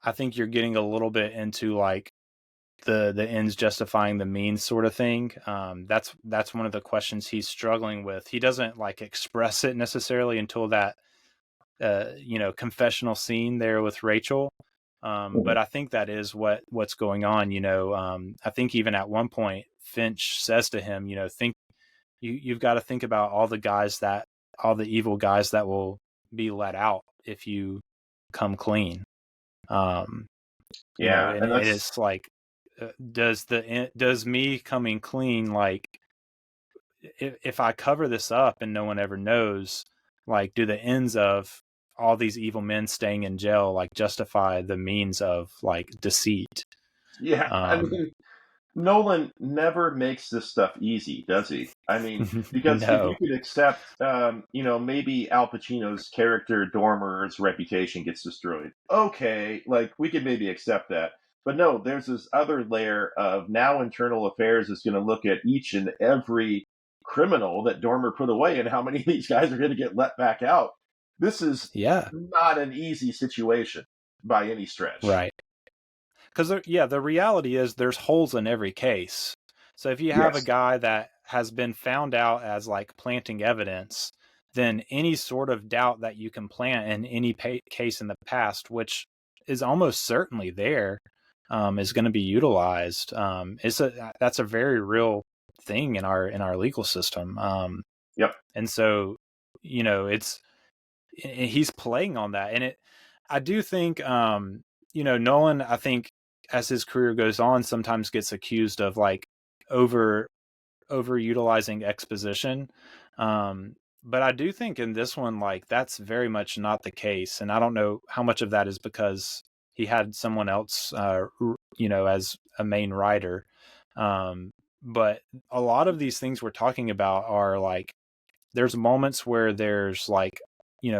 I think you're getting a little bit into like the ends justifying the means sort of thing. That's one of the questions he's struggling with. He doesn't like express it necessarily until that confessional scene there with Rachel. But I think that is what's going on. I think even at one point Finch says to him, you've got to think about all the evil guys that will be let out if you come clean. And it's like, does me coming clean, like if I cover this up and no one ever knows, like do the ends of all these evil men staying in jail like justify the means of like deceit? Yeah, I mean, Nolan never makes this stuff easy, does he? I mean, because if you could accept, maybe Al Pacino's character Dormer's reputation gets destroyed. Okay, like we could maybe accept that. But no, there's this other layer of now Internal Affairs is going to look at each and every criminal that Dormer put away and how many of these guys are going to get let back out. This is not an easy situation by any stretch. Right. Because, the reality is there's holes in every case. So if you have a guy that has been found out as like planting evidence, then any sort of doubt that you can plant in any case in the past, which is almost certainly there, is going to be utilized. That's a very real thing in our legal system. And so, he's playing on that. And I do think, Nolan, I think, as his career goes on, sometimes gets accused of like overutilizing exposition. But I do think in this one, like that's very much not the case. And I don't know how much of that is because he had someone else, as a main writer. But a lot of these things we're talking about are like, there's moments where there's like,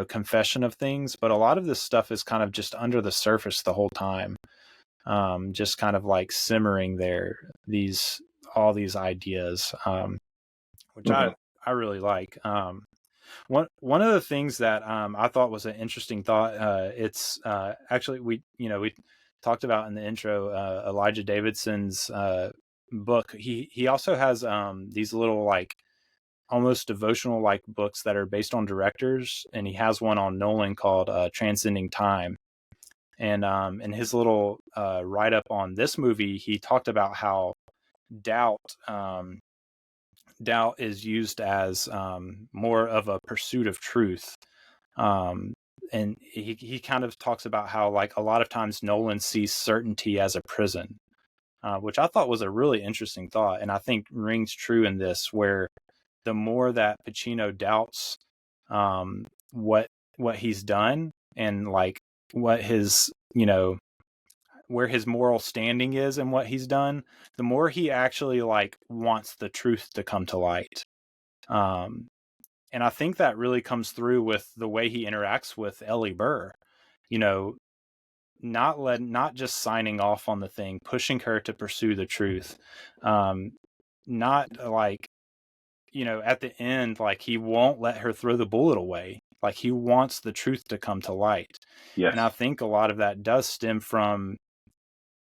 confession of things, but a lot of this stuff is kind of just under the surface the whole time. just kind of like simmering there, all these ideas, which I really like. One of the things that I thought was an interesting thought, it's actually we talked about in the intro, Elijah Davidson's book. He also has these little like almost devotional like books that are based on directors, and he has one on Nolan called Transcending Time. And in his little write up on this movie, he talked about how doubt doubt is used as more of a pursuit of truth. And he kind of talks about how like a lot of times Nolan sees certainty as a prison, which I thought was a really interesting thought, and I think rings true in this, where the more that Pacino doubts what he's done and like what his where his moral standing is and what he's done, the more he actually like wants the truth to come to light. And I think that really comes through with the way he interacts with Ellie Burr, not just signing off on the thing, pushing her to pursue the truth. Not like, at the end, like he won't let her throw the bullet away. Like he wants the truth to come to light. Yes. And I think a lot of that does stem from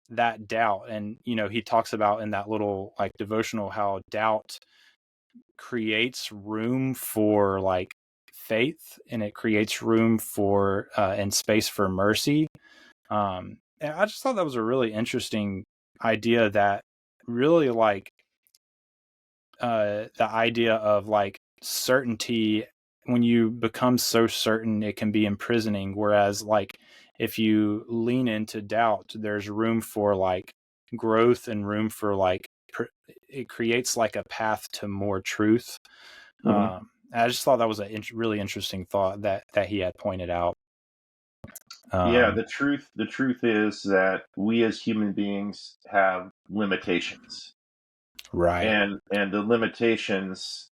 that doubt. And, he talks about in that little like devotional how doubt creates room for like faith, and it creates room for and space for mercy. And I just thought that was a really interesting idea, that really like the idea of like certainty, when you become so certain, it can be imprisoning, whereas like if you lean into doubt, there's room for like growth and room for like it creates like a path to more truth. I just thought that was a really interesting thought that he had pointed out. The truth is that we as human beings have limitations, right? And the limitations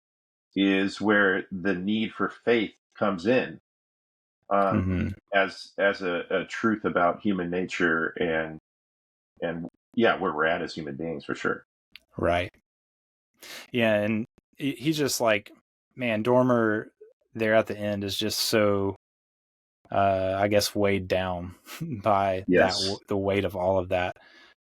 is where the need for faith comes in, as a truth about human nature and where we're at as human beings, for sure. Right. Yeah, and he's just like, man, Dormer there at the end is just so, I guess, weighed down by the weight of all of that.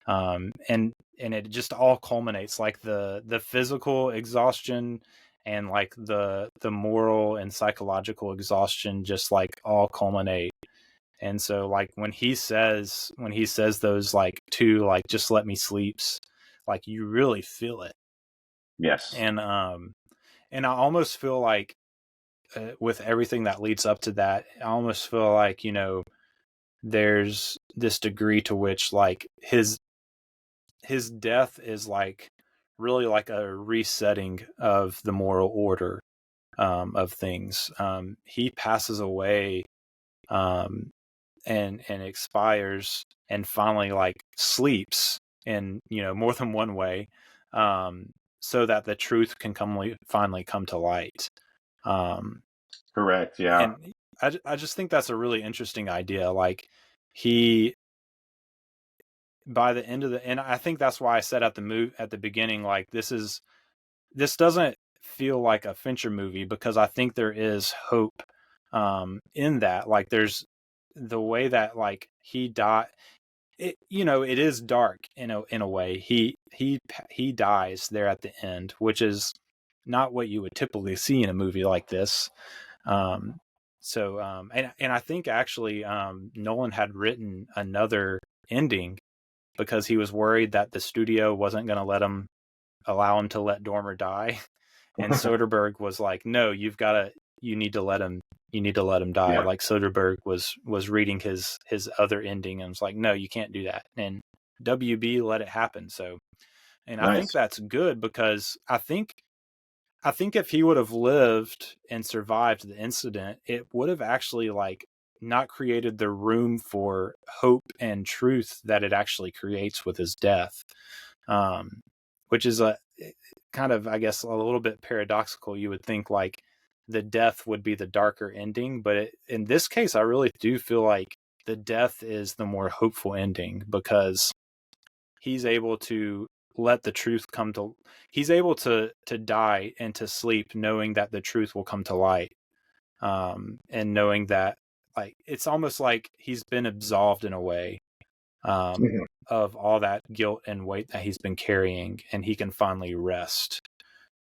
And it just all culminates, like the physical exhaustion and like the moral and psychological exhaustion just like all culminate. And so like when he says those like two, like, just let me sleeps, like you really feel it. Yes. And I almost feel like with everything that leads up to that, I almost feel like, there's this degree to which like his death is like really like a resetting of the moral order of things. He passes away and expires and finally like sleeps in more than one way, so that the truth can finally come to light. Correct. Yeah. And I just think that's a really interesting idea. Like he, by the end of and I think that's why I said at the beginning, like this doesn't feel like a Fincher movie, because I think there is hope in that. Like there's the way that like he died. It is dark in a way. He dies there at the end, which is not what you would typically see in a movie like this. And I think actually Nolan had written another ending because he was worried that the studio wasn't going to allow him to let Dormer die. And Soderbergh was like, no, you need to let him die. Yeah. Like Soderbergh was reading his other ending and was like, no, you can't do that. And WB let it happen. So, and nice. I think that's good, because I think if he would have lived and survived the incident, it would have actually like not created the room for hope and truth that it actually creates with his death. Which is a kind of, I guess, a little bit paradoxical. You would think like the death would be the darker ending, but in this case, I really do feel like the death is the more hopeful ending, because he's able to let the truth come to, he's able to die and to sleep knowing that the truth will come to light. And knowing that, like, it's almost like he's been absolved in a way, Mhm. of all that guilt and weight that he's been carrying, and he can finally rest.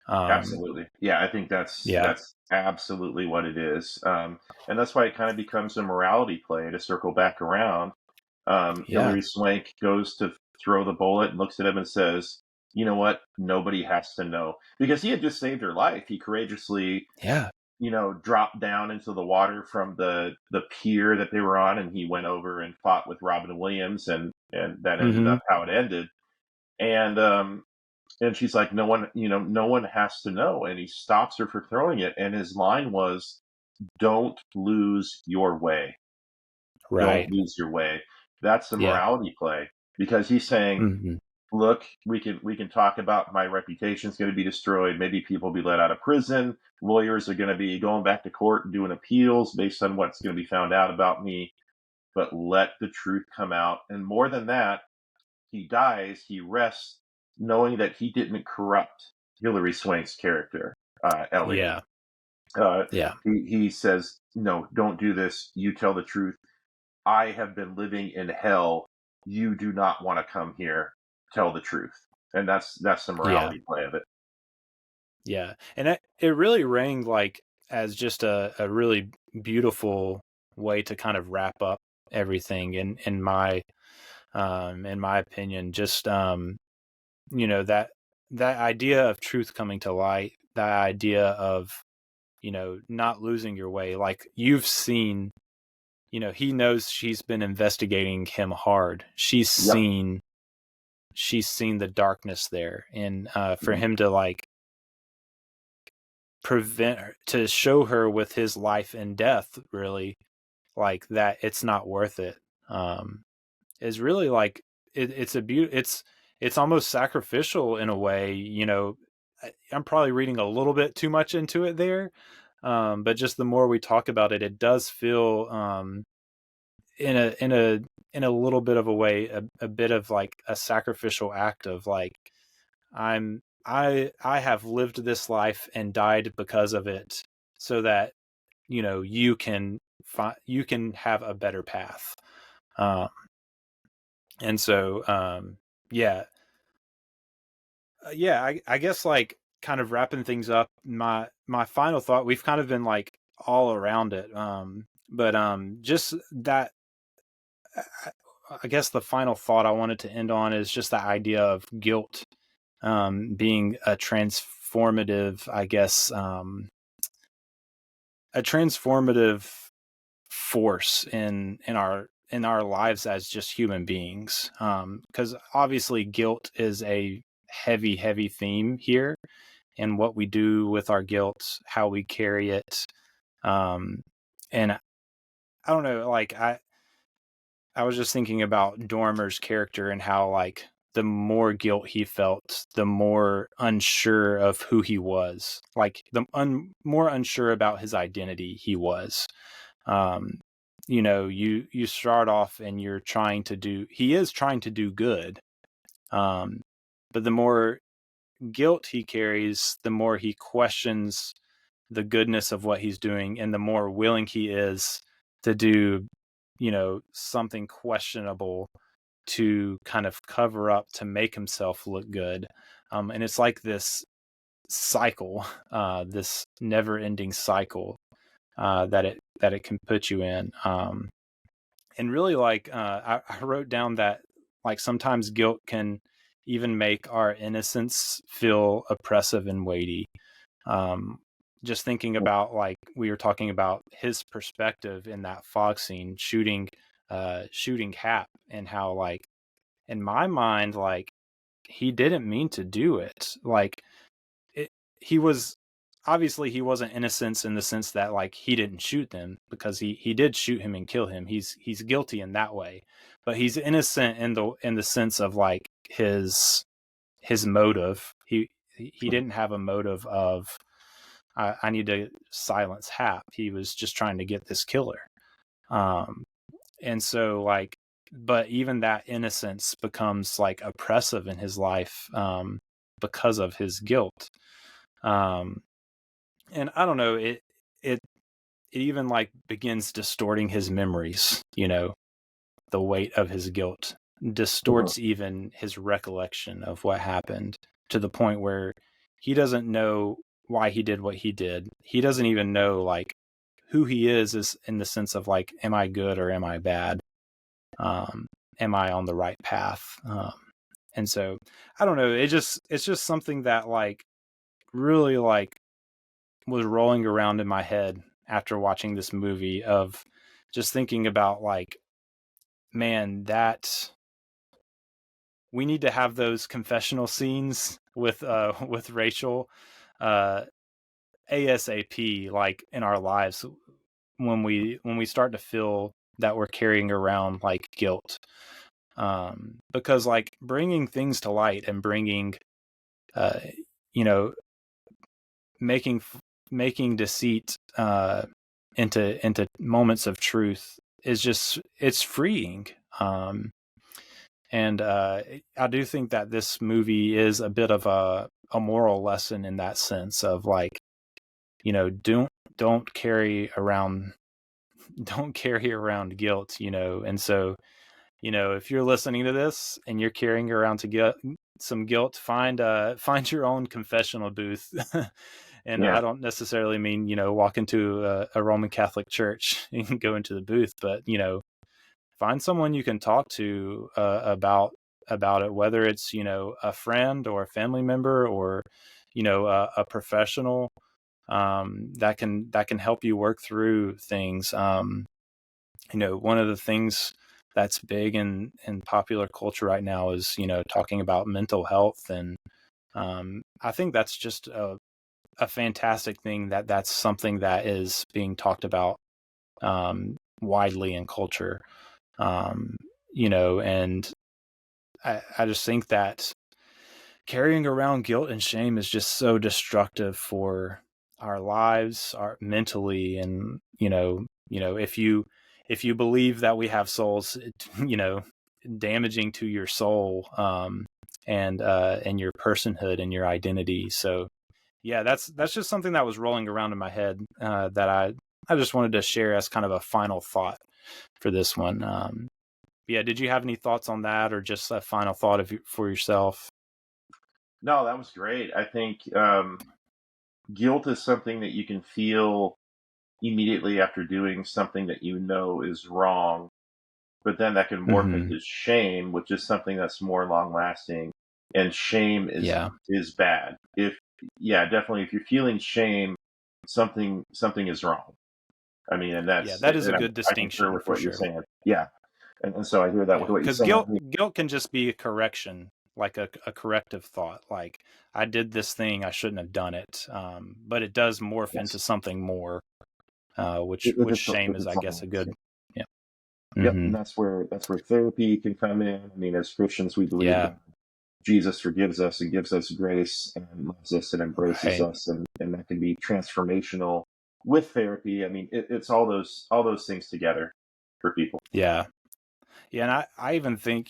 Absolutely. Yeah, I think Yeah. that's absolutely what it is. And that's why it kind of becomes a morality play to circle back around. Yeah. Hilary Swank goes to throw the bullet and looks at him and says, "You know what? Nobody has to know." Because he had just saved her life. He courageously, Yeah. dropped down into the water from the pier that they were on, and he went over and fought with Robin Williams, and that ended Mm-hmm. up how it ended. And she's like, no one has to know. And he stops her for throwing it. And his line was, "Don't lose your way. Don't Right. lose your way." That's the Yeah. morality play, because he's saying, Mm-hmm. look, we can talk about my reputation's going to be destroyed. Maybe people will be let out of prison. Lawyers are going to be going back to court and doing appeals based on what's going to be found out about me. But let the truth come out. And more than that, he dies, he rests, knowing that he didn't corrupt Hilary Swank's character, Ellie. Yeah. Uh, Yeah. he says, "No, don't do this. You tell the truth. I have been living in hell. You do not want to come here. Tell the truth." And that's the Yeah. morality play of it. Yeah. And it really rang like as just a really beautiful way to kind of wrap up everything in my opinion. Just that idea of truth coming to light, that idea of, not losing your way. Like, you've seen, he knows she's been investigating him hard. She's Yep. seen the darkness there. And for Mhm. him to like to show her with his life and death, really, like, that it's not worth it, is really like, it's almost sacrificial in a way. I'm probably reading a little bit too much into it there, but just the more we talk about it, it does feel, in a little bit of a way, a bit of like a sacrificial act of like, I have lived this life and died because of it, so that you can have a better path. Um, and so yeah, I guess, like, kind of wrapping things up, my final thought, we've kind of been like all around it, but just that, I guess the final thought I wanted to end on is just the idea of guilt, being a transformative, I guess, a transformative force in our lives as just human beings. Because obviously guilt is a heavy theme here, and what we do with our guilt, how we carry it. And I don't know, like, I was just thinking about Dormer's character and how, like, the more guilt he felt, the more unsure of who he was, like the more unsure about his identity he was. Um, you start off and he is trying to do good. But the more guilt he carries, the more he questions the goodness of what he's doing, and the more willing he is to do, something questionable to kind of cover up, to make himself look good. And it's like this cycle, this never-ending cycle, that it can put you in. And really, like, I wrote down that, like, sometimes guilt can even make our innocence feel oppressive and weighty. Just thinking about, like, we were talking about his perspective in that fog scene, shooting Hap, and how, like, in my mind, like, he didn't mean to do it. Like, he was obviously, he wasn't innocent in the sense that, like, he didn't shoot them, because he did shoot him and kill him. He's guilty in that way, but he's innocent in the sense of, like, his motive. He didn't have a motive of, I need to silence Hap. He was just trying to get this killer. and so like, but even that innocence becomes like oppressive in his life, because of his guilt. And I don't know, it even like begins distorting his memories, the weight of his guilt distorts even his recollection of what happened, to the point where he doesn't know why he did what he did. He doesn't even know like who he is in the sense of like, am I good or am I bad? Am I on the right path? And so I don't know. It's just something that like really like was rolling around in my head after watching this movie, of just thinking about like, man, that we need to have those confessional scenes with Rachel, ASAP, like in our lives, when we start to feel that we're carrying around like guilt, because like bringing things to light and bringing, you know, making deceit into moments of truth is just, it's freeing. And I do think that this movie is a bit of a moral lesson in that sense of like, don't carry around guilt, and so, if you're listening to this and you're carrying around some guilt, find your own confessional booth. And Yeah. I don't necessarily mean, walk into a Roman Catholic church and go into the booth, but, find someone you can talk to about it, whether it's, a friend or a family member or, a professional, that can help you work through things. One of the things that's big in popular culture right now is, talking about mental health. And I think that's just a fantastic thing, that's something that is being talked about widely in culture. And I just think that carrying around guilt and shame is just so destructive for our lives, our mentally. And, if you believe that we have souls, damaging to your soul, and your personhood and your identity. So yeah, that's just something that was rolling around in my head, that I just wanted to share as kind of a final thought for this one. Yeah, did you have any thoughts on that, or just a final thought for yourself? No, that was great. I think guilt is something that you can feel immediately after doing something that is wrong, but then that can morph into shame, which is something that's more long lasting. And shame is bad. Definitely, if you're feeling shame, something is wrong. I mean, and that is a good distinction with for what sure. you're saying. Yeah, and so I hear that with what you're saying. Because guilt can just be a correction, like a corrective thought. Like, I did this thing, I shouldn't have done it, but it does morph into something more, which shame is, I guess, a good. Yeah. Yep, and that's where therapy can come in. I mean, as Christians, we believe that Jesus forgives us and gives us grace and loves us and embraces us, and that can be transformational with therapy. I mean, it's all those things together for people. Yeah. And I even think,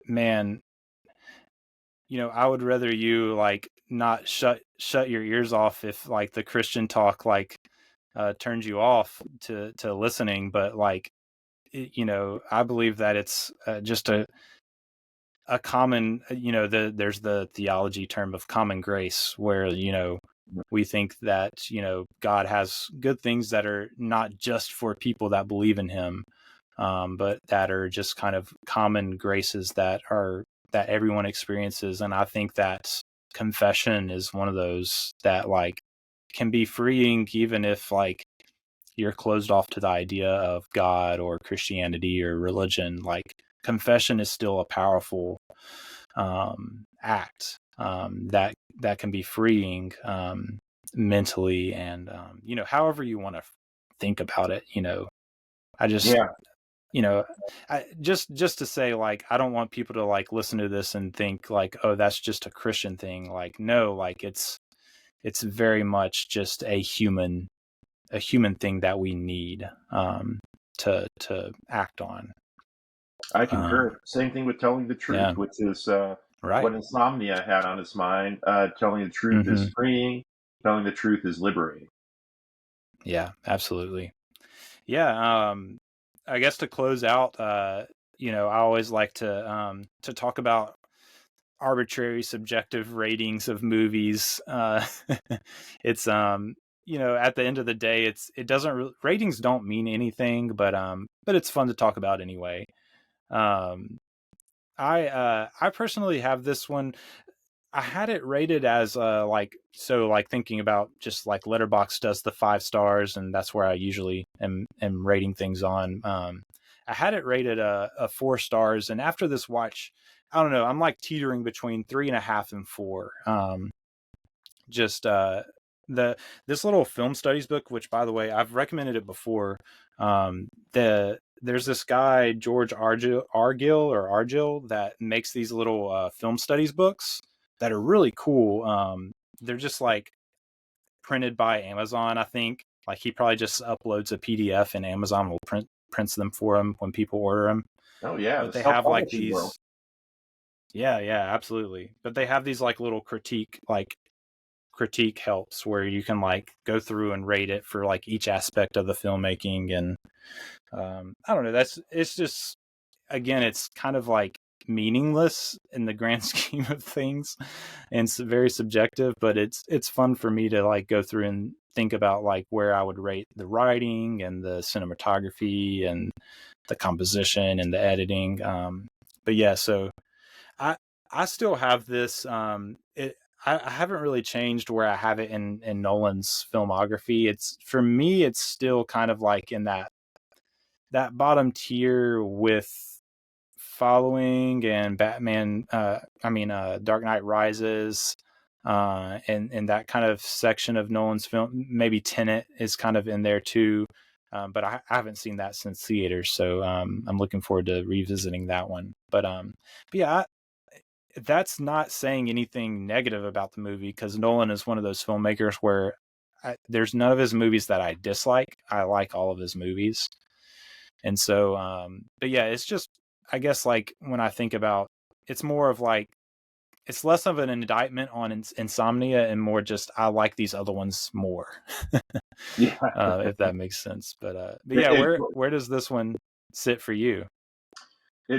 man, I would rather you like not shut your ears off if like the Christian talk like turns you off to listening, but like, I believe that it's just a common, there's the theology term of common grace, where, we think that, God has good things that are not just for people that believe in him, but that are just kind of common graces that everyone experiences. And I think that confession is one of those that like can be freeing, even if like you're closed off to the idea of God or Christianity or religion. Like, confession is still a powerful act that can be freeing mentally, and however you want to think about it. I just just to say, like, I don't want people to like listen to this and think like, oh, that's just a Christian thing. Like, no, like it's very much just a human thing that we need. to act on. I concur. Same thing with Telling the Truth, Yeah. which is Right. what Insomnia had on its mind. Telling the truth Mm-hmm. is freeing. Telling the truth is liberating. Yeah, absolutely. Yeah. I guess to close out, I always like to talk about arbitrary subjective ratings of movies. It's at the end of the day, it doesn't ratings don't mean anything, but it's fun to talk about anyway. I personally have this one. I had it rated as thinking about just like Letterboxd does the 5 stars, and that's where I usually am rating things on. I had it rated a 4 stars, and after this watch, I don't know, I'm like teetering between 3.5 and 4. Just this little film studies book, which by the way I've recommended it before. There's this guy George Argill that makes these little film studies books that are really cool. They're just like printed by Amazon, I think. Like he probably just uploads a PDF and Amazon will prints them for him when people order them. Oh yeah, But the they have like self-publishing these. world. Yeah, absolutely. But they have these like little critique helps where you can like go through and rate it for like each aspect of the filmmaking. And I don't know, it's just, again, it's kind of like meaningless in the grand scheme of things and it's very subjective, but it's fun for me to like go through and think about like where I would rate the writing and the cinematography and the composition and the editing. But yeah, so I still have this. I haven't really changed where I have it in Nolan's filmography. It's, for me, it's still kind of like in that bottom tier with Following and Batman. Dark Knight Rises, and that kind of section of Nolan's film. Maybe Tenet is kind of in there too. But I haven't seen that since theaters, so I'm looking forward to revisiting that one. But yeah, that's not saying anything negative about the movie, because Nolan is one of those filmmakers where there's none of his movies that I dislike. I like all of his movies. And so, but yeah, it's just, I guess, like when I think about, it's more of like, it's less of an indictment on Insomnia and more just, I like these other ones more. Yeah. If that makes sense. But yeah, where does this one sit for you?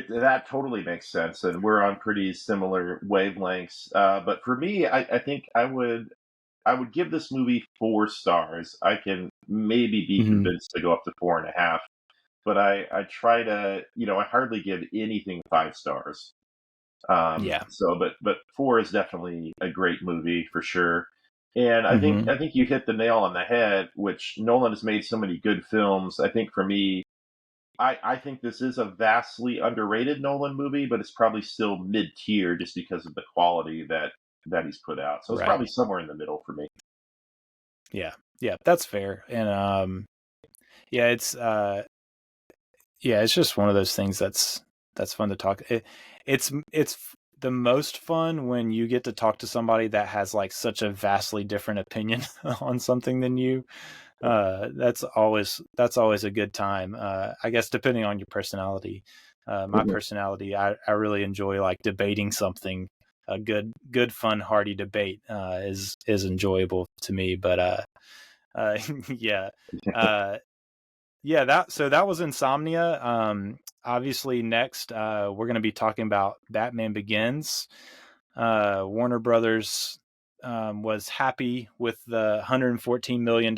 That totally makes sense, and we're on pretty similar wavelengths. But for me, I think I would give this movie 4 stars. I can maybe be convinced to go up to 4.5, but I try to, I hardly give anything 5 stars. Yeah. So, but 4 is definitely a great movie for sure. And I think you hit the nail on the head, which Nolan has made so many good films. I think for me, I think this is a vastly underrated Nolan movie, but it's probably still mid-tier just because of the quality that he's put out. So it's probably somewhere in the middle for me. Yeah, that's fair. And it's just one of those things that's fun to talk. It's the most fun when you get to talk to somebody that has like such a vastly different opinion on something than you. That's always a good time. I guess depending on your personality. My personality, I really enjoy like debating something. A good fun hearty debate is enjoyable to me. But yeah. That was Insomnia. Obviously next we're going to be talking about Batman Begins. Warner Brothers was happy with the $114 million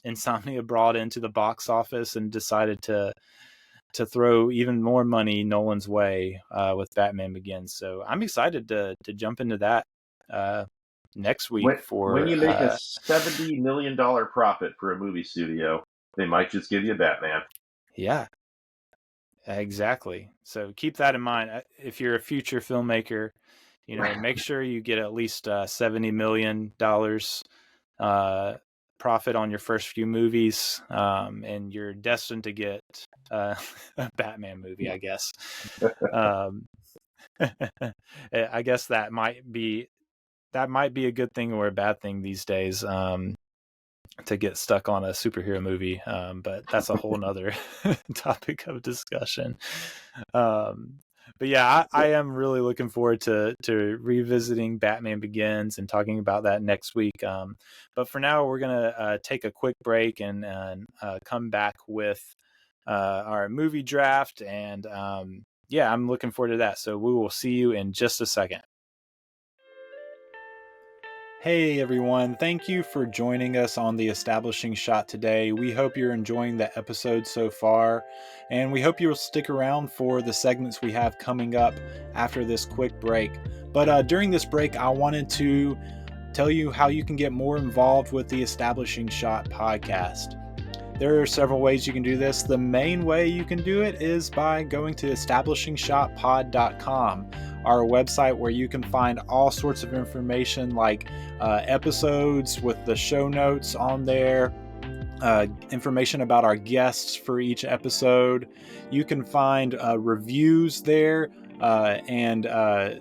Insomnia brought into the box office and decided to throw even more money Nolan's way with Batman Begins. So I'm excited to jump into that next week. When you make a $70 million profit for a movie studio, they might just give you Batman. Yeah, exactly. So keep that in mind. If you're a future filmmaker, make sure you get at least $70 million profit on your first few movies, and you're destined to get a Batman movie, I guess. I guess that might be a good thing or a bad thing these days. to get stuck on a superhero movie. But that's a whole nother topic of discussion. But yeah, I am really looking forward to revisiting Batman Begins and talking about that next week. But for now, we're gonna take a quick break and come back with our movie draft. And yeah, I'm looking forward to that. So we will see you in just a second. Hey everyone, thank you for joining us on the Establishing Shot today. We hope you're enjoying the episode so far, and we hope you'll stick around for the segments we have coming up after this quick break. But during this break, I wanted to tell you how you can get more involved with the Establishing Shot podcast. There are several ways you can do this. The main way you can do it is by going to establishingshotpod.com, our website where you can find all sorts of information like episodes with the show notes on there, information about our guests for each episode. You can find reviews there, and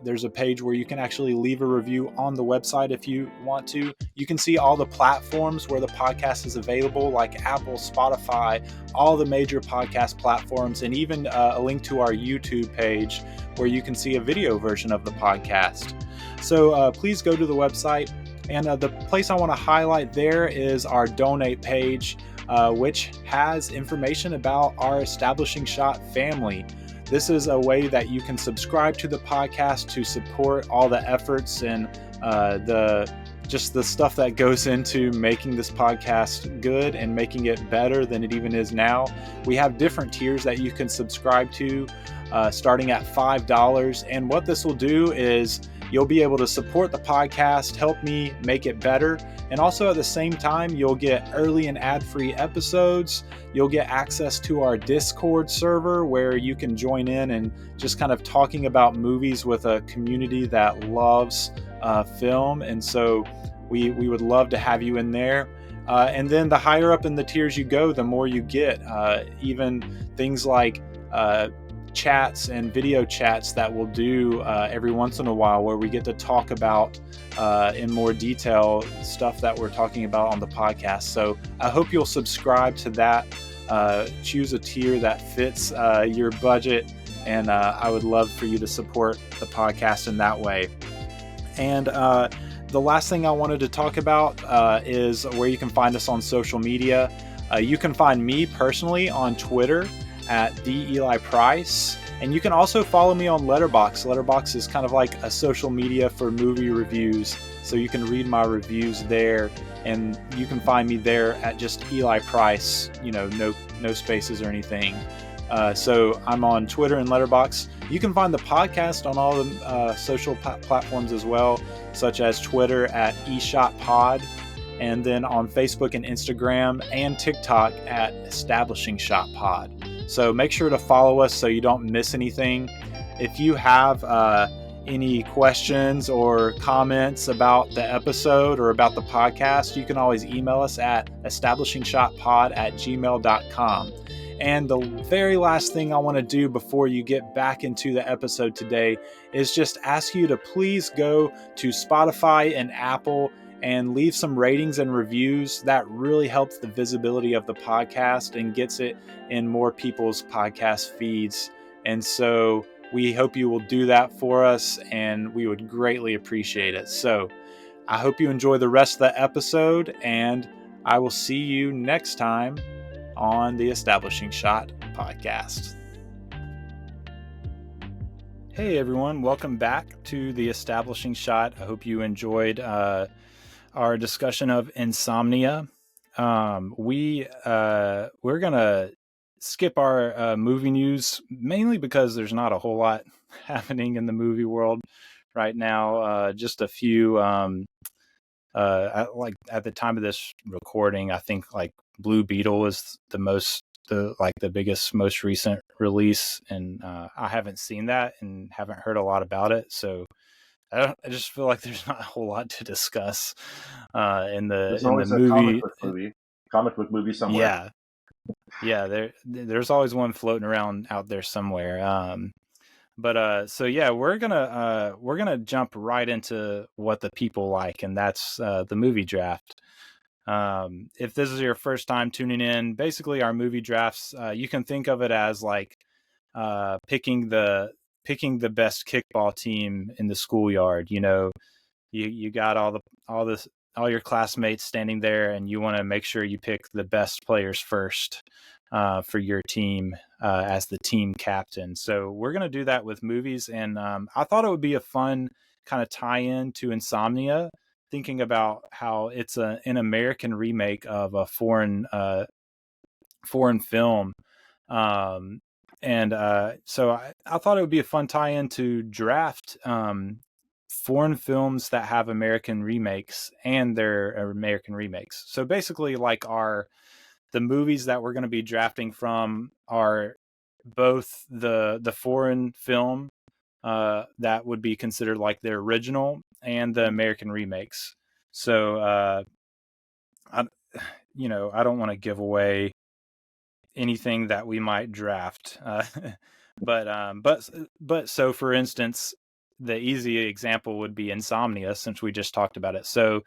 there's a page where you can actually leave a review on the website if you want to. You can see all the platforms where the podcast is available, like Apple, Spotify, all the major podcast platforms, and even a link to our YouTube page where you can see a video version of the podcast. So please go to the website. And the place I want to highlight there is our donate page, which has information about our Establishing Shot family. This is a way that you can subscribe to the podcast to support all the efforts and the stuff that goes into making this podcast good and making it better than it even is now. We have different tiers that you can subscribe to, starting at $5. And what this will do is you'll be able to support the podcast, help me make it better, and also at the same time, you'll get early and ad-free episodes. You'll get access to our Discord server where you can join in and just kind of talking about movies with a community that loves film. And so we would love to have you in there. And then the higher up in the tiers you go, the more you get. Even things like chats and video chats that we'll do every once in a while where we get to talk about in more detail stuff that we're talking about on the podcast. So I hope you'll subscribe to that. Choose a tier that fits your budget, and I would love for you to support the podcast in that way. And the last thing I wanted to talk about is where you can find us on social media. You can find me personally on Twitter at @DEliPrice, and you can also follow me on Letterboxd. Letterboxd is kind of like a social media for movie reviews, so you can read my reviews there, and you can find me there at just Eli Price, no spaces or anything. So I'm on Twitter and Letterboxd. You can find the podcast on all the social platforms as well, such as Twitter at eShotPod, and then on Facebook and Instagram and TikTok at Establishing Shot Pod. So make sure to follow us so you don't miss anything. If you have any questions or comments about the episode or about the podcast, you can always email us at establishingshotpod@gmail.com. And the very last thing I want to do before you get back into the episode today is just ask you to please go to Spotify and Apple and leave some ratings and reviews. That really helps the visibility of the podcast and gets it in more people's podcast feeds. And so we hope you will do that for us, and we would greatly appreciate it. So I hope you enjoy the rest of the episode, and I will see you next time on the Establishing Shot podcast. Hey everyone, welcome back to the Establishing Shot. I hope you enjoyed our discussion of Insomnia. We're gonna skip our movie news, mainly because there's not a whole lot happening in the movie world right now. Just a few, like at the time of this recording, I think like Blue Beetle is the biggest, most recent release, and I haven't seen that and haven't heard a lot about it. So I just feel like there's not a whole lot to discuss in the movie. Comic book movie somewhere. Yeah. There's always one floating around out there somewhere. So yeah, we're gonna jump right into what the people like, and that's the movie draft. If this is your first time tuning in, basically our movie drafts, you can think of it as like picking the best kickball team in the schoolyard. You got all your classmates standing there, and you want to make sure you pick the best players first for your team as the team captain. So we're going to do that with movies, and I thought it would be a fun kind of tie-in to Insomnia, thinking about how it's an American remake of a foreign film. So I thought it would be a fun tie-in to draft foreign films that have American remakes and their American remakes. So basically, like the movies that we're going to be drafting from are both the foreign film that would be considered like the original and the American remakes. So I don't want to give away anything that we might draft, but so for instance, the easy example would be Insomnia, since we just talked about it. So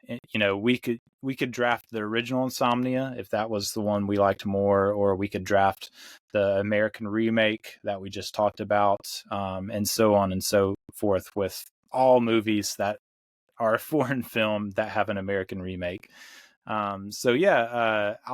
we could draft the original Insomnia if that was the one we liked more, or we could draft the American remake that we just talked about, and so on and so forth with all movies that are a foreign film that have an American remake. I'll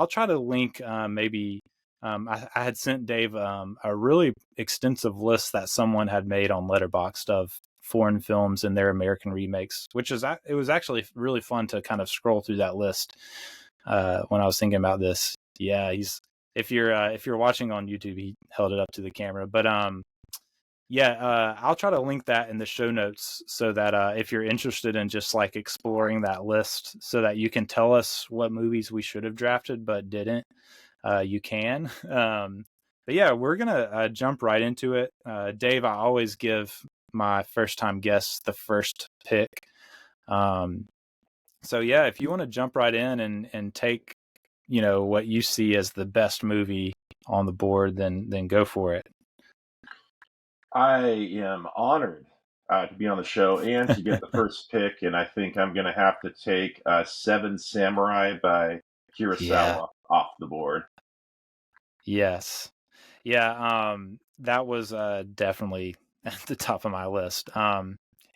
try to link maybe. I had sent Dave a really extensive list that someone had made on Letterboxd of foreign films and their American remakes, it was actually really fun to kind of scroll through that list when I was thinking about this. Yeah, if you're watching on YouTube, he held it up to the camera, but I'll try to link that in the show notes so that if you're interested in just like exploring that list, so that you can tell us what movies we should have drafted but didn't, you can. But yeah, we're gonna jump right into it. Dave, I always give my first time guests the first pick. So yeah, if you want to jump right in and take what you see as the best movie on the board, then go for it. I am honored to be on the show and to get the first pick, and I think I'm going to have to take Seven Samurai by Kurosawa off the board. Yes. Yeah, that was definitely at the top of my list.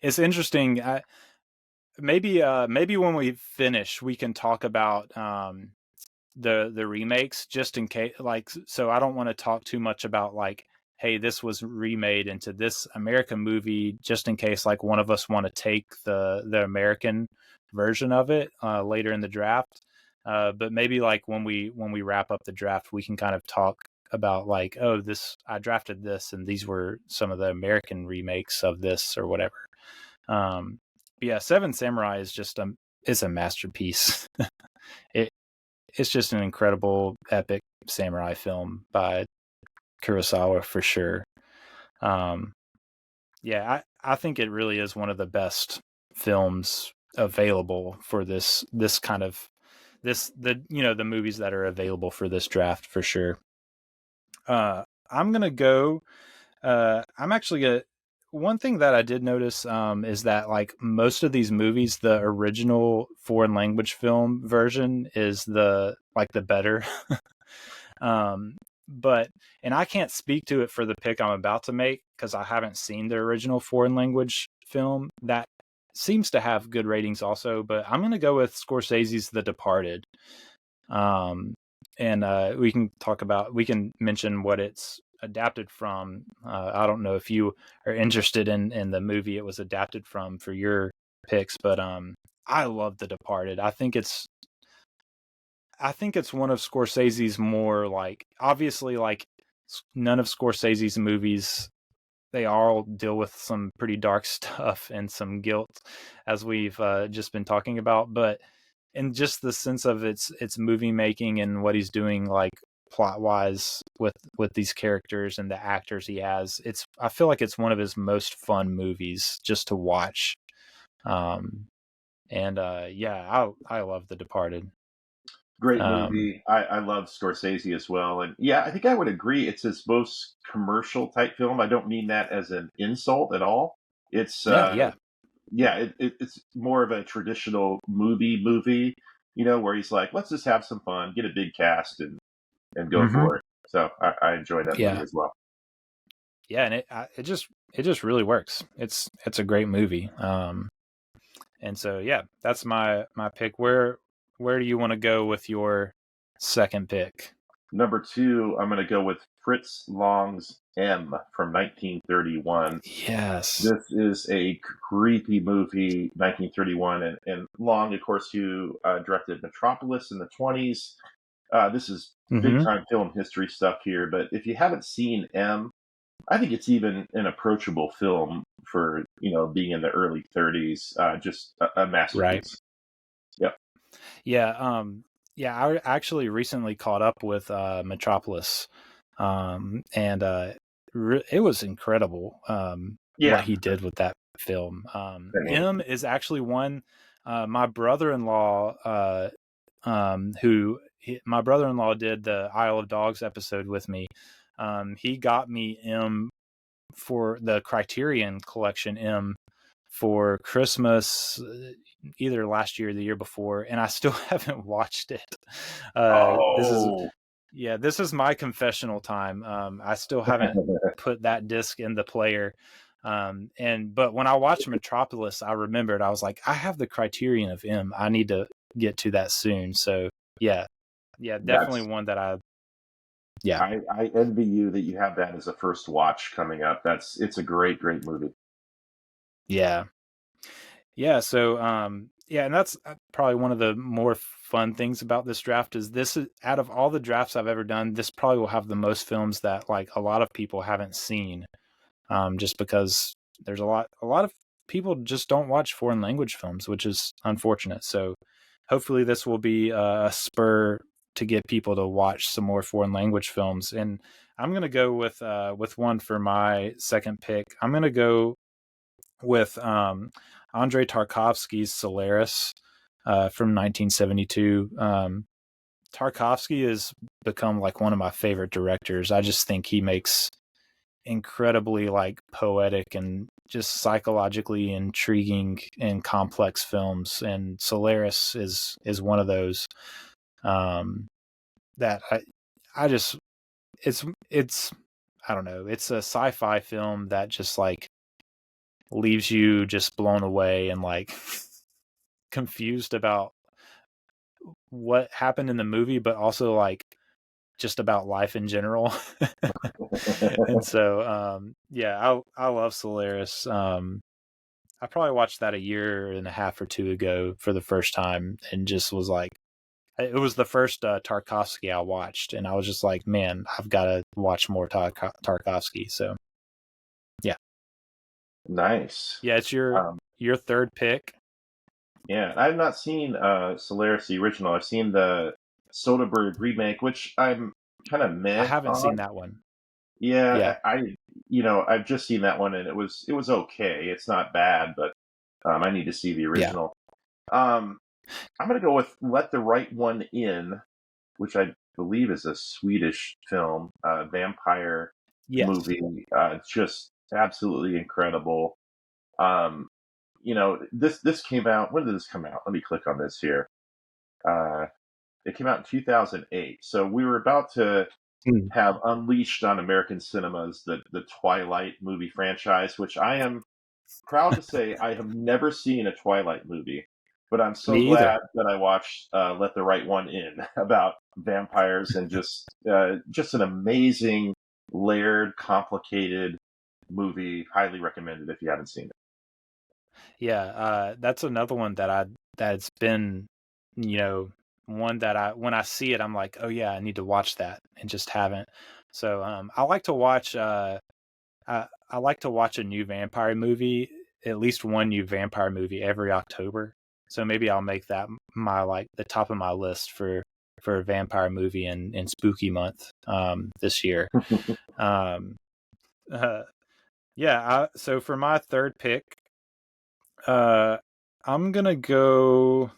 It's interesting. Maybe when we finish, we can talk about the remakes, just in case. Like, so I don't want to talk too much about like, hey, this was remade into this American movie, just in case like one of us want to take the American version of it later in the draft. But maybe like when we wrap up the draft, we can kind of talk about like, oh, I drafted this, and these were some of the American remakes of this or whatever. But yeah, Seven Samurai is just it's a masterpiece. It's just an incredible, epic samurai film by Kurosawa for sure. I think it really is one of the best films available for this kind of the movies that are available for this draft for sure. I'm gonna go. I'm actually gonna. One thing that I did notice is that like most of these movies, the original foreign language film version is the better. And I can't speak to it for the pick I'm about to make because I haven't seen the original foreign language film. That seems to have good ratings also, but I'm going to go with Scorsese's The Departed. We can mention what it's adapted from. I don't know if you are interested in the movie it was adapted from for your picks, but I love The Departed. I think it's one of Scorsese's more like, obviously like none of Scorsese's movies, they all deal with some pretty dark stuff and some guilt, as we've just been talking about, but in just the sense of its movie making and what he's doing like plot wise with these characters and the actors he has, I feel like it's one of his most fun movies just to watch. I love The Departed. Great movie. I love Scorsese as well. And yeah, I think I would agree. It's his most commercial type film. I don't mean that as an insult at all. It's it's more of a traditional movie. where he's like, let's just have some fun, get a big cast, and go Mm-hmm. for it. So I enjoyed that movie Yeah. as well. Yeah, and it just really works. It's a great movie. And so yeah, that's my pick. Where do you want to go with your second pick? Number 2, I'm going to go with Fritz Lang's M from 1931. Yes. This is a creepy movie, 1931, and Long, of course, who directed Metropolis in the 20s. This is big time film history stuff here, but if you haven't seen M, I think it's even an approachable film for being in the early 30s. Just a masterpiece. Right. Yep. Yeah. Yeah. I actually recently caught up with Metropolis, and it was incredible. What he did with that film. M is actually one. My brother-in-law, my brother-in-law did the Isle of Dogs episode with me. He got me M for the Criterion Collection M for Christmas, either last year or the year before, and I still haven't watched it. This is my confessional time. I still haven't put that disc in the player. But when I watched Metropolis, I remembered, I was like, I have the Criterion of M. I need to get to that soon. So yeah, definitely one that I envy you that you have that as a first watch coming up. It's a great movie. Yeah. So and that's probably one of the more fun things about this draft is out of all the drafts I've ever done, this probably will have the most films that like a lot of people haven't seen, just because there's a lot of people just don't watch foreign language films, which is unfortunate. So hopefully this will be a spur to get people to watch some more foreign language films. And I'm going to go with one for my second pick. I'm going to go with Andrei Tarkovsky's Solaris from 1972. Tarkovsky has become like one of my favorite directors. I just think he makes incredibly like poetic and just psychologically intriguing and complex films, and Solaris is one of those that I just it's I don't know, it's a sci-fi film that just like leaves you just blown away and like confused about what happened in the movie, but also like just about life in general. And so I love Solaris. I probably watched that a year and a half or two ago for the first time, and just was like, it was the first Tarkovsky I watched, and I was just like, man, I've got to watch more Tarkovsky. So yeah. Nice. Yeah, it's your third pick. Yeah, I've not seen Solaris the original. I've seen the Soderbergh remake, which I'm kind of meh. I haven't seen that one. Yeah, I've just seen that one, and it was okay. It's not bad, but I need to see the original. Yeah. I'm going to go with Let the Right One In, which I believe is a Swedish film, vampire movie. Just absolutely incredible. This came out. When did this come out? Let me click on this here. It came out in 2008. So we were about to have unleashed on American cinemas the Twilight movie franchise, which I am proud to say I have never seen a Twilight movie. But I'm so glad that I watched Let the Right One In about vampires, and just an amazing, layered, complicated movie. Highly recommended if you haven't seen it. Yeah, that's another one that's been, one that when I see it, I'm like, oh yeah, I need to watch that, and just haven't. So I like to watch I like to watch a new vampire movie, at least one new vampire movie every October. So maybe I'll make that my the top of my list for a vampire movie in spooky month this year. So for my third pick, I'm gonna go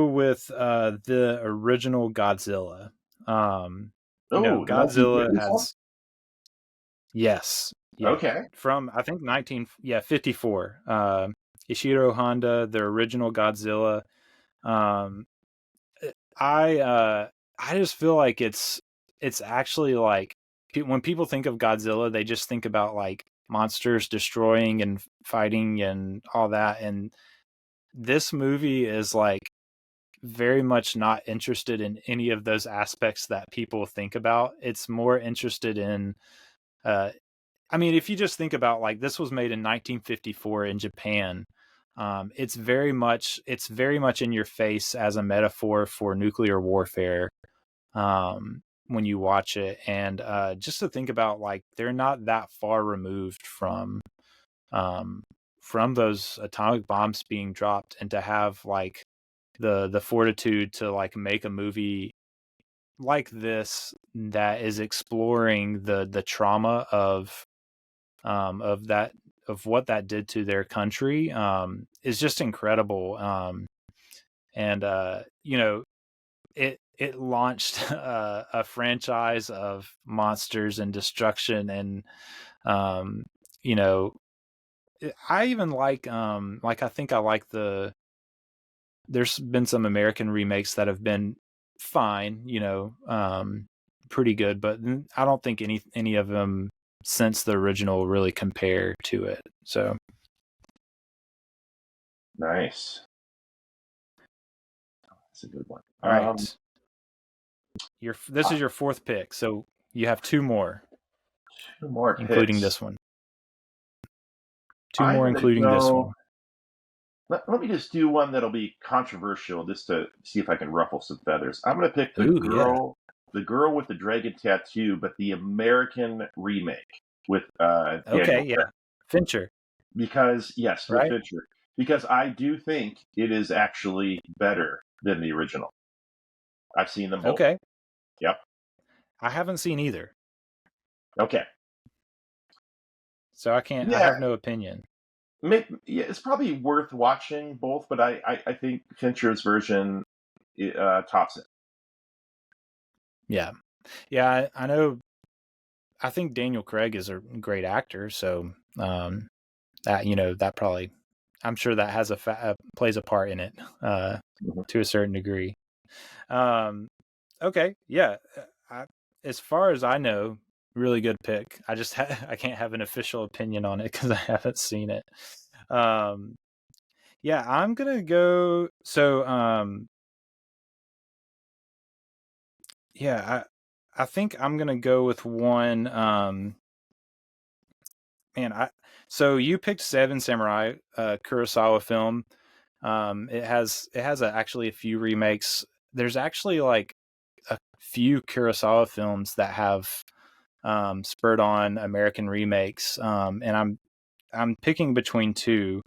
with the original Godzilla. Godzilla has. Yes. Yeah. Okay. From I think 1954. Ishiro Honda, the original Godzilla. Um, I just feel like it's actually like when people think of Godzilla, they just think about like monsters destroying and fighting and all that. And this movie is like very much not interested in any of those aspects that people think about. It's more interested in, I mean, if you just think about like this was made in 1954 in Japan. It's very much in your face as a metaphor for nuclear warfare when you watch it, and just to think about like they're not that far removed um, from those atomic bombs being dropped, and to have like the fortitude to like make a movie like this that is exploring the trauma of that, of what that did to their country, is just incredible. And you know, it launched a franchise of monsters and destruction, and you know, I even like I think I like there's been some American remakes that have been fine, you know, pretty good, but I don't think any of them since the original really compare to it. So Nice. That's a good one. all right. This is your fourth pick, so you have two more. Two more including picks. this one. Two more including this one. Let me just do one that'll be controversial, just to see if I can ruffle some feathers. I'm going to pick the girl with the dragon tattoo, but the American remake with Daniel Craig. Fincher. Because with Fincher, because I do think it is actually better than the original. I've seen them both. Okay. Yep. I haven't seen either. Okay. So I can't. I have no opinion. It's probably worth watching both, but I think Fincher's version tops it. Yeah. I know. I think Daniel Craig is a great actor, so that probably, I'm sure that has plays a part in it to a certain degree. Okay, yeah. As far as I know, really good pick. I just I can't have an official opinion on it because I haven't seen it. Yeah, I'm gonna go. So yeah, I think I'm gonna go with one. So you picked Seven Samurai, Kurosawa film. It has actually a few remakes. There's actually like a few Kurosawa films that have spurred on American remakes, and I'm picking between two,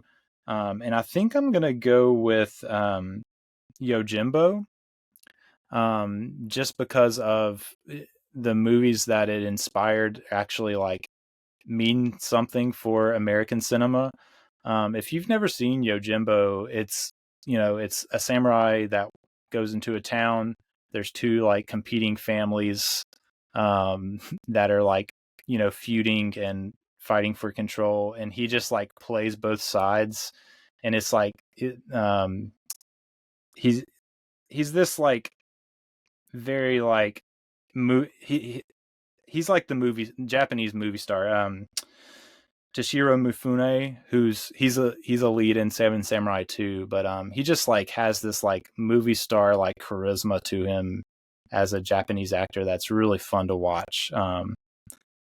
and I think I'm gonna go with Yojimbo, just because of the movies that it inspired actually like mean something for American cinema. If you've never seen Yojimbo, it's a samurai that goes into a town. There's two like competing families that are like feuding and fighting for control, and he just like plays both sides, and it's like he's this like very like he's like the Japanese movie star Toshiro Mifune, he's a lead in Seven Samurai 2, but he just like has this like movie star like charisma to him as a Japanese actor that's really fun to watch.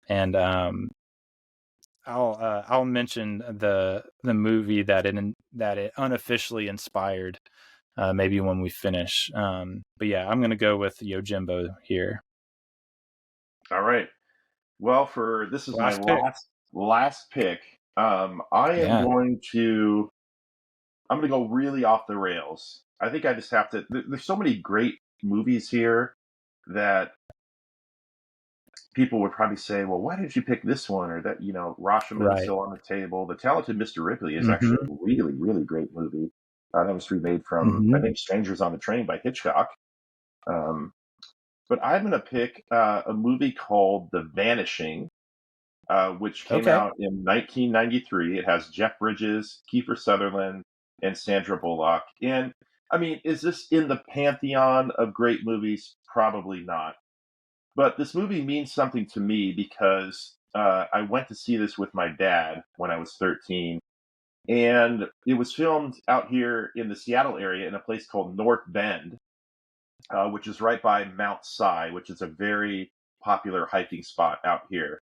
And I'll mention the movie that it unofficially inspired maybe when we finish. But yeah, I'm gonna go with Yojimbo here. All right. Well, this is my last pick. I'm going to go really off the rails. I think I just have to. There's so many great movies here that people would probably say, "Well, why did you pick this one?" Or that Rashomon is still on the table. The Talented Mr. Ripley is actually a really, really great movie. That was remade from I think Strangers on the Train by Hitchcock. But I'm going to pick a movie called The Vanishing. which came Okay. out in 1993. It has Jeff Bridges, Kiefer Sutherland, and Sandra Bullock. And I mean, is this in the pantheon of great movies? Probably not. But this movie means something to me because I went to see this with my dad when I was 13. And it was filmed out here in the Seattle area in a place called North Bend, which is right by Mount Si, which is a very popular hiking spot out here.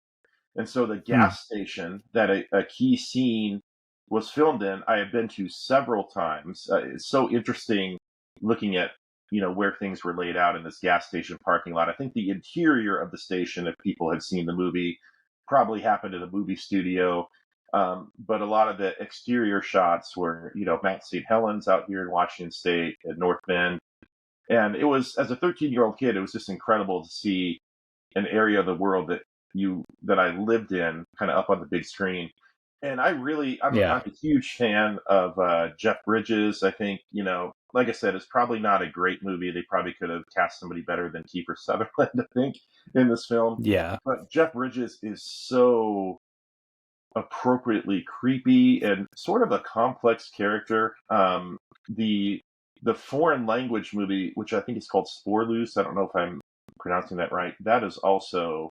And so the Hmm. gas station that a key scene was filmed in, I have been to several times. It's so interesting looking at where things were laid out in this gas station parking lot. I think the interior of the station, if people have seen the movie, probably happened in a movie studio. But a lot of the exterior shots were, Mount St. Helens out here in Washington State, at North Bend. And it was, as a 13-year-old kid, it was just incredible to see an area of the world that I lived in, kind of up on the big screen. And I'm Yeah. a huge fan of Jeff Bridges. I think, like I said, it's probably not a great movie. They probably could have cast somebody better than Kiefer Sutherland, I think, in this film. Yeah. But Jeff Bridges is so appropriately creepy and sort of a complex character. The foreign language movie, which I think is called Sporloose, I don't know if I'm pronouncing that right. That is also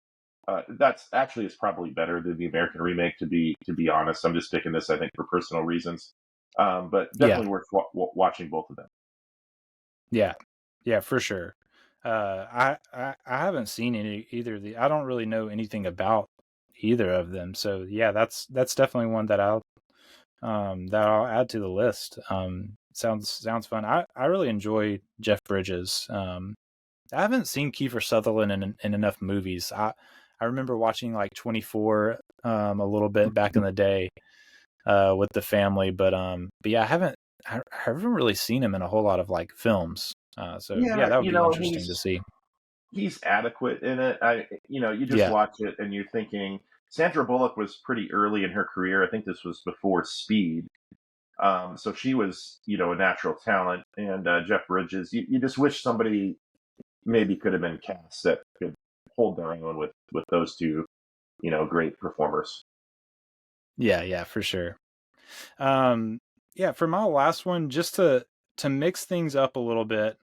that's actually is probably better than the American remake. To be honest, I'm just picking this, I think, for personal reasons. But Yeah. definitely worth watching both of them. Yeah. Yeah, for sure. I haven't seen either of the. I don't really know anything about either of them. So yeah, that's definitely one that I'll add to the list. Sounds fun. I really enjoy Jeff Bridges. I haven't seen Kiefer Sutherland in enough movies. I remember watching like 24 a little bit back in the day with the family, but yeah, I haven't really seen him in a whole lot of like films. So yeah, that would be interesting to see. He's adequate in it. You just Yeah. watch it and you're thinking Sandra Bullock was pretty early in her career. I think this was before Speed. So she was, a natural talent. And Jeff Bridges, you just wish somebody maybe could have been cast that could hold their own with those two, great performers. Yeah, for sure. Yeah, for my last one, just to mix things up a little bit,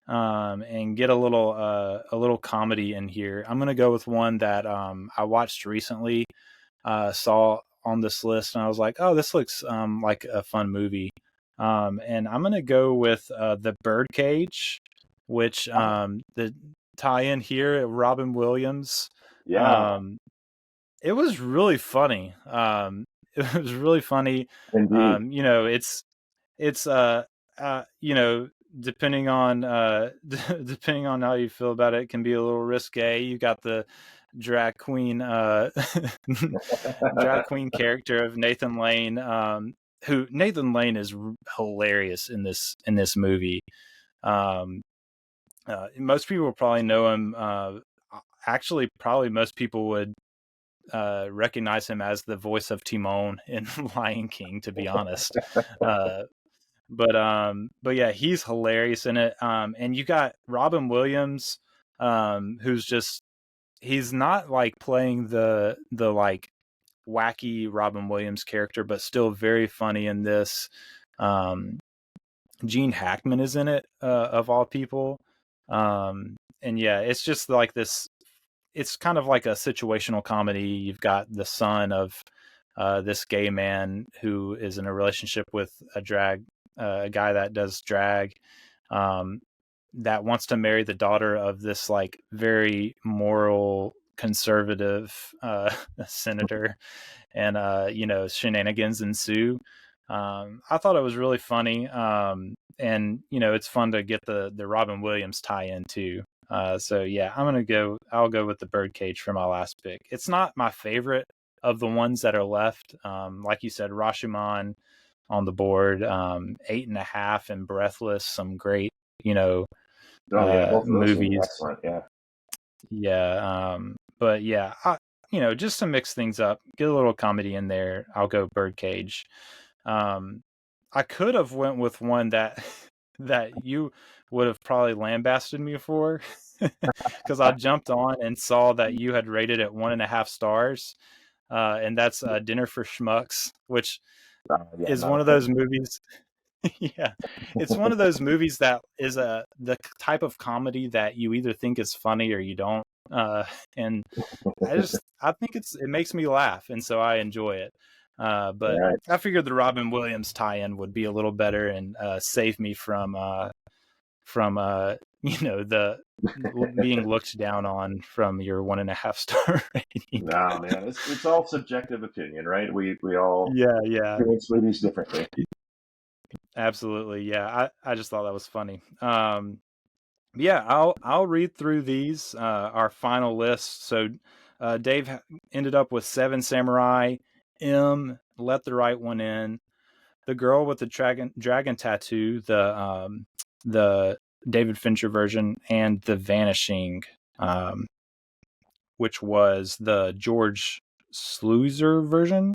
and get a little comedy in here, I'm gonna go with one that I watched recently, saw on this list, and I was like, oh, this looks like a fun movie. And I'm gonna go with The Birdcage, which the tie-in here, Robin Williams. Yeah, It was really funny. It was really funny. indeed. It's depending on depending on how you feel about it, it can be a little risque. You got the drag queen drag queen character of Nathan Lane, who Nathan Lane is hilarious in this movie. Most people probably know him. Actually, probably most people would recognize him as the voice of Timon in Lion King, to be honest. But yeah, he's hilarious in it. And you got Robin Williams, who's just, he's not like playing the like wacky Robin Williams character, but still very funny in this. Gene Hackman is in it, of all people. And yeah, it's just like this, it's kind of like a situational comedy. You've got the son of this gay man who is in a relationship with a guy that does drag, that wants to marry the daughter of this like very moral conservative senator, and shenanigans ensue. I thought it was really funny, and it's fun to get the Robin Williams tie-in too. So yeah, I'll go with The Birdcage for my last pick. It's not my favorite of the ones that are left. Like you said, Rashomon on the board, 8.5 and Breathless, some great, Both of those movies. are excellent. Yeah. Yeah. But yeah, just to mix things up, get a little comedy in there, I'll go Birdcage. I could have went with one that you would have probably lambasted me for, because I jumped on and saw that you had rated it 1.5 stars. and that's Dinner for Schmucks, which Yeah, is not one a of fan. those movies. Yeah, it's one of those movies that is the type of comedy that you either think is funny or you don't. And I think it makes me laugh, and so I enjoy it. But Right. I figured the Robin Williams tie-in would be a little better and save me from the being looked down on from your 1.5 star rating. No, man, it's all subjective opinion, right? We all Yeah, experience movies differently. absolutely. Yeah, I just thought that was funny. Yeah, I'll read through these our final list. So Dave ended up with Seven Samurai, Let the Right One In, The Girl with the Dragon Tattoo, the David Fincher version, and The Vanishing, which was the George Sluizer version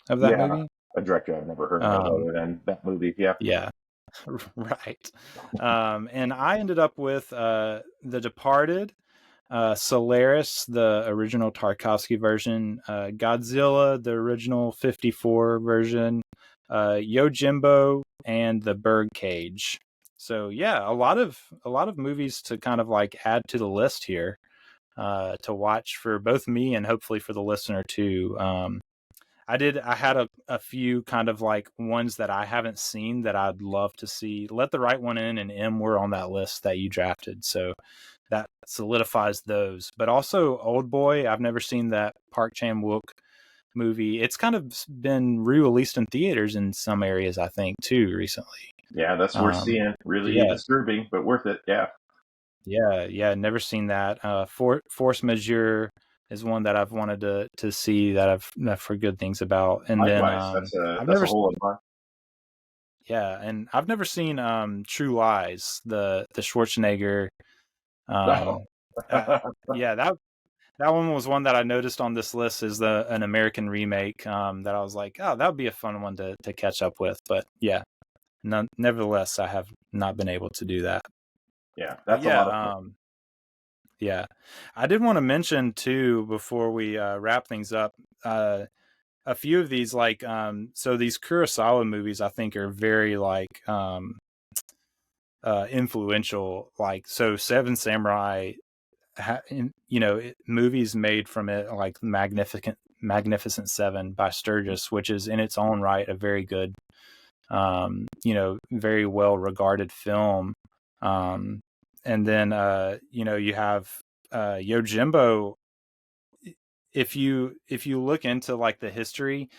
of that Yeah, movie. a director I've never heard of other than that movie. Yeah. Yeah, right. And I ended up with The Departed, Solaris, the original Tarkovsky version, Godzilla, the original 54 version, Yojimbo, and The Birdcage. So yeah, a lot of movies to kind of like add to the list here, to watch for both me and hopefully for the listener too. I had a few kind of like ones that I haven't seen that I'd love to see. Let the Right One In and M were on that list that you drafted, so that solidifies those. But also Old Boy, I've never seen that Park Chan-wook movie. It's kind of been re-released in theaters in some areas, I think, too, recently. Yeah, that's worth seeing. Really disturbing, but worth it. Yeah. Yeah, never seen that. Force Majeure is one that I've wanted to see that I've heard good things about. And Likewise, then that's a whole lot. Yeah, and I've never seen True Lies, the Schwarzenegger. Oh. Yeah, that one was one that I noticed on this list is an American remake, that I was like, oh, that would be a fun one to catch up with. But yeah, nevertheless, I have not been able to do that. Yeah, that's a lot of fun. Yeah, I did want to mention too before we wrap things up. A few of these, like so these Kurosawa movies, I think are very like influential. Like so, Seven Samurai, movies made from it, like Magnificent Seven by Sturgis, which is in its own right a very good, very well regarded film. And then you have Yojimbo. If you look into like the history,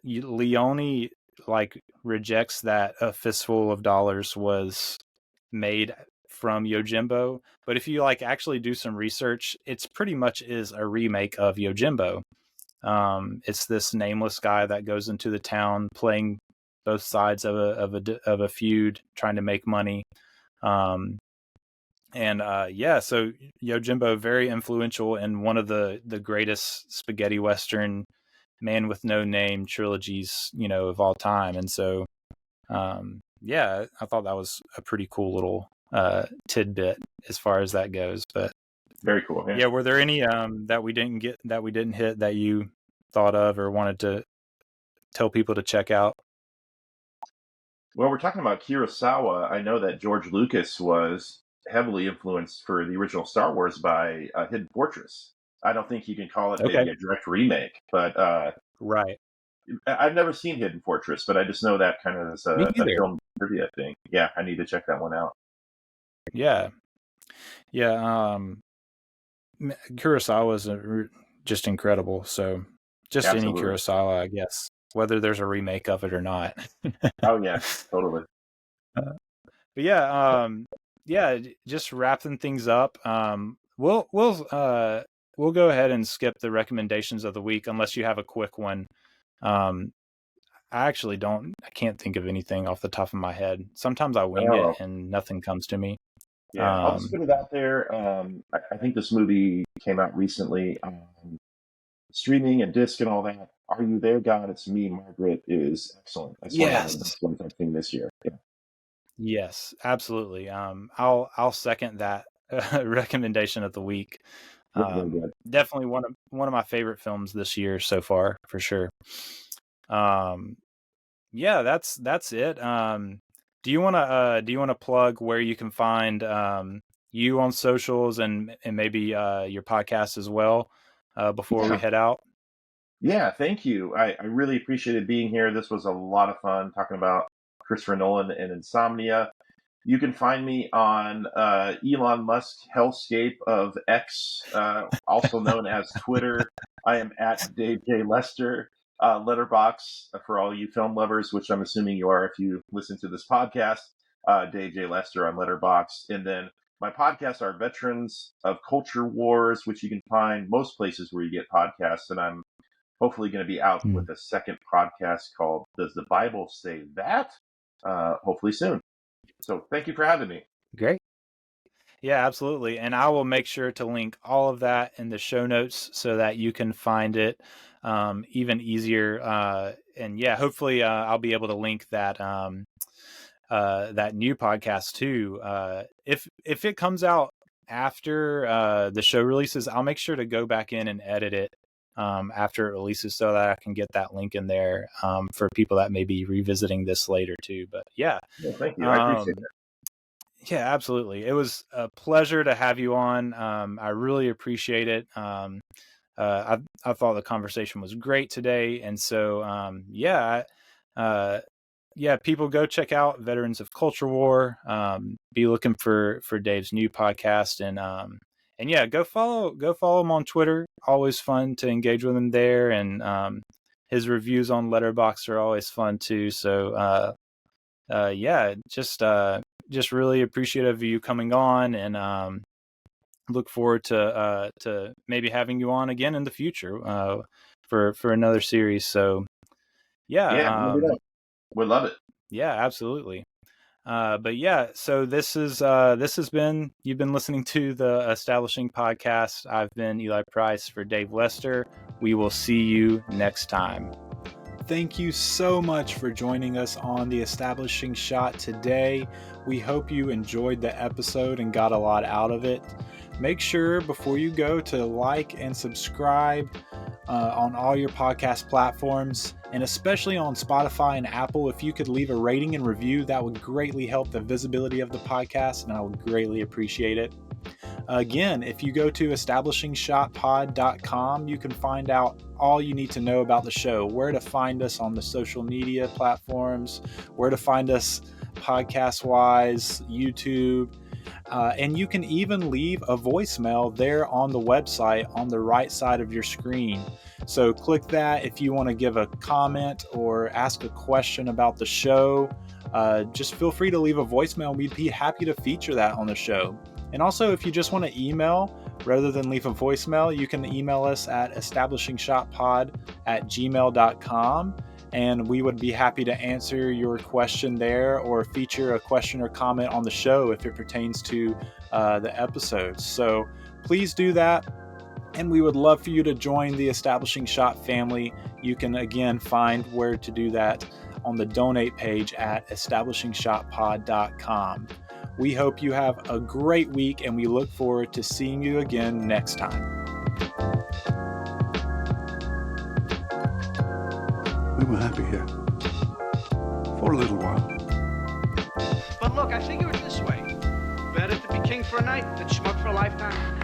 Leone like rejects that A Fistful of Dollars was made from Yojimbo, but if you like actually do some research, it's pretty much is a remake of Yojimbo. It's this nameless guy that goes into the town playing both sides of a feud, trying to make money. So Yojimbo, very influential in one of the greatest spaghetti western Man with No Name trilogies, of all time. And so, I thought that was a pretty cool little tidbit as far as that goes. But very cool. Yeah, were there any that we didn't hit that you thought of or wanted to tell people to check out? Well, we're talking about Kurosawa. I know that George Lucas was heavily influenced for the original Star Wars by Hidden Fortress. I don't think you can call it maybe a direct remake, but right. I've never seen Hidden Fortress, but I just know that kind of is a film trivia thing. Yeah, I need to check that one out. Yeah. Kurosawa is just incredible. So just Absolutely. Any Kurosawa, I guess, whether there's a remake of it or not. Oh yeah, totally. But just wrapping things up. We'll go ahead and skip the recommendations of the week unless you have a quick one. I can't think of anything off the top of my head. Sometimes I wing it and nothing comes to me. Yeah, I'll just put it out there. I think this movie came out recently, streaming and disc and all that. Are You There, God? It's Me, Margaret is excellent. That's one of the best ones I've seen this year. Yeah. Yes, absolutely. I'll second that recommendation of the week. Really good. Definitely one of my favorite films this year so far, for sure. Yeah, that's it. Do you wanna plug where you can find you on socials and maybe your podcast as well before we Yeah. head out? Yeah, thank you. I really appreciated being here. This was a lot of fun talking about Christopher Nolan and Insomnia. You can find me on Elon Musk hellscape of X, also known as Twitter. I am at Dave J. Lester. Letterbox for all you film lovers, which I'm assuming you are if you listen to this podcast. Dave J. Lester on Letterbox. And then my podcasts are Veterans of Culture Wars, which you can find most places where you get podcasts. And I'm hopefully going to be out with a second podcast called Does the Bible Say That? Hopefully soon. So thank you for having me. Great. Yeah, absolutely. And I will make sure to link all of that in the show notes so that you can find it even easier. And yeah, hopefully I'll be able to link that that new podcast too. If it comes out after the show releases, I'll make sure to go back in and edit it after it releases so that I can get that link in there for people that may be revisiting this later too. But yeah. Thank you. I appreciate it. Yeah, absolutely. It was a pleasure to have you on. I really appreciate it. I thought the conversation was great today. And so, people go check out Veterans of Culture War. Be looking for Dave's new podcast and yeah, go follow him on Twitter. Always fun to engage with him there. And his reviews on Letterboxd are always fun too. So, just really appreciative of you coming on and look forward to maybe having you on again in the future for another series. So Yeah, would love it. Yeah, absolutely. But yeah, so this has been, you've been listening to the Establishing Podcast. I've been Eli Price for Dave Lester. We will see you next time. Thank you so much for joining us on the Establishing Shot today. We hope you enjoyed the episode and got a lot out of it. Make sure before you go to like and subscribe on all your podcast platforms, and especially on Spotify and Apple. If you could leave a rating and review, that would greatly help the visibility of the podcast, and I would greatly appreciate it. Again, if you go to establishingshotpod.com, you can find out all you need to know about the show, where to find us on the social media platforms, where to find us podcast-wise, YouTube, and you can even leave a voicemail there on the website on the right side of your screen. So click that if you want to give a comment or ask a question about the show. Just feel free to leave a voicemail. We'd be happy to feature that on the show. And also, if you just want to email rather than leave a voicemail, you can email us at establishingshotpod@gmail.com, and we would be happy to answer your question there or feature a question or comment on the show if it pertains to the episodes. So please do that, and we would love for you to join the Establishing Shot family. You can, again, find where to do that on the donate page at establishingshotpod.com. We hope you have a great week, and we look forward to seeing you again next time. We were happy here. For a little while. But look, I figure it this way. Better to be king for a night than schmuck for a lifetime.